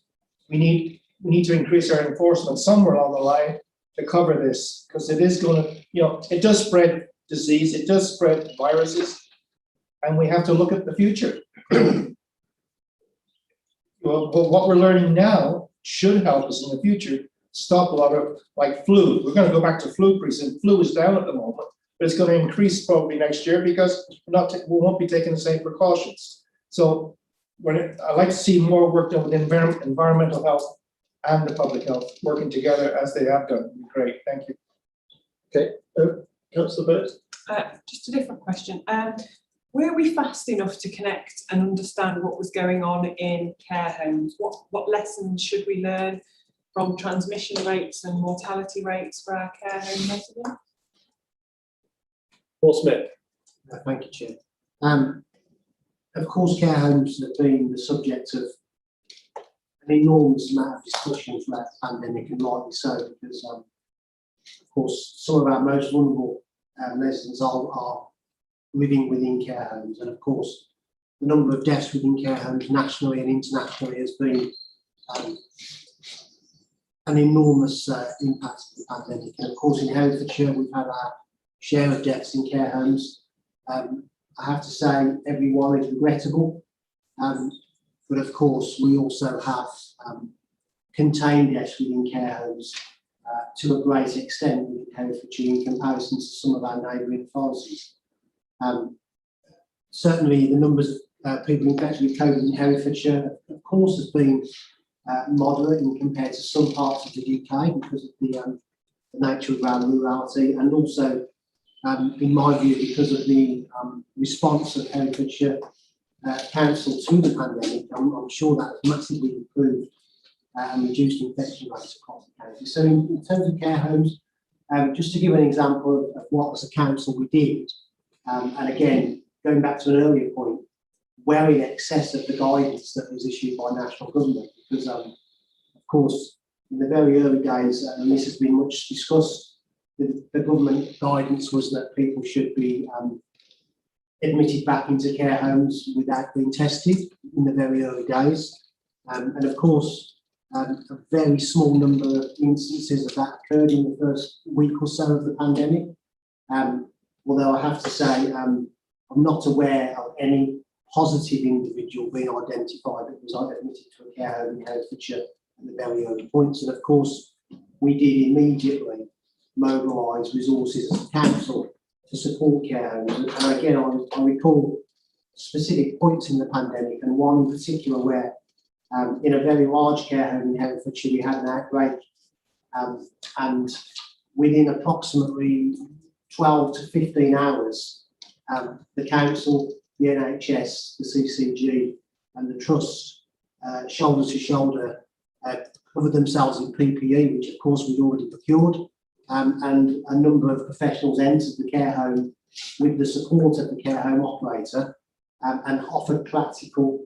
we need to increase our enforcement somewhere along the line to cover this, because it is going to, it does spread disease, it does spread viruses, and we have to look at the future. Well, but what we're learning now should help us in the future stop a lot of, like flu. We're going to go back to flu preseason. Flu is down at the moment, but it's going to increase probably next year because we won't be taking the same precautions. So I'd like to see more work done with environmental health and the public health working together as they have done. Great, thank you. Okay, Councillor Burt. Just a different question. Were we fast enough to connect and understand what was going on in care homes? What lessons should we learn from transmission rates and mortality rates for our care home residents? Paul Smith. Thank you, Chair. Of course, care homes have been the subject of an enormous amount of discussion throughout the pandemic, and rightly so, because of course, some of our most vulnerable residents are living within care homes, and of course, the number of deaths within care homes nationally and internationally has been an enormous impact of the pandemic. And of course, in Herefordshire, we've had our share of deaths in care homes. I have to say, every one is regrettable, but of course, we also have contained deaths within care homes to a great extent within Herefordshire in comparison to some of our neighbouring authorities. Certainly, the numbers of people infected with COVID in Herefordshire, of course, has been moderate in compared to some parts of the UK because of the nature of our rurality, and also, in my view, because of the response of Herefordshire Council to the pandemic. I'm sure that has massively improved and reduced infection rates across the county. So in terms of care homes, just to give an example of what as a council we did, and again, going back to an earlier point, well in excess of the guidance that was issued by national government, because of course, in the very early days, and this has been much discussed, the government guidance was that people should be admitted back into care homes without being tested in the very early days. And of course, a very small number of instances of that occurred in the first week or so of the pandemic. Although I have to say, I'm not aware of any positive individual being identified that was admitted to a care home in Herefordshire at the very early points. And of course, we did immediately mobilise resources as a council to support care homes. And again, I recall specific points in the pandemic, and one in particular where in a very large care home in Herefordshire, we had an outbreak, and within approximately 12 to 15 hours, the council, the NHS, the CCG and the trust, shoulder to shoulder, covered themselves in PPE, which of course we'd already procured, and a number of professionals entered the care home with the support of the care home operator, and offered practical,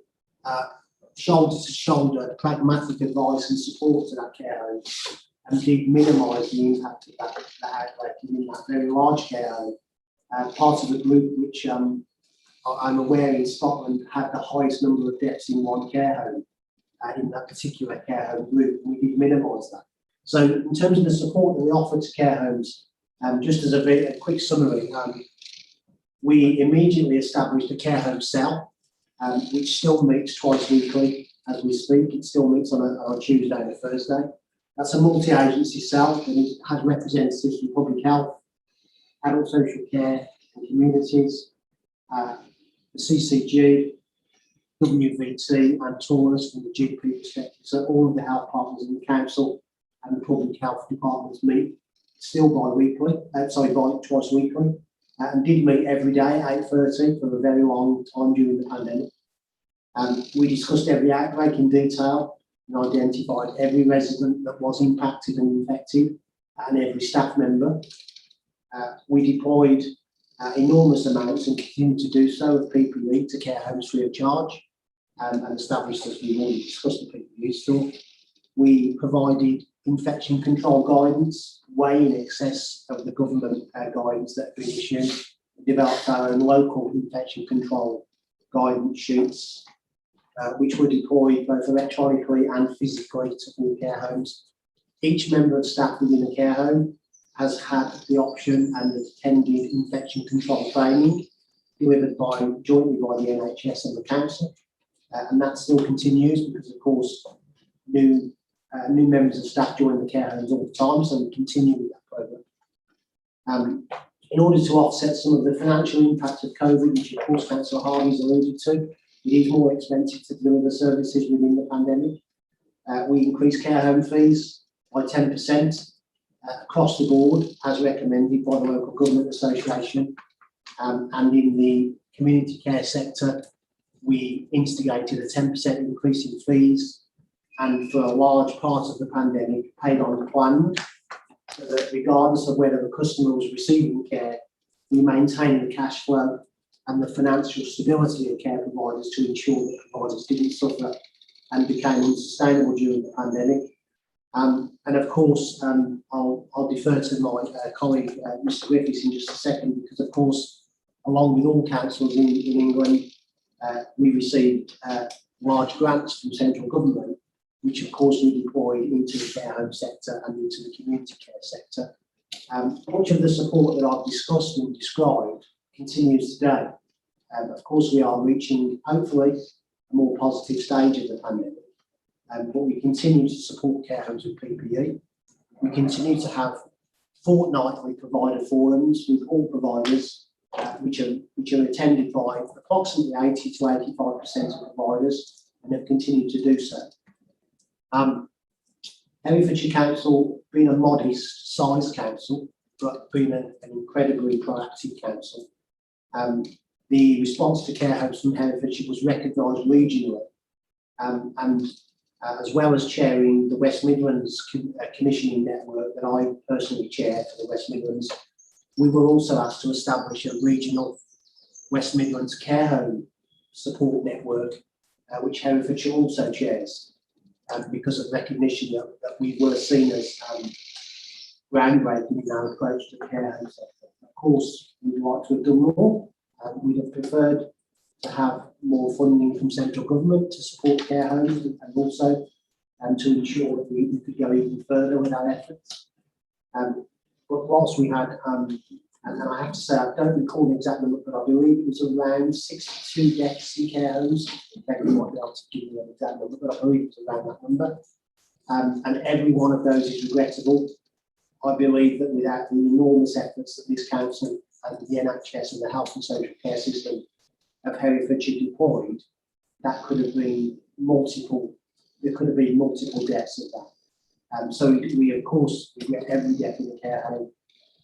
shoulder to shoulder, pragmatic advice and support to that care home, and did minimise the impact of that outbreak in that very large care home. Part of the group which I'm aware in Scotland had the highest number of deaths in one care home, in that particular care home group, and we did minimise that. So in terms of the support that we offer to care homes, just as a quick summary, we immediately established a care home cell, which still meets twice weekly as we speak. It still meets on a Tuesday and a Thursday. That's a multi-agency cell that has representatives from public health, adult social care and communities, the CCG, WVT and Taurus from the GP perspective. So all of the health partners in the council and the public health departments meet still twice weekly, and did meet every day at 8:30 for a very long time during the pandemic. We discussed every outbreak in detail and identified every resident that was impacted and infected and every staff member. We deployed enormous amounts and continue to do so of PPE to care homes free of charge, and established, as we've already discussed, the PPE store. We provided infection control guidance way in excess of the government guidance that had been issued. We developed our own local infection control guidance sheets, which were deployed both electronically and physically to all care homes. Each member of staff within a care home has had the option and has attended infection control training delivered jointly by the NHS and the council, and that still continues because, of course, new members of staff join the care homes all the time, so we continue with that programme. In order to offset some of the financial impact of COVID, which of course Councillor Hardy's alluded to, it is more expensive to deliver services within the pandemic. We increased care home fees by 10% across the board, as recommended by the Local Government Association, And in the community care sector, we instigated a 10% increase in fees, and for a large part of the pandemic, paid on planned, so that regardless of whether the customer was receiving care, we maintained the cash flow and the financial stability of care providers to ensure that providers didn't suffer and became unsustainable during the pandemic. And of course, I'll defer to my colleague, Mr. Griffiths, in just a second, because of course, along with all councils in England, we received large grants from central government, which of course we deployed into the care home sector and into the community care sector. Much of the support that I've discussed and described continues today. Of course, we are reaching, hopefully, a more positive stage of the pandemic. But we continue to support care homes with PPE. We continue to have fortnightly provider forums with all providers, which are attended by approximately 80 to 85% of providers, and have continued to do so. Herefordshire Council, being a modest sized council, but being an incredibly proactive council, the response to care homes from Herefordshire was recognised regionally, and as well as chairing the West Midlands commissioning network that I personally chair for the West Midlands, we were also asked to establish a regional West Midlands care home support network, which Herefordshire also chairs, because of recognition that we were seen as groundbreaking in our approach to the care home sector. Of course, we'd like to have done more. We'd have preferred to have more funding from central government to support care homes, and also to ensure that we could go even further with our efforts. But whilst we had, and I have to say, I don't recall the exact number, but I believe it was around 62 deaths in care homes. Maybe might be able to give you an exact number, but I believe it was around that number. And every one of those is regrettable. I believe that without the enormous efforts that this council and the NHS and the health and social care system of Herefordshire deployed, that could have been multiple. There could have been multiple deaths of that. So we of course regret every death in the care home,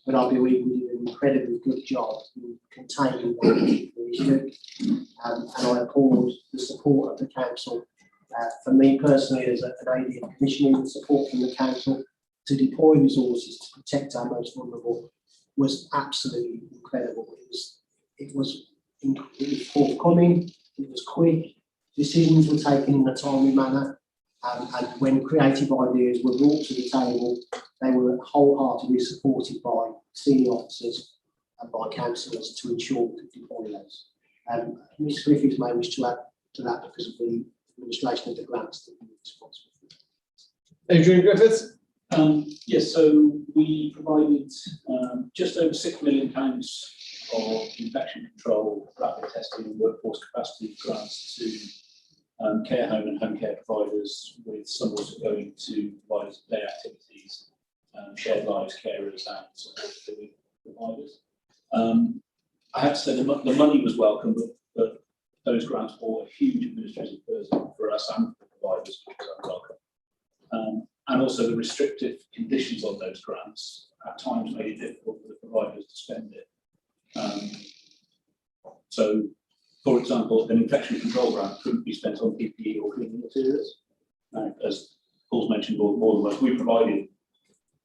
but I believe we did an incredibly good job in containing the issue, and I applaud the support of the council. For me personally, as an AD commissioning, the support from the council to deploy resources to protect our most vulnerable was absolutely incredible. It was forthcoming, it was quick, decisions were taken in a timely manner, and when creative ideas were brought to the table, they were wholeheartedly supported by senior officers and by councillors to ensure we could deploy those. Ms Griffiths may wish to add to that because of the administration of the grants that we were responsible for. Adrian Griffiths. Yes, so we provided just over £6 million of infection control, rapid testing and workforce capacity grants to care home and home care providers, with some also going to providers of day activities, shared lives, carers and support living providers. I have to say the money was welcome, but those grants brought a huge administrative burden for us and for providers, which was unwelcome. And also the restrictive conditions on those grants at times made it difficult for the providers to spend it. So, for example, an infection control grant couldn't be spent on PPE or cleaning materials. As Paul's mentioned more than once, we provided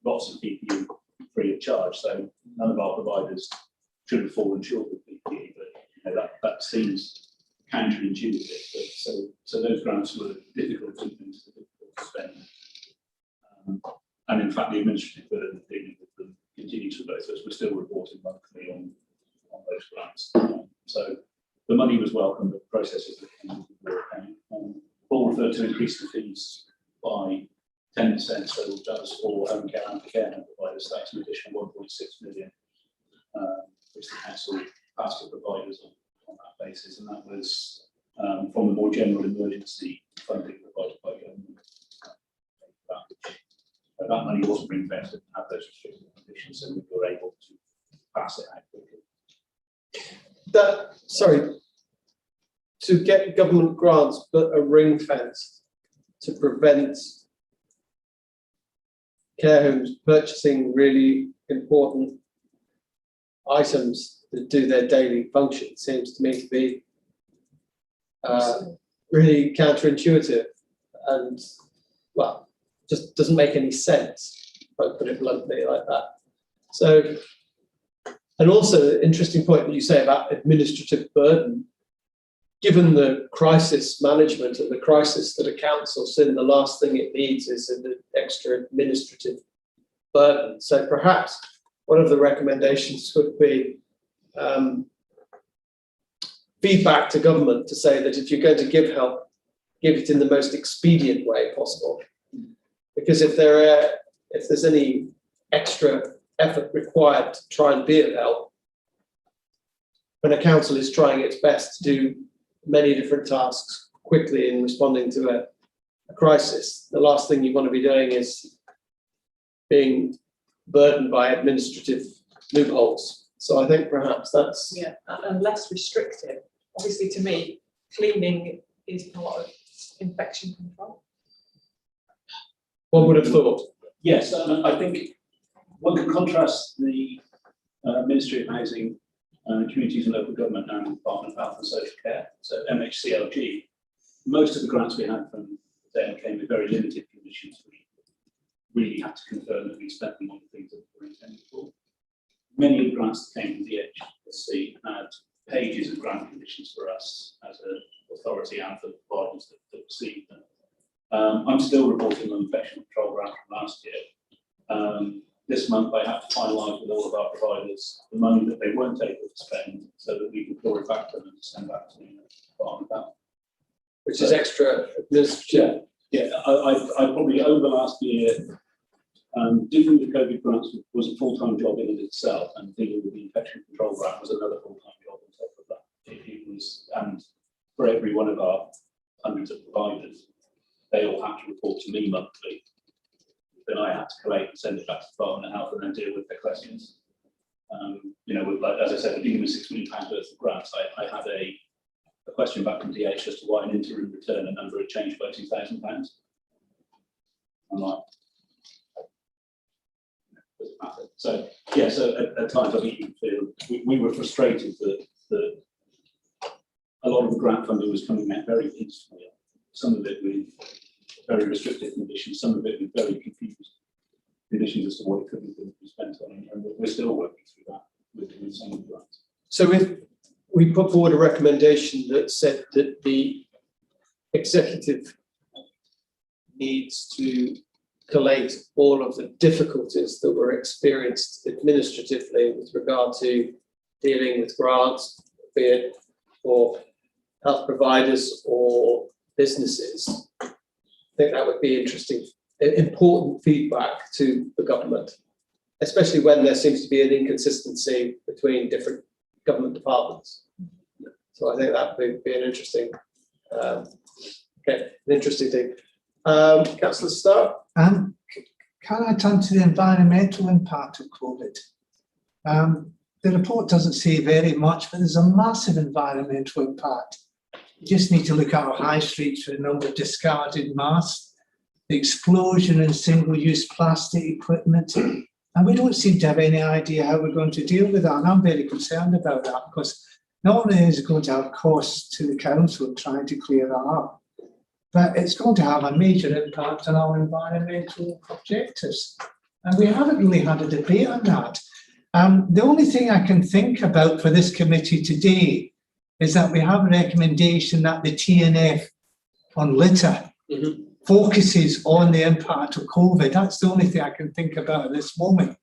lots of PPE free of charge, so none of our providers should have fallen short of PPE, but that seems counterintuitive. So those grants were difficult to spend. And in fact, the administrative burden of dealing with them continues for both of us. We're still reporting monthly on those grants. So the money was welcome, but the processes that came were Paul referred to increase the fees by 10%, so that was for home care and care home providers. That's an additional 1.6 million, which the council passed to providers on that basis, and that was from the more general emergency funding provided by government. That money wasn't ring-fenced and had those restrictive conditions, so we were able to pass it out quickly. To get government grants, but a ring fence to prevent care homes purchasing really important items that do their daily function seems to me to be really counterintuitive and, well, just doesn't make any sense, if I put it bluntly like that. So, and also interesting point that you say about administrative burden. Given the crisis management and the crisis that a council's in, the last thing it needs is an extra administrative burden. So perhaps one of the recommendations would be feedback to government to say that if you're going to give help, give it in the most expedient way possible. Because if there's any extra effort required to try and be of help, when a council is trying its best to do many different tasks quickly in responding to a crisis, the last thing you want to be doing is being burdened by administrative loopholes. So I think perhaps that's... Yeah, and less restrictive. Obviously, to me, cleaning is part of infection control. One would have thought. Yes, I think one can contrast the Ministry of Housing, Communities and Local Government and Department of Health and Social Care, so MHCLG. Most of the grants we had from them came with very limited conditions. We really had to confirm that we spent them on the things that were intended for. Many of the grants that came from the HSC had pages of grant conditions for us as an authority and for the providers that received them. I'm still reporting on infection control grant from last year. This month I have to finalise with all of our providers the money that they weren't able to spend so that we can claw it back to them and send back to the Department of Health. Which is extra administrative. Yeah, I probably over the last year, dealing with the COVID grants was a full-time job in itself, and dealing with the infection control grant was another full-time job on top of that. It was, and for every one of our hundreds of providers, they all had to report to me monthly. Then I had to collate and send it back to the Department of Health and then deal with their questions. You know, with, like, as I said, dealing with £6 million worth of grants, I had a question back from DH as to why an interim return a number had changed by £2,000. I'm like, doesn't matter. So yeah, so at times I think we were frustrated that a lot of the grant funding was coming out very instantly. Some of it with very restricted conditions, some of it with very confused conditions as to what it could be spent on, and we're still working through that with some of the grants. So if we put forward a recommendation that said that the executive needs to collate all of the difficulties that were experienced administratively with regard to dealing with grants, be it for health providers or businesses. I think that would be interesting, important feedback to the government, especially when there seems to be an inconsistency between different government departments. So I think that would be an interesting, thing. Councillor Starr? Can I turn to the environmental impact of COVID? The report doesn't say very much, but there's a massive environmental impact. You just need to look at our high streets for the number of discarded masks, the explosion in single-use plastic equipment, and we don't seem to have any idea how we're going to deal with that. And I'm very concerned about that, because not only is it going to have costs to the council trying to clear that up, but it's going to have a major impact on our environmental objectives. And we haven't really had a debate on that. The only thing I can think about for this committee today is that we have a recommendation that the TNF on litter focuses on the impact of COVID. That's the only thing I can think about at this moment.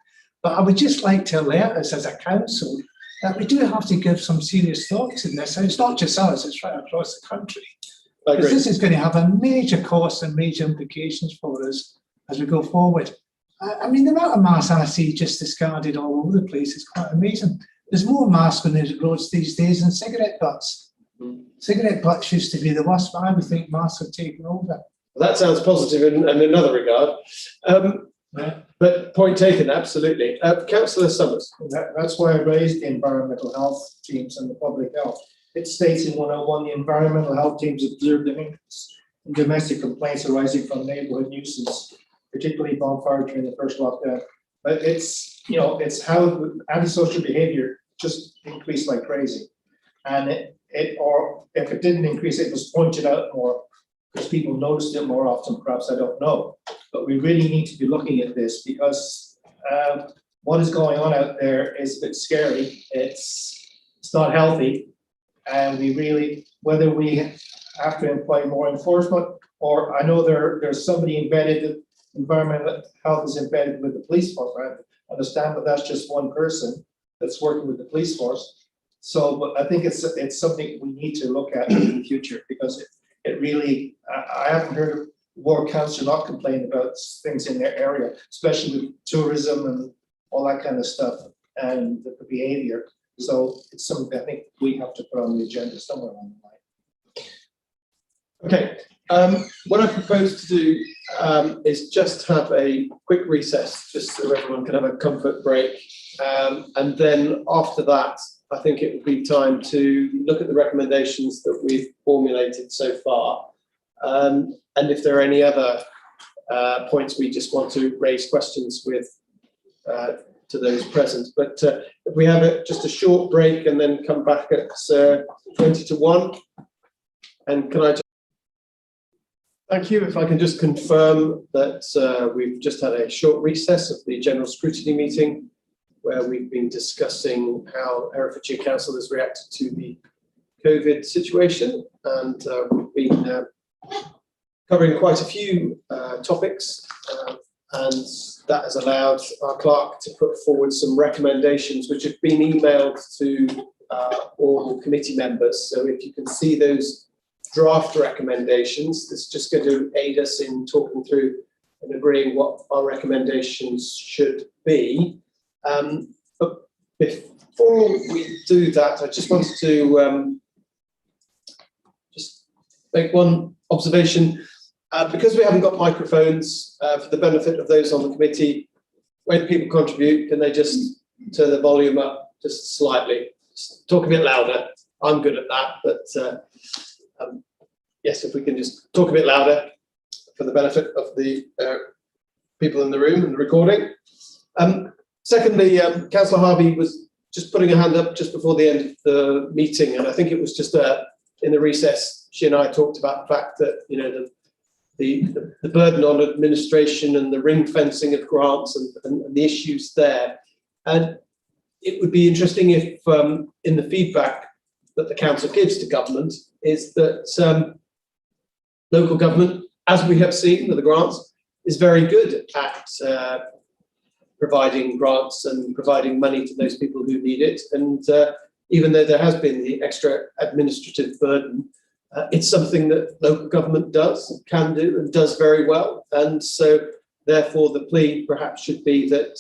But I would just like to alert us as a council that we do have to give some serious thought to this. And it's not just us, it's right across the country. Because this is going to have a major cost and major implications for us as we go forward. I mean, the amount of masks I see just discarded all over the place is quite amazing. There's more masks on the roads these days than cigarette butts. Cigarette butts used to be the worst, but I would think masks have taken over. Well, that sounds positive in another regard. But point taken, absolutely. Councillor Summers. That's why I raised the environmental health teams and the public health. It states in 101, the environmental health teams observed an increase in domestic complaints arising from neighbourhood nuisance, particularly bonfire during the first lockdown. But it's, you know, it's how antisocial behaviour just increased like crazy. And or if it didn't increase, it was pointed out more because people noticed it more often, perhaps, I don't know. But we really need to be looking at this because what is going on out there is a bit scary. It's not healthy. And we really, whether we have to employ more enforcement, or I know there's somebody embedded, environmental health is embedded with the police force, right? I understand that that's just one person that's working with the police force. So, but I think it's something we need to look at in the future because it really, I haven't heard of ward council not complain about things in their area, especially with tourism and all that kind of stuff and the behavior. So it's something I think we have to put on the agenda somewhere along the line. Okay, what I propose to do is just have a quick recess, just so everyone can have a comfort break. And then after that, I think it would be time to look at the recommendations that we've formulated so far. And if there are any other points we just want to raise questions with to those present. But if we have just a short break and then come back at 20 to 1. And can I just thank you. If I can just confirm that we've just had a short recess of the General Scrutiny meeting where we've been discussing how Herefordshire Council has reacted to the COVID situation. And we've been covering quite a few topics. And that has allowed our clerk to put forward some recommendations which have been emailed to all committee members. So if you can see those draft recommendations, this is just going to aid us in talking through and agreeing what our recommendations should be. But before we do that, I just wanted to just make one observation. Because we haven't got microphones, for the benefit of those on the committee, when people contribute, can they just turn the volume up just slightly? Just talk a bit louder. I'm good at that, but yes, if we can just talk a bit louder for the benefit of the people in the room and the recording. Secondly, Councillor Harvey was just putting her hand up just before the end of the meeting, and I think it was just in the recess, she and I talked about the fact that, you know, the burden on administration and the ring fencing of grants and the issues there. And it would be interesting if in the feedback that the council gives to government is that local government, as we have seen with the grants, is very good at providing grants and providing money to those people who need it. And even though there has been the extra administrative burden, it's something that local government can do and does very well. And so therefore the plea perhaps should be that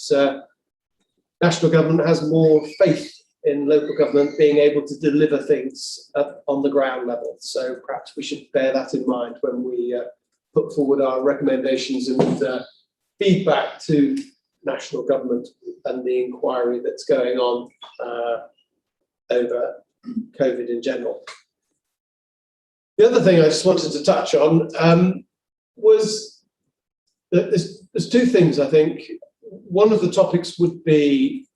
national government has more faith in local government being able to deliver things on the ground level. So perhaps we should bear that in mind when we put forward our recommendations and feedback to national government and the inquiry that's going on over COVID in general. The other thing I just wanted to touch on was that there's two things, I think. One of the topics would be,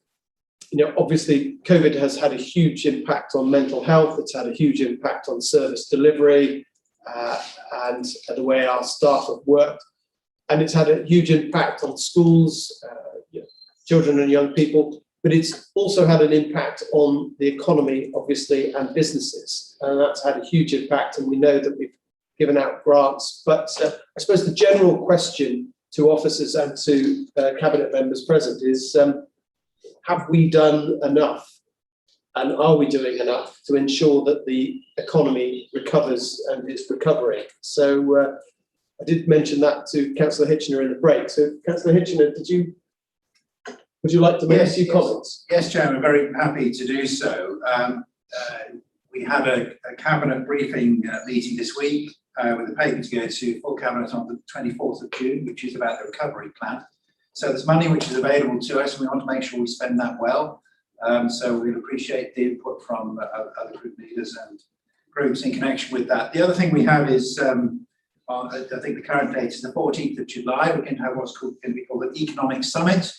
you know, obviously COVID has had a huge impact on mental health. It's had a huge impact on service delivery and the way our staff have worked. And it's had a huge impact on schools, children and young people. But it's also had an impact on the economy, obviously, and businesses. And that's had a huge impact. And we know that we've given out grants. But I suppose the general question to officers and to cabinet members present is, have we done enough? And are we doing enough to ensure that the economy recovers and is recovering? So I did mention that to Councillor Hitchener in the break. So Councillor Hitchener, would you like to make a few comments? Yes, Chairman, very happy to do so. We had a cabinet briefing meeting this week with a paper to go to full cabinet on the 24th of June, which is about the recovery plan. So there's money which is available to us, and we want to make sure we spend that well. So we'd appreciate the input from other group leaders and groups in connection with that. The other thing we have is, I think the current date is the 14th of July. We're going to have what's going to be called an economic summit.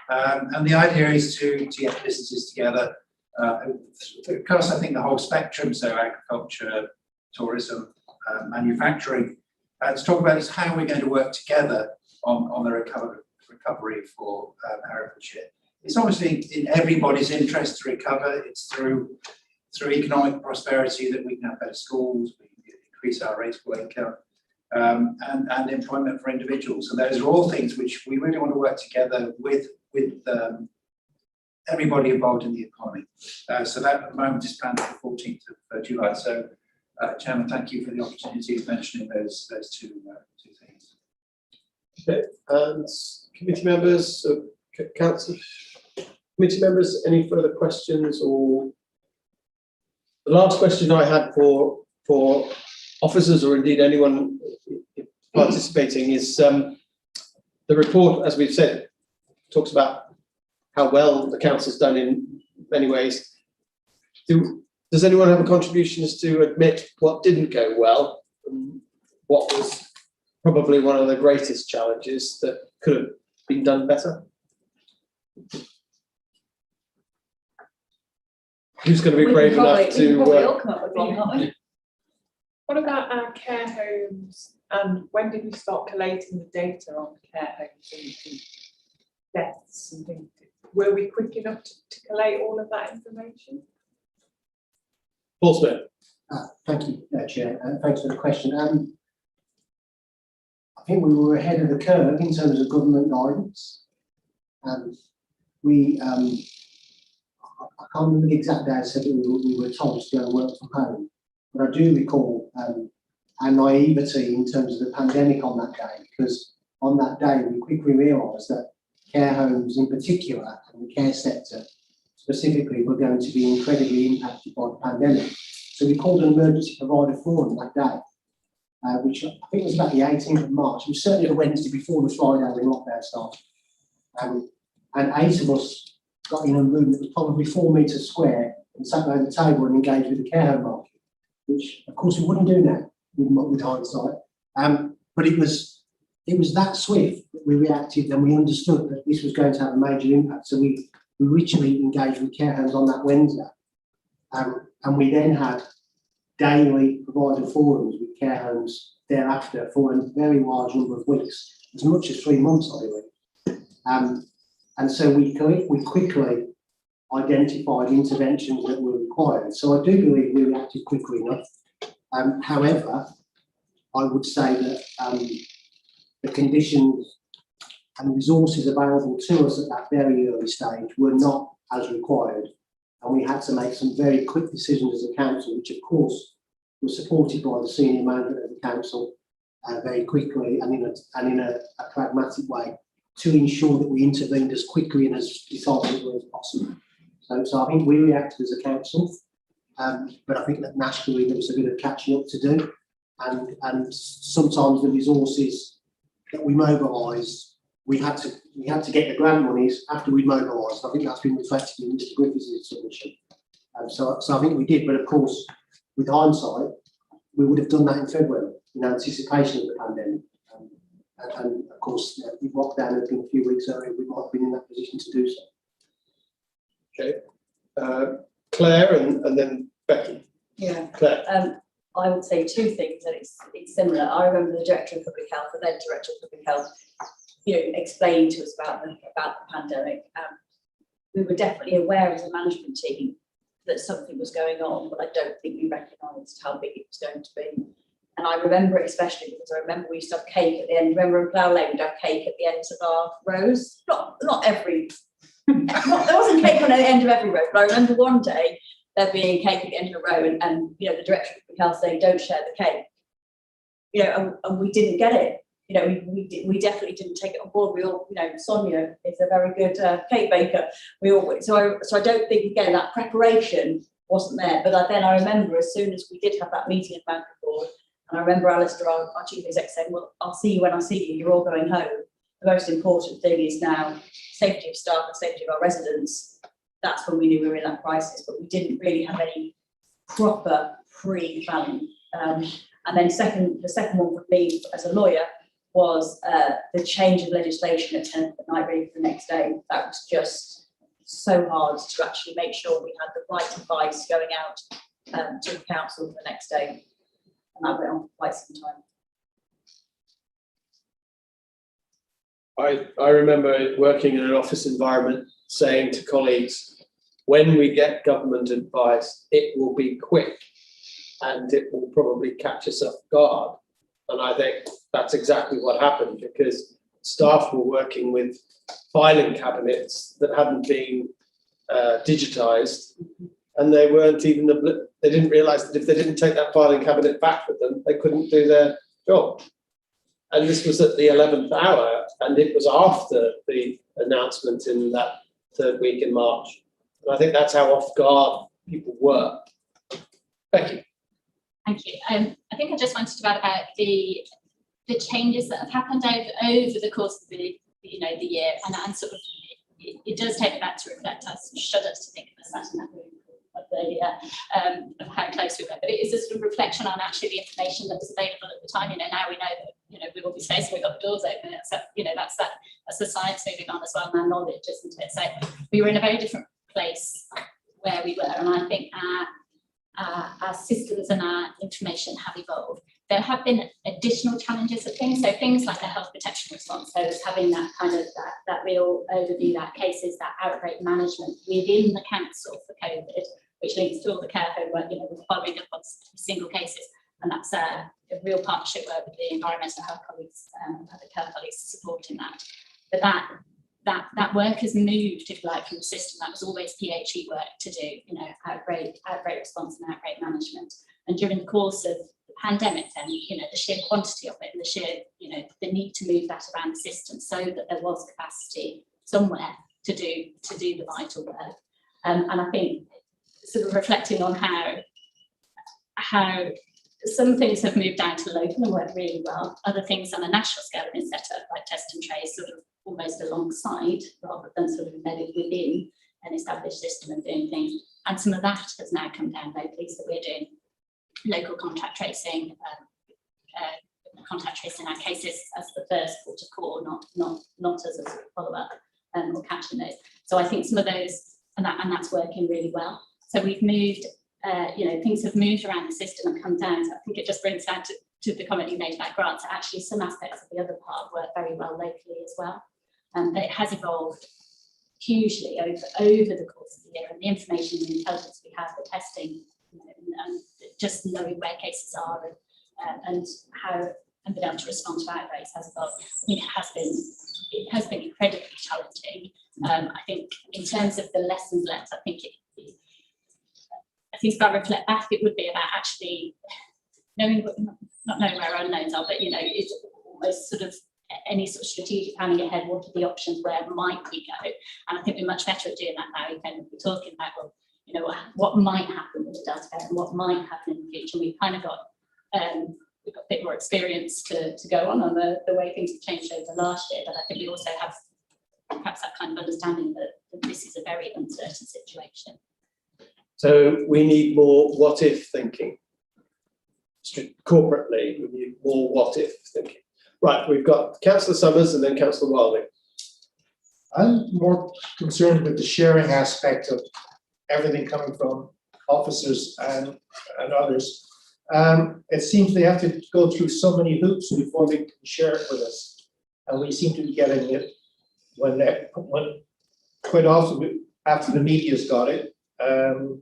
And the idea is to get businesses together Across, I think, the whole spectrum, so agriculture, tourism, manufacturing, to talk about is how we're going to work together on the recovery for Herefordshire. It's obviously in everybody's interest to recover. It's through economic prosperity that we can have better schools, we can increase our rateable income, and employment for individuals. And those are all things which we really want to work together with everybody involved in the economy. So that at the moment is planned for the 14th of July. So, Chairman, thank you for the opportunity of mentioning those two things. Okay, and committee members, council committee members, any further questions? Or the last question I had for officers, or indeed anyone participating, is the report, as we've said, talks about how well the council's done in many ways. Does anyone have a contribution as to admit what didn't go well, and what was probably one of the greatest challenges that could have been done better? Who's going to be brave enough to? All come up with one, can't we? What about our care homes, and when did we start collating the data on care homes and deaths and things? Were we quick enough to collate all of that information? Paul Smith. Thank you, Chair, and thanks for the question. I think we were ahead of the curve in terms of government guidance. We, I can't remember the exact day I said that we were told to go and work from home, but I do recall our naivety in terms of the pandemic on that day, because on that day we quickly realised that care homes in particular and the care sector specifically were going to be incredibly impacted by the pandemic. So we called an emergency provider forum that day, which I think was about the 18th of March. It was certainly the Wednesday before the Friday when lockdown started. And 8 of us got in a room that was probably 4 metres square and sat around the table and engaged with the care home market, which of course we wouldn't do now with hindsight. But it was that swift that we reacted, and we understood that this was going to have a major impact. So we literally engaged with care homes on that Wednesday. And we then had daily provider forums with care homes thereafter for a very large number of weeks, as much as 3 months, I believe. And so we quickly identified interventions that were required. So I do believe we reacted quickly enough. However, I would say that the conditions and resources available to us at that very early stage were not as required. And we had to make some very quick decisions as a council, which of course was supported by the senior management of the council very quickly and in a pragmatic way, to ensure that we intervened as quickly and as decisively as possible. So I think we reacted as a council, but I think that nationally there was a bit of catching up to do, and sometimes the resources that we mobilised, we had to get the grant monies after we mobilised. I think that's been reflected in Mr. Griffiths' submission. So I think we did, but of course, with hindsight, we would have done that in February in anticipation of the pandemic. And of course, if lockdown had been a few weeks earlier, we might have been in that position to do so. Okay. Claire and then Becky. Yeah. Claire. I would say two things, and it's similar. I remember the Director of Public Health, the then Director of Public Health, explaining to us about the pandemic. We were definitely aware as a management team that something was going on, but I don't think we recognised how big it was going to be. And I remember it especially because I remember we used to have cake at the end. Remember in Plough Lane, we'd have cake at the ends of our rows. Not every. There wasn't cake on the end of every row, but I remember one day there being cake at the end of a row, and the Director of Public Health saying, "Don't share the cake." And we didn't get it. We definitely didn't take it on board. We all, Sonia is a very good cake baker. So I don't think, again, that preparation wasn't there. But then I remember as soon as we did have that meeting at Bank Board, and I remember Alistair, our chief exec, saying, "Well, I'll see you when I see you. You're all going home. The most important thing is now safety of staff and safety of our residents." That's when we knew we were in that crisis, but we didn't really have any proper pre-planning. And then the second one for me as a lawyer was the change of legislation at 10 at night ready for the next day. That was just so hard to actually make sure we had the right advice going out to the council the next day. And that went on for quite some time. I remember working in an office environment saying to colleagues, when we get government advice, it will be quick and it will probably catch us off guard. And I think that's exactly what happened, because staff were working with filing cabinets that hadn't been digitized, and they weren't even, they didn't realize that if they didn't take that filing cabinet back with them, they couldn't do their job. And this was at the 11th hour, and it was after the announcement in that third week in March. And I think that's how off guard people were. Becky. Thank you. I think I just wanted to add about the changes that have happened over the course of the year, and sort of it does take me back to reflect. I shudder to think of us sat in that room of how close we were. But it is a sort of reflection on actually the information that was available at the time. Now we know that we will be safe, so we've got the doors open. So that's the science moving on as well, and our knowledge, isn't it? So we were in a very different place where we were, and I think our systems and our information have evolved. There have been additional challenges of things, so things like the health protection response, so it's having that kind of that real overview, that cases, that outbreak management within the council for COVID, which links to all the care home work, we're following up on single cases, and that's a real partnership work with the environmental health colleagues and other care colleagues supporting that. But that work has moved, if you like, from the system. That was always PHE work to do, outbreak response and outbreak management. And during the course of the pandemic, then, the sheer quantity of it and the sheer, the need to move that around the system so that there was capacity somewhere to do the vital work. And I think sort of reflecting on how some things have moved down to local and worked really well. Other things on a national scale have been set up, like test and trace, sort of almost alongside rather than sort of embedded within an established system of doing things. And some of that has now come down locally. So we're doing local contact tracing our cases as the first port of call, not as a follow-up or catching those. So I think some of those, and that's working really well. So we've moved, things have moved around the system and come down. So I think it just brings down to the comment you made about grants. Actually, some aspects of the other part work very well locally as well. But it has evolved hugely over the course of the year, and the information and the intelligence we have, the testing, and just knowing where cases are and how and being able to respond to outbreaks has evolved. I think it has been incredibly challenging. I think in terms of the lessons learned, I think if I reflect back, it would be about actually knowing, not knowing where our unknowns are, but it's almost sort of any sort of strategic planning ahead. What are the options? Where might we go? And I think we're much better at doing that now. We're talking about, what might happen with the Delta variant and what might happen in the future. We've kind of got we've got a bit more experience to go on the way things have changed over the last year. But I think we also have perhaps that kind of understanding that this is a very uncertain situation. So we need more what if thinking. Corporately, we need more what if thinking. Right, we've got Councillor Summers and then Councillor Wilding. I'm more concerned with the sharing aspect of everything coming from officers and others. It seems they have to go through so many hoops before they can share it with us, and we seem to be getting it when quite often after the media's got it, and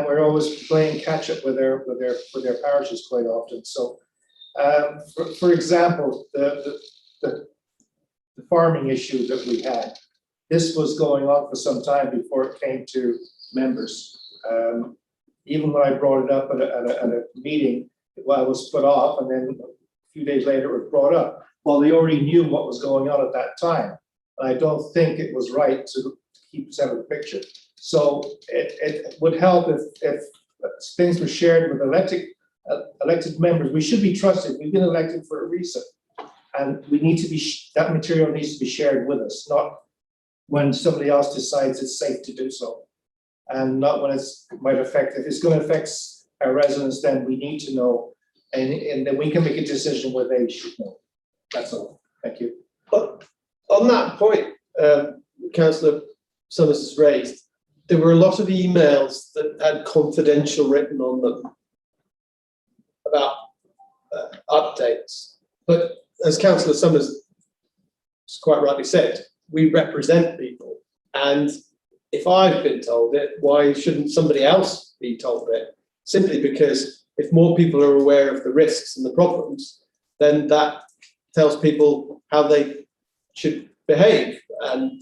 we're always playing catch up with their parishes quite often. So, for example, the farming issue that we had, this was going on for some time before it came to members. Even when I brought it up at a meeting, it was put off, and then a few days later it was brought up. Well, they already knew what was going on at that time. And I don't think it was right to keep us out of the picture. So it would help if things were shared with elected members. We should be trusted. We've been elected for a reason. And we need to be, that material needs to be shared with us, not when somebody else decides it's safe to do so. And not when it might affect, if it's going to affect our residents, then we need to know, and then we can make a decision where they should know. That's all. Thank you. But on that point, Councillor Summers has raised, there were a lot of emails that had confidential written on them about updates. But as Councillor Summers quite rightly said, we represent people. And if I've been told it, why shouldn't somebody else be told it? Simply because if more people are aware of the risks and the problems, then that tells people how they should behave and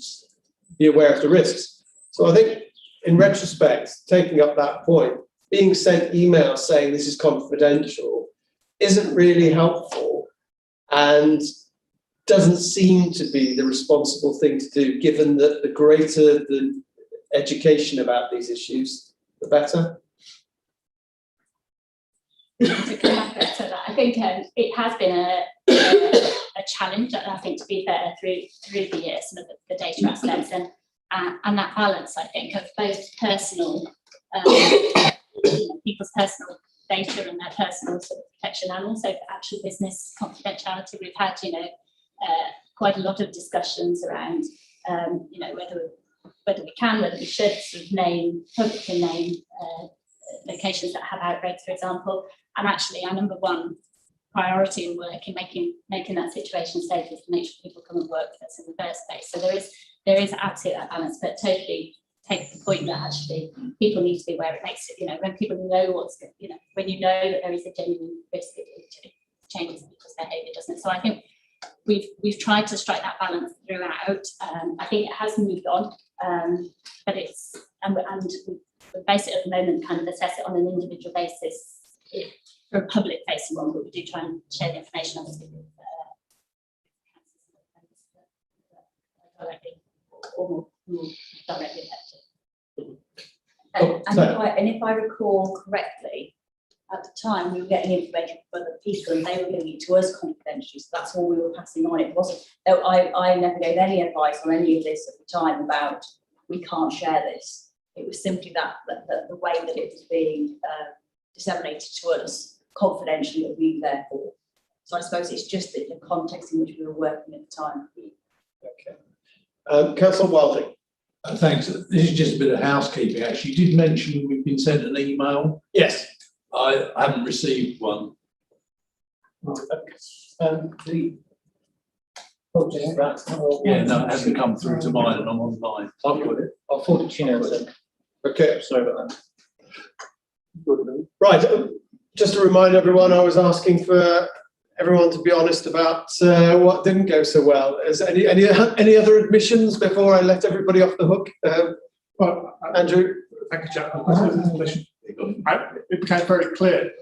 be aware of the risks. So I think in retrospect, taking up that point, being sent emails saying this is confidential isn't really helpful and doesn't seem to be the responsible thing to do, given that the greater the education about these issues, the better. To come back to that, I think it has been a challenge, I think, to be fair, through the years, some of the data aspects and that balance, I think, of both personal, people's personal data and their personal sort of protection, and also for actual business confidentiality. We've had, quite a lot of discussions around, whether we can, whether we should sort of publicly name locations that have outbreaks, for example. And actually, our number one priority in work in making that situation safe is to make sure people come and work with us in the first place. So there is absolutely that balance, but totally take the point that actually people need to be aware. It makes it, when people know when you know that there is a genuine risk, it changes people's behaviour, doesn't it? So I think we've tried to strike that balance throughout. I think it has moved on, but it's and we base it at the moment, kind of assess it on an individual basis. For a public facing one, but we do try and share the information obviously with directly or more directly affected. And if I recall correctly, at the time we were getting information from other people and they were giving it to us confidentially, so that's all we were passing on. It wasn't, I never gave any advice on any of this at the time about we can't share this. It was simply that the way that it was being disseminated to us confidentially that we therefore. So I suppose it's just the context in which we were working at the time. Okay. Councillor Wilding. Thanks. This is just a bit of housekeeping. Actually, you did mention we've been sent an email. Yes. I haven't received one. Yeah, no, it hasn't come through to mine, and I'm online. I've got it. I'll forward it to you now, sir. Okay. Sorry about that. Right. Just to remind everyone, I was asking for everyone to be honest about what didn't go so well. Is any other admissions before I let everybody off the hook? Well, Andrew. Thank you, Jack. It became very clear.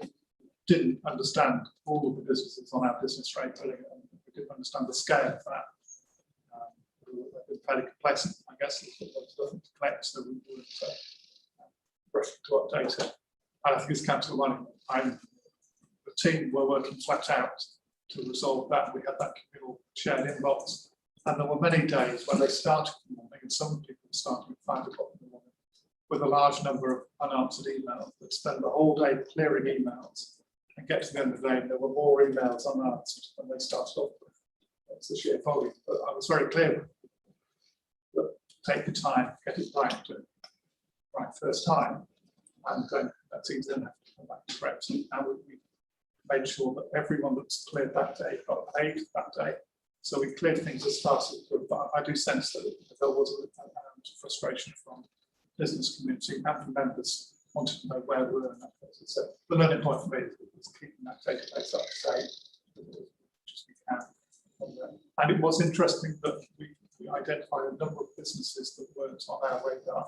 Didn't understand all of the businesses on our business rate. We didn't understand the scale of that. We're fairly complacent, I guess. There's nothing to collect, so we would rush to update it. I think as Councillor Running, the team were working flat out to resolve that. We had that communal shared inbox, and there were many days when they started in the morning, and some people started at 5 o'clock in the morning with a large number of unanswered emails. That spend the whole day clearing emails and get to the end of the day, and there were more emails unanswered than they started off with. That's the sheer volume. But I was very clear that take your time, get it right, do it right first time, and then that seems then have to come back to correct. And we made sure that everyone that's cleared that day got paid that day. So we cleared things as fast as we could. But I do sense that there was a frustration from business community and from members wanting to know where we were in that process. So the learning point for me is keeping that database up to date as much as we can. And it was interesting that we identified a number of businesses that weren't on our radar.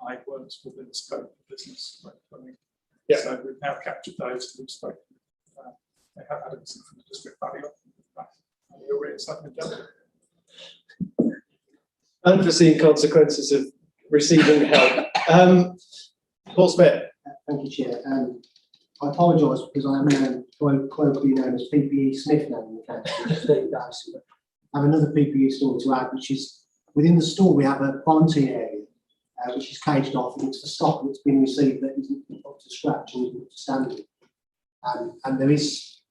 I weren't within the scope of business. Yeah. So we've now captured those and we've spoken. They have had a visit from the district value. Unforeseen consequences of receiving help. Paul Smith. Thank you, Chair. I apologise because I am colloquially known as PPE Smith now in the council. I have another PPE store to add, which is within the store we have a quarantine area, which is caged off, and it's the stock that's been received that isn't up to scratch and isn't up to standard. And there is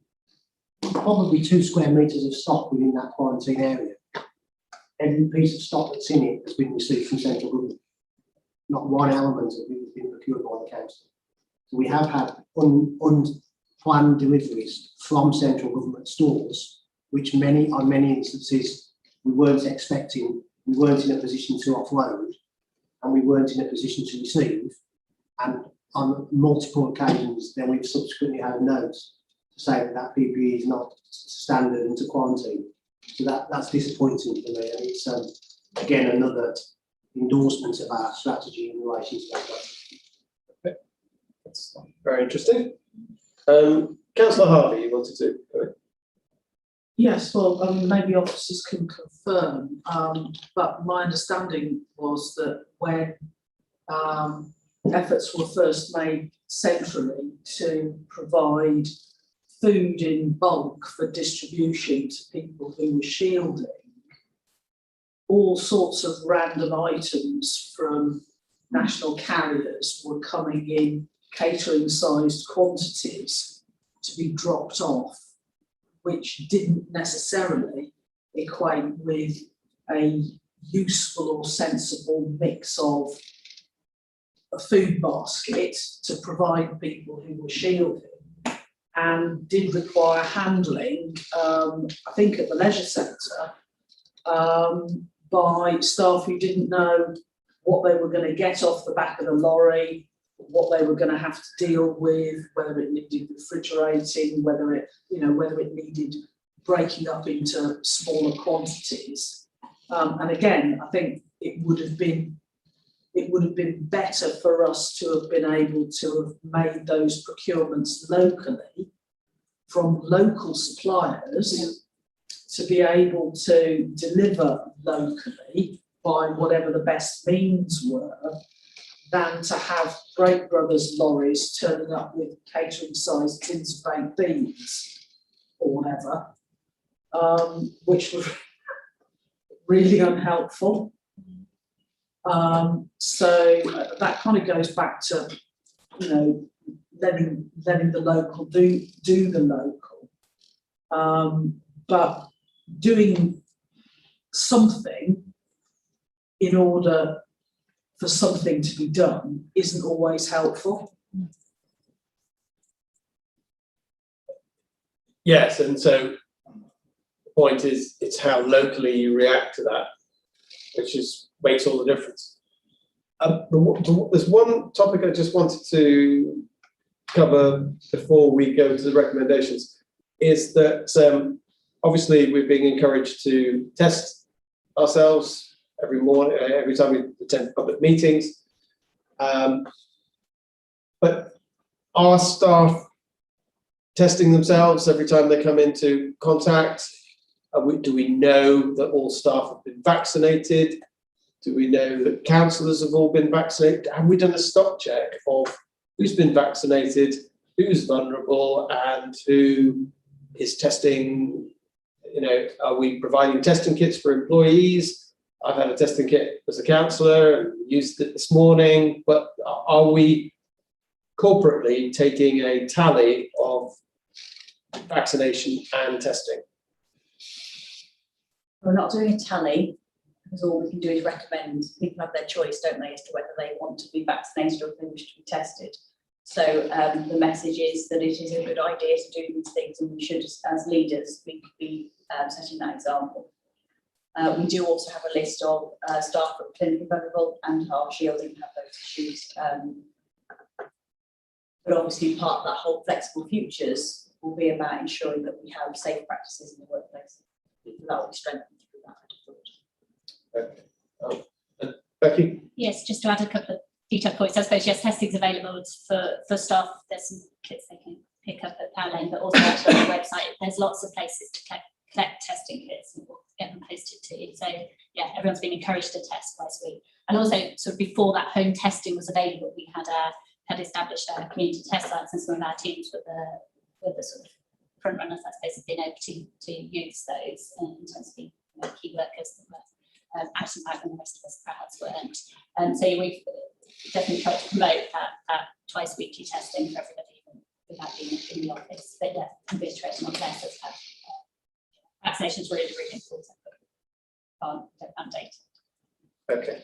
probably 2 square metres of stock within that quarantine area. every piece of stock that's in it has been received from central government. Not one element of it has been procured by the council. So we have had unplanned deliveries from central government stores, which on many instances we weren't expecting, we weren't in a position to offload, and we weren't in a position to receive. And on multiple occasions, then we've subsequently had a note to say that PPE is not standard and to quarantine. So that's disappointing for me, and it's again another endorsement of our strategy in relation to that. Okay. That's very interesting. Councillor Harvey, you wanted to go ahead. Yes, well, maybe officers can confirm, but my understanding was that when efforts were first made centrally to provide food in bulk for distribution to people who were shielding, all sorts of random items from national carriers were coming in catering-sized quantities to be dropped off, which didn't necessarily equate with a useful or sensible mix of a food basket to provide people who were shielding, and did require handling, I think at the leisure centre, by staff who didn't know what they were going to get off the back of the lorry, what they were going to have to deal with, whether it needed refrigerating, whether it needed breaking up into smaller quantities. And again, I think it would have been better for us to have been able to have made those procurements locally from local suppliers to be able to deliver locally by whatever the best means were, than to have Great Brothers lorries turning up with catering-sized tins of baked beans or whatever, which was really unhelpful. So that kind of goes back to, letting the local do the local, but doing something in order for something to be done isn't always helpful. Yes, and so the point is, it's how locally you react to that, which makes all the difference. There's one topic I just wanted to cover before we go to the recommendations, is that obviously we're being encouraged to test ourselves every morning, every time we attend public meetings. But are staff testing themselves every time they come into contact? Do we know that all staff have been vaccinated? Do we know that councillors have all been vaccinated? Have we done a stock check of who's been vaccinated, who's vulnerable, and who is testing? Are we providing testing kits for employees? I've had a testing kit as a councillor and used it this morning, but are we corporately taking a tally of vaccination and testing? We're not doing a tally, because all we can do is recommend. People have their choice, don't they, as to whether they want to be vaccinated or if they wish to be tested. So the message is that it is a good idea to do these things, and we should, as leaders, we could be setting that example. We do also have a list of staff that are clinically vulnerable and are shielding, have those issues. But obviously part of that whole flexible futures will be about ensuring that we have safe practices in the workplace. That will be strengthened through that. Okay. Becky? Yes, just to add a couple of detailed points. I suppose, yes, testing is available for staff. There's some kits they can pick up at Power Lane, but also actually on the website, there's lots of places to collect testing kits and we'll get them posted to you. So yeah, everyone's been encouraged to test twice a week. And also, sort of before that home testing was available, we had established our community test sites, and some of our teams were the sort of front runners, I suppose, have been able to use those in terms of being key workers that were out and about when the rest of us perhaps weren't. So we've definitely tried to promote that twice weekly testing for everybody without being in the office. But yeah, I'm reiterating on this as vaccinations really, really important. don't mandate. Okay.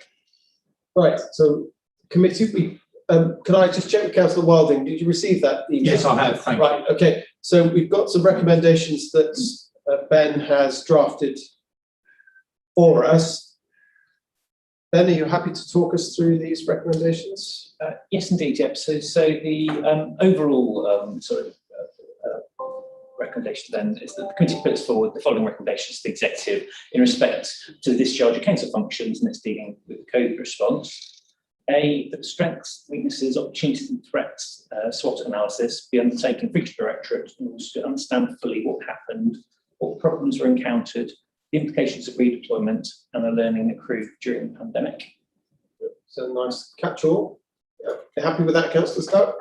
Right, so committee, can I just check with Councillor Wilding, did you receive that email? Yes, I have, thank you. Right, okay, so we've got some recommendations that Ben has drafted for us. Ben, are you happy to talk us through these recommendations? Yes, indeed, yep. So the overall recommendation then is that the committee puts forward the following recommendations to the executive in respect to the discharge of council functions and its dealing with the COVID response. A, that the strengths, weaknesses, opportunities and threats SWOT analysis be undertaken for each directorate in order to understand fully what happened, what problems were encountered, the implications of redeployment and the learning accrued during the pandemic. So nice catch-all. Yeah. You happy with that, Councillor Stark?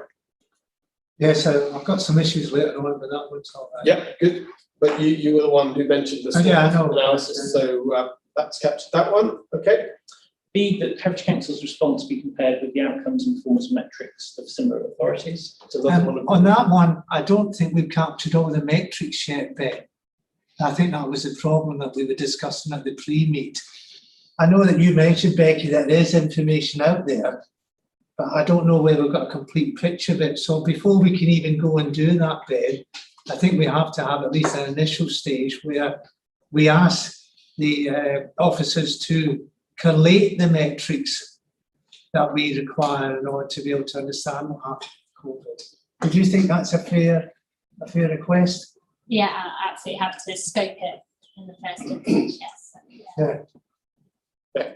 Yes, I've got some issues later on, but that one's all right. Yeah, good. But you were the one who mentioned the Yeah, I know. analysis, so that's captured that one. Okay. B, that Herefordshire Council's response be compared with the outcomes and performance metrics of similar authorities. On that one, I don't think we've captured all the metrics yet, Ben. I think that was the problem that we were discussing at the pre-meet. I know that you mentioned, Becky, that there is information out there, but I don't know where we've got a complete picture of it. So before we can even go and do that, Ben, I think we have to have at least an initial stage where we ask the officers to collate the metrics that we require in order to be able to understand what happened with COVID. Do you think that's a fair request? Yeah, I absolutely have to scope it in the first instance, yes. Yeah.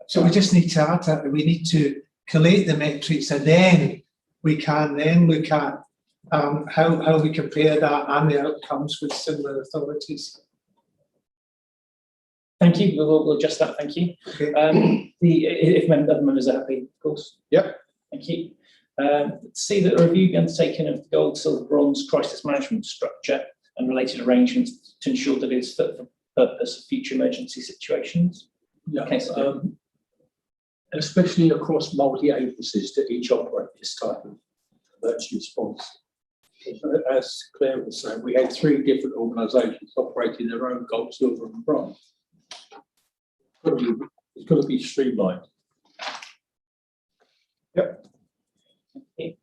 So we just need to add that we need to collate the metrics, and then we can then look at how we compare that and the outcomes with similar authorities. Thank you. We'll adjust that. Thank you. Okay. If other members are happy, of course. Yep. Thank you. See that a review be undertaken of the gold, silver, bronze crisis management structure and related arrangements to ensure that it is fit for purpose of future emergency situations. Yeah, okay, so especially across multi-agencies that each operate this type of emergency response. As Claire was saying, we had 3 different organisations operating their own gold, silver and bronze. It's got to be streamlined. Yep. Okay.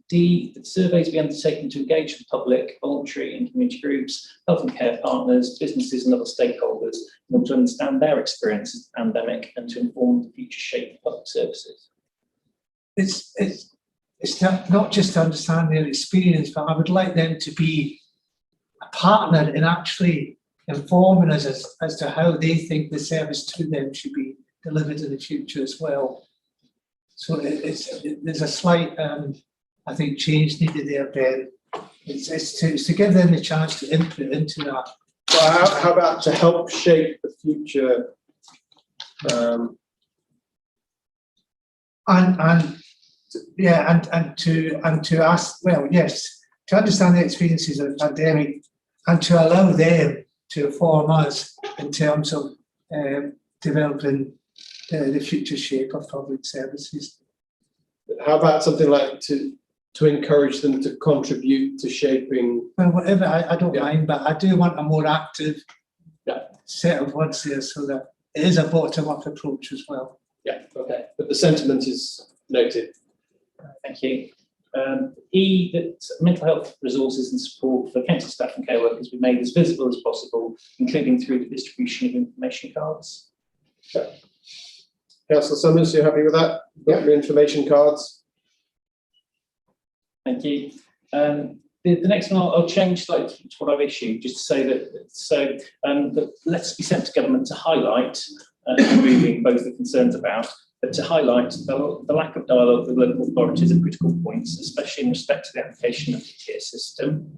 D, that surveys be undertaken to engage the public, voluntary and community groups, health and care partners, businesses and other stakeholders in order to understand their experience of the pandemic and to inform the future shape of public services. It's not just to understand their experience, but I would like them to be a partner in actually informing us as to how they think the service to them should be delivered in the future as well. So there's a slight, I think, change needed there, Ben. It's to give them the chance to input into that. Well, how about to help shape the future? And to ask, well, yes, to understand the experiences of the pandemic and to allow them to inform us in terms of developing the future shape of public services. How about something like to encourage them to contribute to shaping? Well, whatever, I don't mind, but I do want a more active set of words there so that it is a bottom-up approach as well. Yeah, okay, but the sentiment is noted. Thank you. E, that mental health resources and support for council staff and care workers be made as visible as possible, including through the distribution of information cards. Yeah. Councillor Summers, you happy with that? Yeah. Your information cards. Thank you. The next one I'll change slightly to what I've issued, just to say that the letters be sent to government to highlight, removing both the concerns about, but to highlight the lack of dialogue with local authorities at critical points, especially in respect to the application of the tier system,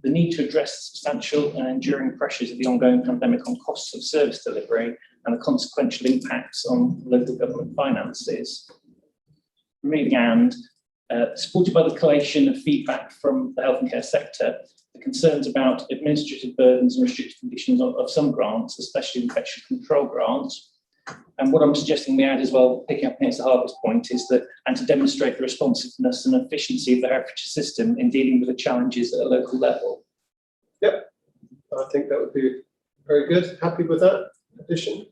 the need to address substantial and enduring pressures of the ongoing pandemic on costs of service delivery and the consequential impacts on local government finances. Removing and, supported by the collation of feedback from the health and care sector, the concerns about administrative burdens and restrictive conditions of some grants, especially infection control grants. And what I'm suggesting we add as well, picking up against the Harbour's point, is that, and to demonstrate the responsiveness and efficiency of the Herefordshire system in dealing with the challenges at a local level. Yep, I think that would be Very good. Happy with that addition?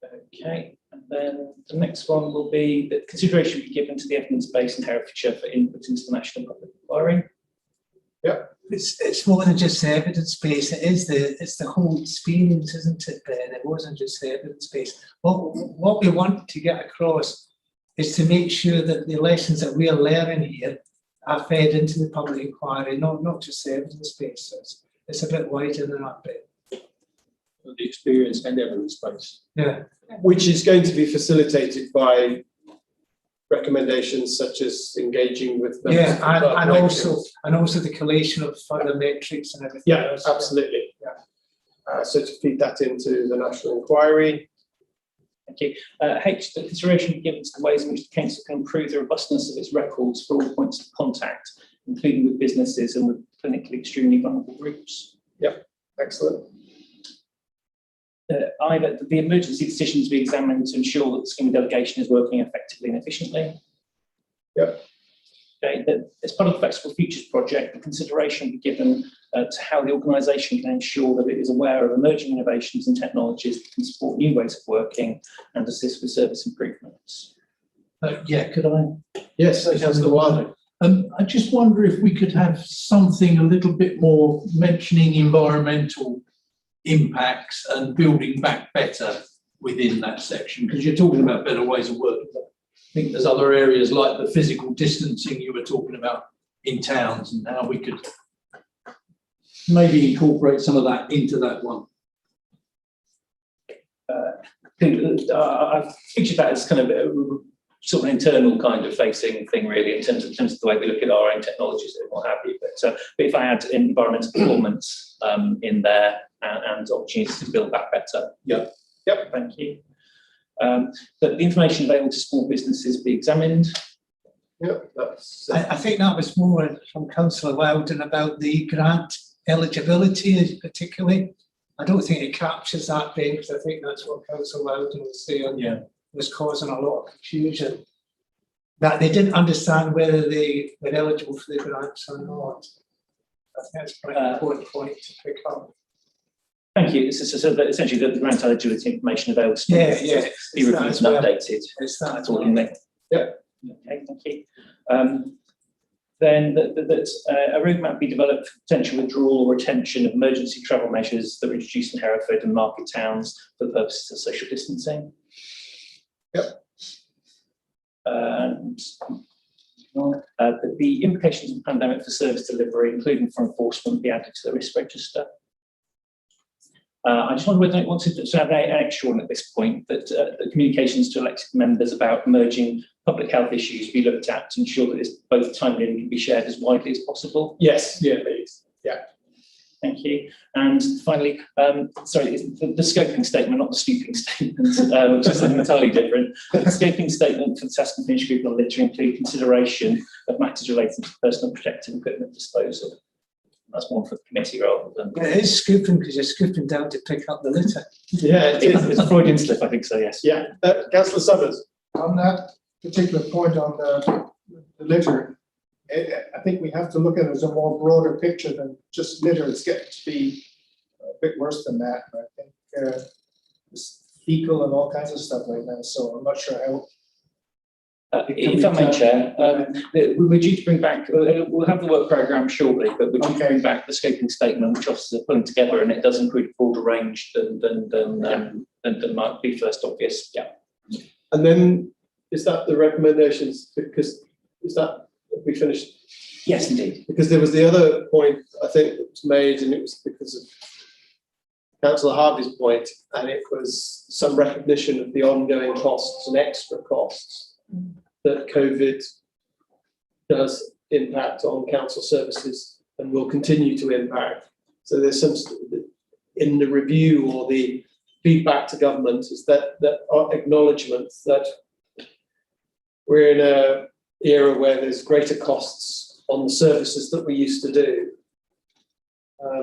Okay, and then the next one will be that consideration be given to the evidence base in Herefordshire for input into the national public inquiry. It's more than just the evidence base. It's the whole experience, isn't it, Ben? It wasn't just the evidence base. What we want to get across is to make sure that the lessons that we are learning here are fed into the public inquiry, not just the evidence base. So it's a bit wider than that bit. The experience and evidence base. Yeah. Which is going to be facilitated by recommendations such as engaging with members of the club, and also the collation of further metrics and everything. Yeah, else. absolutely. Yeah. So to feed that into the national inquiry. Thank you. H, the consideration be given to the ways in which the council can improve the robustness of its records for all points of contact, including with businesses and with clinically extremely vulnerable groups. Yep, excellent. Either the emergency decisions be examined to ensure that the scheme of delegation is working effectively and efficiently. Yep. Okay, that as part of the Flexible Futures project, the consideration be given to how the organisation can ensure that it is aware of emerging innovations and technologies that can support new ways of working and assist with service improvements. Yeah, could I? Yes, Councillor Wilder. I just wonder if we could have something a little bit more mentioning environmental impacts and building back better within that section, because you're talking about better ways of working. I think there's other areas like the physical distancing you were talking about in towns and how we could maybe incorporate some of that into that one. I've pictured that as kind of a sort of an internal kind of facing thing, really, in terms of the way we look at our own technologies and what have you. But if I add environmental performance in there and opportunities to build that better. Yep. Thank you. That the information available to small businesses be examined. Yep, that's. I think that was more from Councillor Weldon about the grant eligibility, particularly. I don't think it captures that bit, because I think that's what Councillor Weldon was saying. Yeah. Was causing a lot of confusion. That they didn't understand whether they were eligible for the grants or not. I think that's quite an important point to pick up. Thank you. So that essentially the grant eligibility information available to be reviewed and updated. It's that accordingly. Yep. Okay, thank you. Then that a roadmap be developed for potential withdrawal or retention of emergency travel measures that were introduced in Hereford and market towns for the purposes of social distancing. Yep. And the implications of the pandemic for service delivery, including for enforcement, be added to the risk register. I just wonder whether it wanted to have an extra one at this point, that the communications to elected members about emerging public health issues be looked at to ensure that it's both timely and can be shared as widely as possible. Yes, yeah, please. Yeah. Thank you. And finally, sorry, the scoping statement, not the stooping statement, which is something entirely different. The scoping statement for the task and finish group on litter include consideration of matters relating to personal protective equipment disposal. That's more for the committee rather than. It is scooping, because you're scooping down to pick up the litter. Yeah, it is. It's a Freudian slip, I think so, yes. Yeah. Councillor Summers. On that particular point on the litter, I think we have to look at it as a more broader picture than just litter. It's getting to be a bit worse than that. I think it's fecal and all kinds of stuff right now, so I'm not sure how. If I may, Chair, we're due to bring back, we'll have the work programme shortly, but we're due to bring back the scoping statement, which officers are pulling together, and it does include a broader range than might be first obvious. Yeah. And then is that the recommendations? Because is that we finished? Yes, indeed. Because there was the other point I think that was made, and it was because of Councillor Harvey's point, and it was some recognition of the ongoing costs and extra costs that COVID does impact on council services and will continue to impact. So there's some in the review or the feedback to government is that acknowledgements that we're in a era where there's greater costs on the services that we used to do.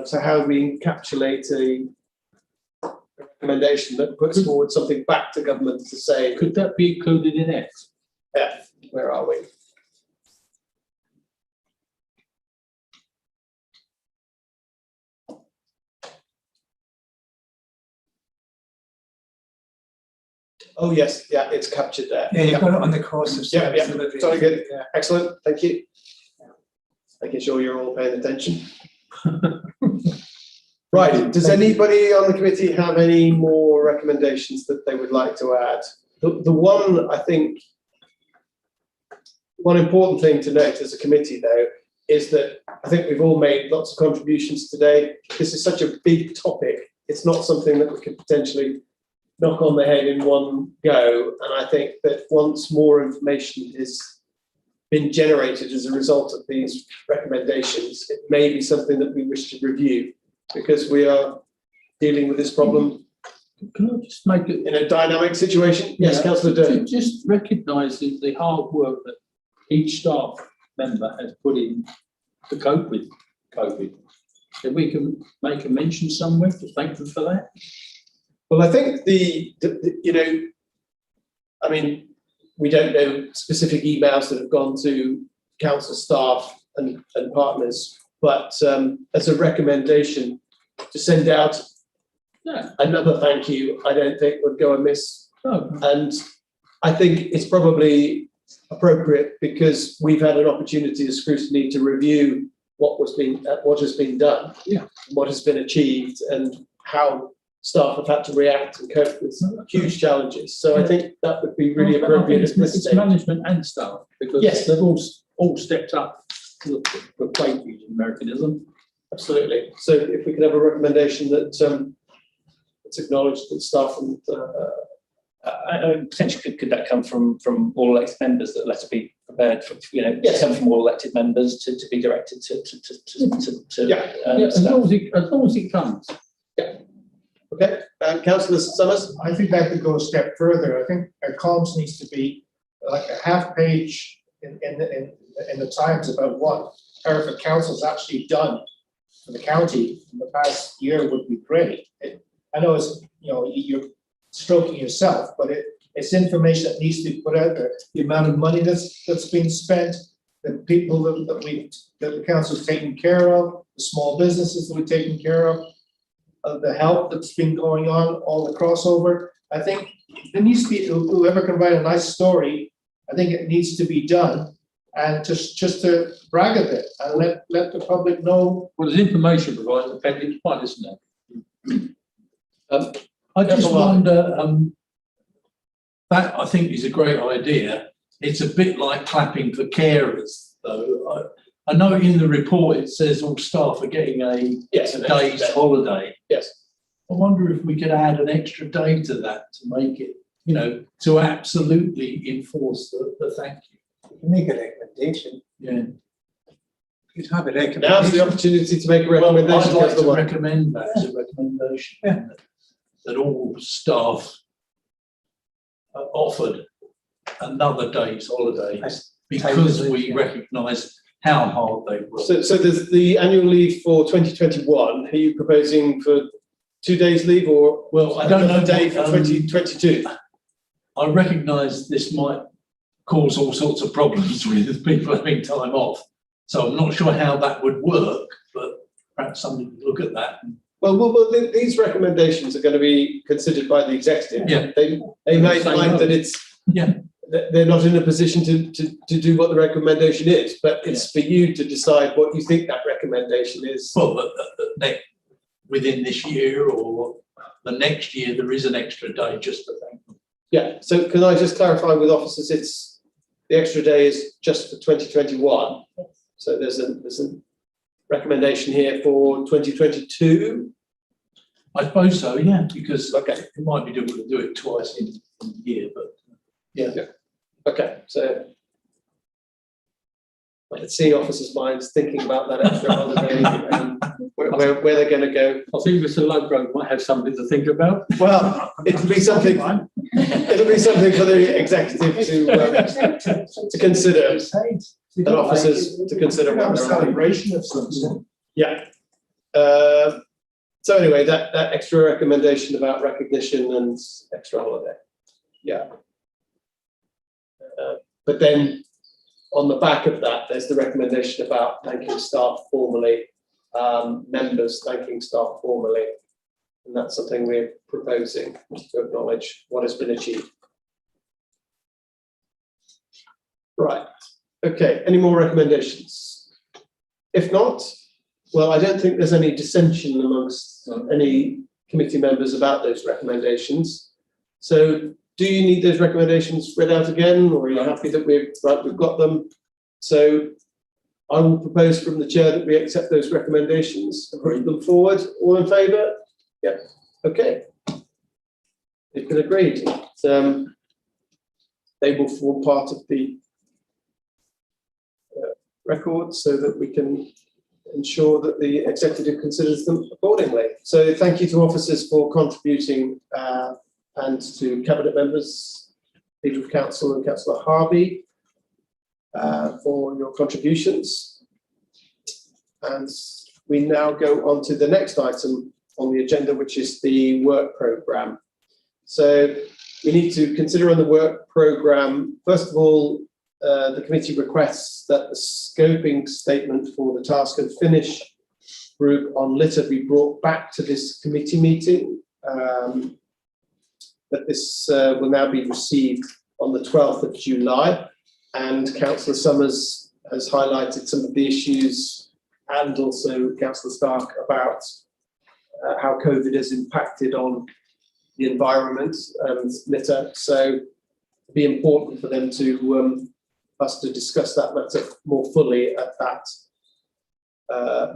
So how do we encapsulate a recommendation that puts forward something back to government to say, could that be included in F? F, where are we? Oh, yes, yeah, it's captured there. Yeah, you've got it on the course of Yeah, service. yeah, delivery. very good. Yeah. Excellent, thank you. Making sure you're all paying attention. Right, does anybody on the committee have any more recommendations that they would like to add? The one, I think, one important thing to note as a committee though, is that I think we've all made lots of contributions today. This is such a big topic. It's not something that we could potentially knock on the head in one go. And I think that once more information has been generated as a result of these recommendations, it may be something that we wish to review, because we are dealing with this problem. Can I just make it in a dynamic situation? Yes, Councillor Durham. Just recognising the hard work that each staff member has put in to cope with COVID. If we can make a mention somewhere to thank them for that. Well, I think the you know, I mean, we don't know specific emails that have gone to council staff and partners, but as a recommendation to send out another thank you, I don't think would go amiss. No. And I think it's probably appropriate because we've had an opportunity as scrutiny to review what has been done, what has been achieved, and how staff have had to react and cope with huge challenges. So I think that would be really appropriate at this It's stage. management and staff, because Yes. they've all stepped up to the plate, using Americanism. Absolutely. So if we could have a recommendation that it's acknowledged that staff and Potentially, could that come from all elected members, that letter be prepared for, Yes. come from all elected members to be directed to As long as it comes. Okay, Councillor Summers? I think that could go a step further. I think a columns needs to be like a half page in the Times about what Hereford Council's actually done for the county in the past year would be great. I know it's, you're stroking yourself, but it's information that needs to be put out there. The amount of money that's been spent, the people that the council's taken care of, the small businesses that we've taken care of the help that's been going on, all the crossover. I think there needs to be, whoever can write a nice story, I think it needs to be done, and just to brag a bit and let the public know. Well, there's information provided in appendix 1, isn't there? I just Councillor wonder, that I think is a great idea. It's a bit like clapping for carers, though. I know in the report it says all staff are getting a day's holiday. Yes. I wonder if we could add an extra day to that to make it, to absolutely enforce the thank you. You can make a recommendation. Yeah. You'd have a recommendation. Now's the opportunity to make a recommendation. I'd like to Councillor White. recommend that as a recommendation, that all staff are offered another day's holiday because we recognise how hard they've worked. So there's the annual leave for 2021. Are you proposing for 2 days leave, or I don't know, a day for 2022? I recognise this might cause all sorts of problems with people having time off. So I'm not sure how that would work, but perhaps somebody could look at that. Well, these recommendations are going to be considered by the executive. Yeah. They might find that it's they're not in a position to do what the recommendation is, but it's for you to decide what you think that recommendation is. Well, within this year or the next year, there is an extra day just to thank them. Yeah. So can I just clarify with officers? It's the extra day is just for 2021. Yes. So there's a recommendation here for 2022. I suppose so, yeah, because it might be difficult to do it twice in a year, but yeah. Okay, so I can see officers' minds thinking about that extra holiday and where they're going to go. I think Mr. Lovegrove might have something to think about. Well, it'll be something. It'll be something for the executive to consider, and officers to consider. A celebration of some sort. Yeah. So anyway, that extra recommendation about recognition and extra holiday. Yeah. But then on the back of that, there's the recommendation about thanking staff formally, members thanking staff formally. And that's something we're proposing to acknowledge what has been achieved. Right, okay, any more recommendations? If not, well, I don't think there's any dissension amongst any committee members about those recommendations. So do you need those recommendations read out again, or are you happy that we've got them? So I will propose from the chair that we accept those recommendations and bring them forward. All in favour? Yeah, okay. It's been agreed. They will form part of the record so that we can ensure that the executive considers them accordingly. So thank you to officers for contributing and to cabinet members, Leader of Council and Councillor Harvey for your contributions. And we now go on to the next item on the agenda, which is the work programme. So we need to consider on the work programme, first of all, the committee requests that the scoping statement for the task and finish group on litter be brought back to this committee meeting. That this will now be received on the 12th of July. And Councillor Summers has highlighted some of the issues, and also Councillor Stark, about how COVID has impacted on the environment and litter. So it'd be important for them to us to discuss that matter more fully at that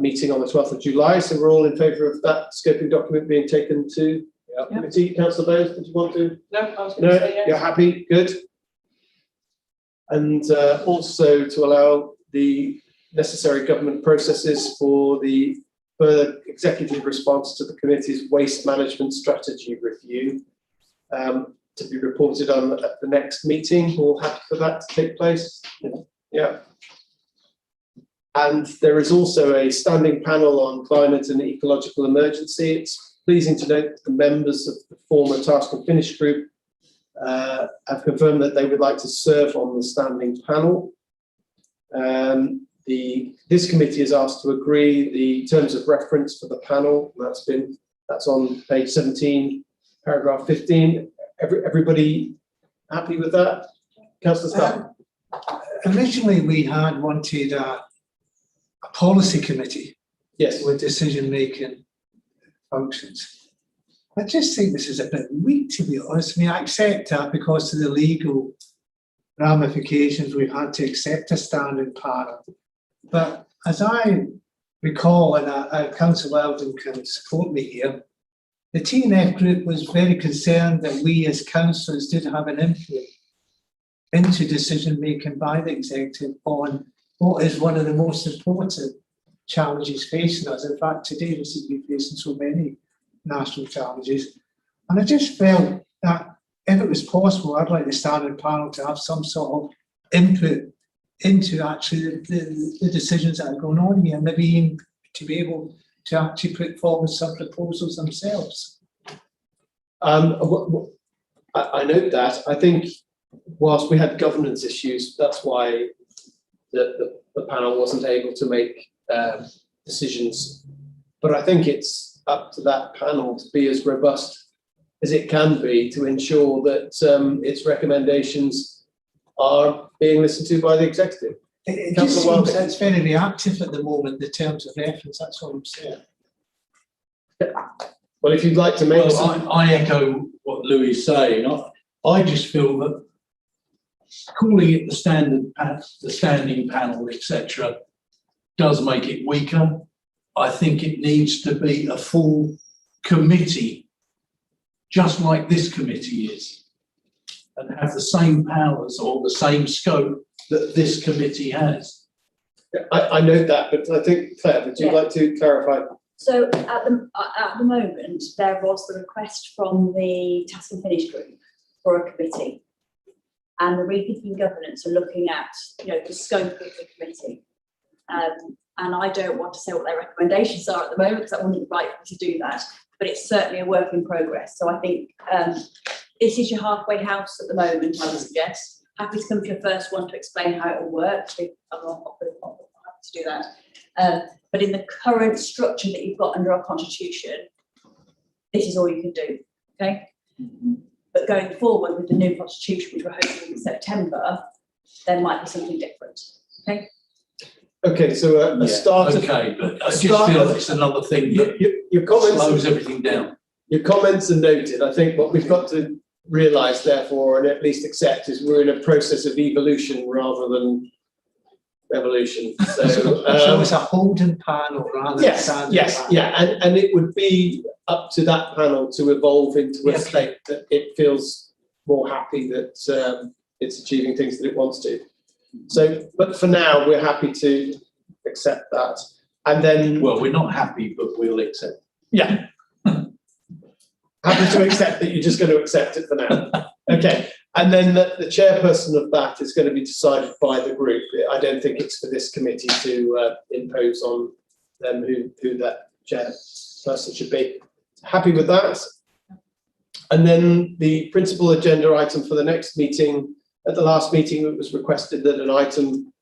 meeting on the 12th of July. So we're all in favour of that scoping document being taken to committee. Councillor Bowes, did you want to? No, I was going to say yes. You're happy, good. And also to allow the necessary government processes for the further executive response to the committee's waste management strategy review to be reported on at the next meeting. We're all happy for that to take place. Yeah. And there is also a standing panel on climate and ecological emergency. It's pleasing to note that the members of the former task and finish group have confirmed that they would like to serve on the standing panel. This committee is asked to agree the terms of reference for the panel. That's on page 17, paragraph 15. Everybody happy with that? Councillor Stark? Originally, we had wanted a policy committee. Yes. With decision-making functions. I just think this is a bit weak, to be honest. I mean, I accept that because of the legal ramifications, we've had to accept a standing panel. But as I recall, and Councillor Weldon can support me here, the TNF group was very concerned that we as councillors did have an input into decision making by the executive on what is one of the most important challenges facing us. In fact, today we seem to be facing so many national challenges. And I just felt that if it was possible, I'd like the standing panel to have some sort of input into actually the decisions that are going on here, and maybe even to be able to actually put forward some proposals themselves. I note that. I think whilst we had governance issues, that's why the panel wasn't able to make decisions. But I think it's up to that panel to be as robust as it can be to ensure that its recommendations are being listened to by the executive. It just seems that it's very reactive at the moment, the terms of reference, that's all I'm saying. Well, if you'd like to make... Well, I echo what Louis is saying. I just feel that calling it the standing panel, etc., does make it weaker. I think it needs to be a full committee, just like this committee is, and have the same powers or the same scope that this committee has. I note that, but I think, Claire, would you like to clarify? So at the moment, there was the request from the task and finish group for a committee, and the rethinking governance are looking at, the scope of the committee. And I don't want to say what their recommendations are at the moment because that wouldn't be right for me to do that, but it's certainly a work in progress. So I think this is your halfway house at the moment, I would suggest. Happy to come to your first one to explain how it will work. I'm not happy to do that. But in the current structure that you've got under our constitution, this is all you can do, okay? Mm-hmm. But going forward with the new constitution, which we're hoping in September, there might be something different. Okay. Okay, so a start. Okay, but I just feel it's another thing that Your comments slows everything down. Your comments are noted. I think what we've got to realise, therefore, and at least accept, is we're in a process of evolution rather than revolution. So, So it's a holding panel rather than yes, standing yes, panel. yeah, and it would be up to that panel to evolve into a state that it feels more happy that it's achieving things that it wants to. So, but for now, we're happy to accept that, and then. Well, we're not happy, but we'll accept. Yeah. Happy to accept that you're just going to accept it for now. Okay, and then the chairperson of that is going to be decided by the group. I don't think it's for this committee to impose on them who that chairperson should be. Happy with that? And then the principal agenda item for the next meeting, at the last meeting, it was requested that an item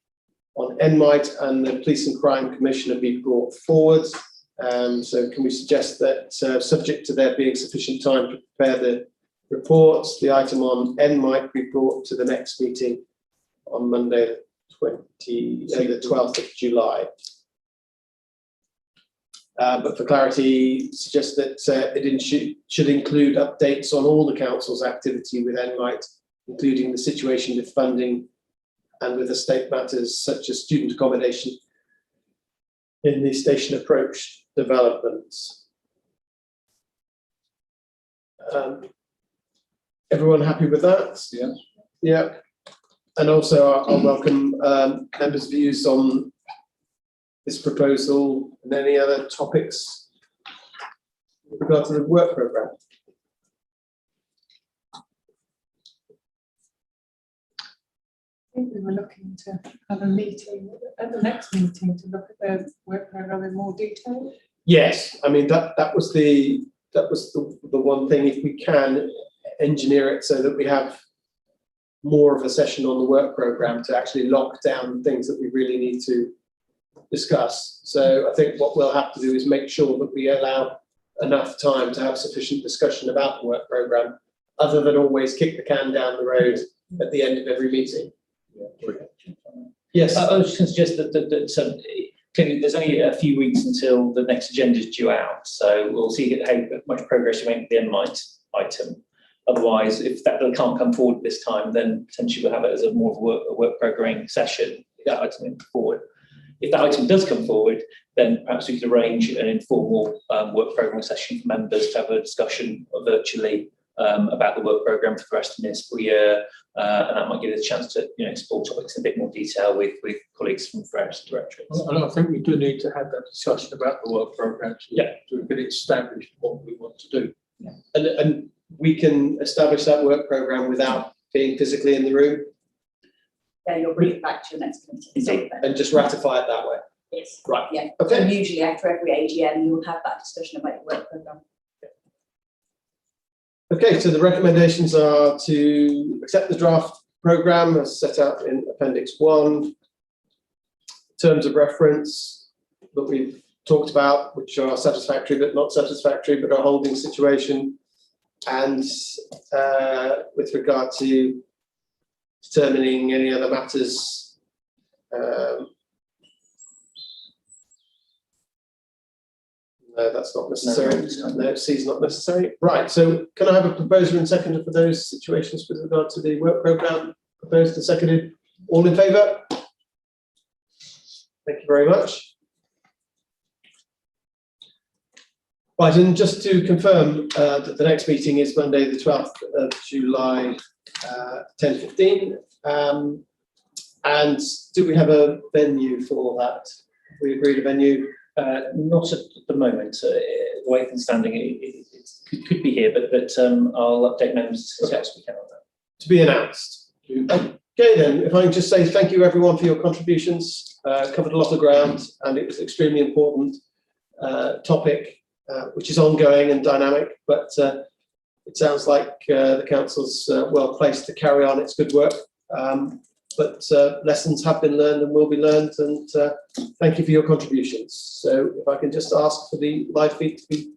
on NMIT and the Police and Crime Commissioner be brought forward. So can we suggest that, subject to there being sufficient time to prepare the reports, the item on NMIT be brought to the next meeting on Monday, the 12th of July. But for clarity, suggest that it should include updates on all the council's activity with NMIT, including the situation with funding and with estate matters such as student accommodation in the station approach developments. Everyone happy with that? Yeah. Yeah. And also I'll welcome members' views on this proposal and any other topics with regard to the work programme. I think we were looking to have a meeting at the next meeting to look at the work programme in more detail. Yes, I mean that was the one thing. If we can engineer it so that we have more of a session on the work programme to actually lock down things that we really need to discuss. So I think what we'll have to do is make sure that we allow enough time to have sufficient discussion about the work programme, other than always kick the can down the road at the end of every meeting. Yes. I was just going to suggest that clearly there's only a few weeks until the next agenda is due out, so we'll see how much progress you make with the NMIT item. Otherwise, if that can't come forward this time, then potentially we'll have it as a more of a work programming session, if that item comes forward. If that item does come forward, then perhaps we could arrange an informal work programming session for members to have a discussion virtually about the work programme for the rest of the municipal year, and that might give us a chance to explore topics in a bit more detail with colleagues from various directorates. And I think we do need to have that discussion about the work programme to get it established what we want to do. Yeah. And we can establish that work programme without being physically in the room. Yeah, you'll bring it back to your next meeting. And just ratify it that way. Yes. Right. Yeah. Okay. So usually after every AGM, you will have that discussion about your work programme. Okay, so the recommendations are to accept the draft programme as set out in Appendix 1, terms of reference that we've talked about, which are satisfactory but not satisfactory, but a holding situation, and with regard to determining any other matters no, that's not necessary. No, C is not necessary. Right, so can I have a proposer and seconder for those situations with regard to the work programme proposed and seconded? All in favour? Thank you very much. Right, and just to confirm that the next meeting is Monday, the 12th of July, 10:15. And do we have a venue for that? We agreed a venue? Not at the moment. The way things standing, it could be here, but I'll update members as best we can on that. To be announced. Okay then, if I can just say thank you everyone for your contributions. Covered a lot of ground, and it was an extremely important topic, which is ongoing and dynamic, but it sounds like the council's well placed to carry on its good work. But lessons have been learned and will be learned, and thank you for your contributions. So if I can just ask for the live feed to be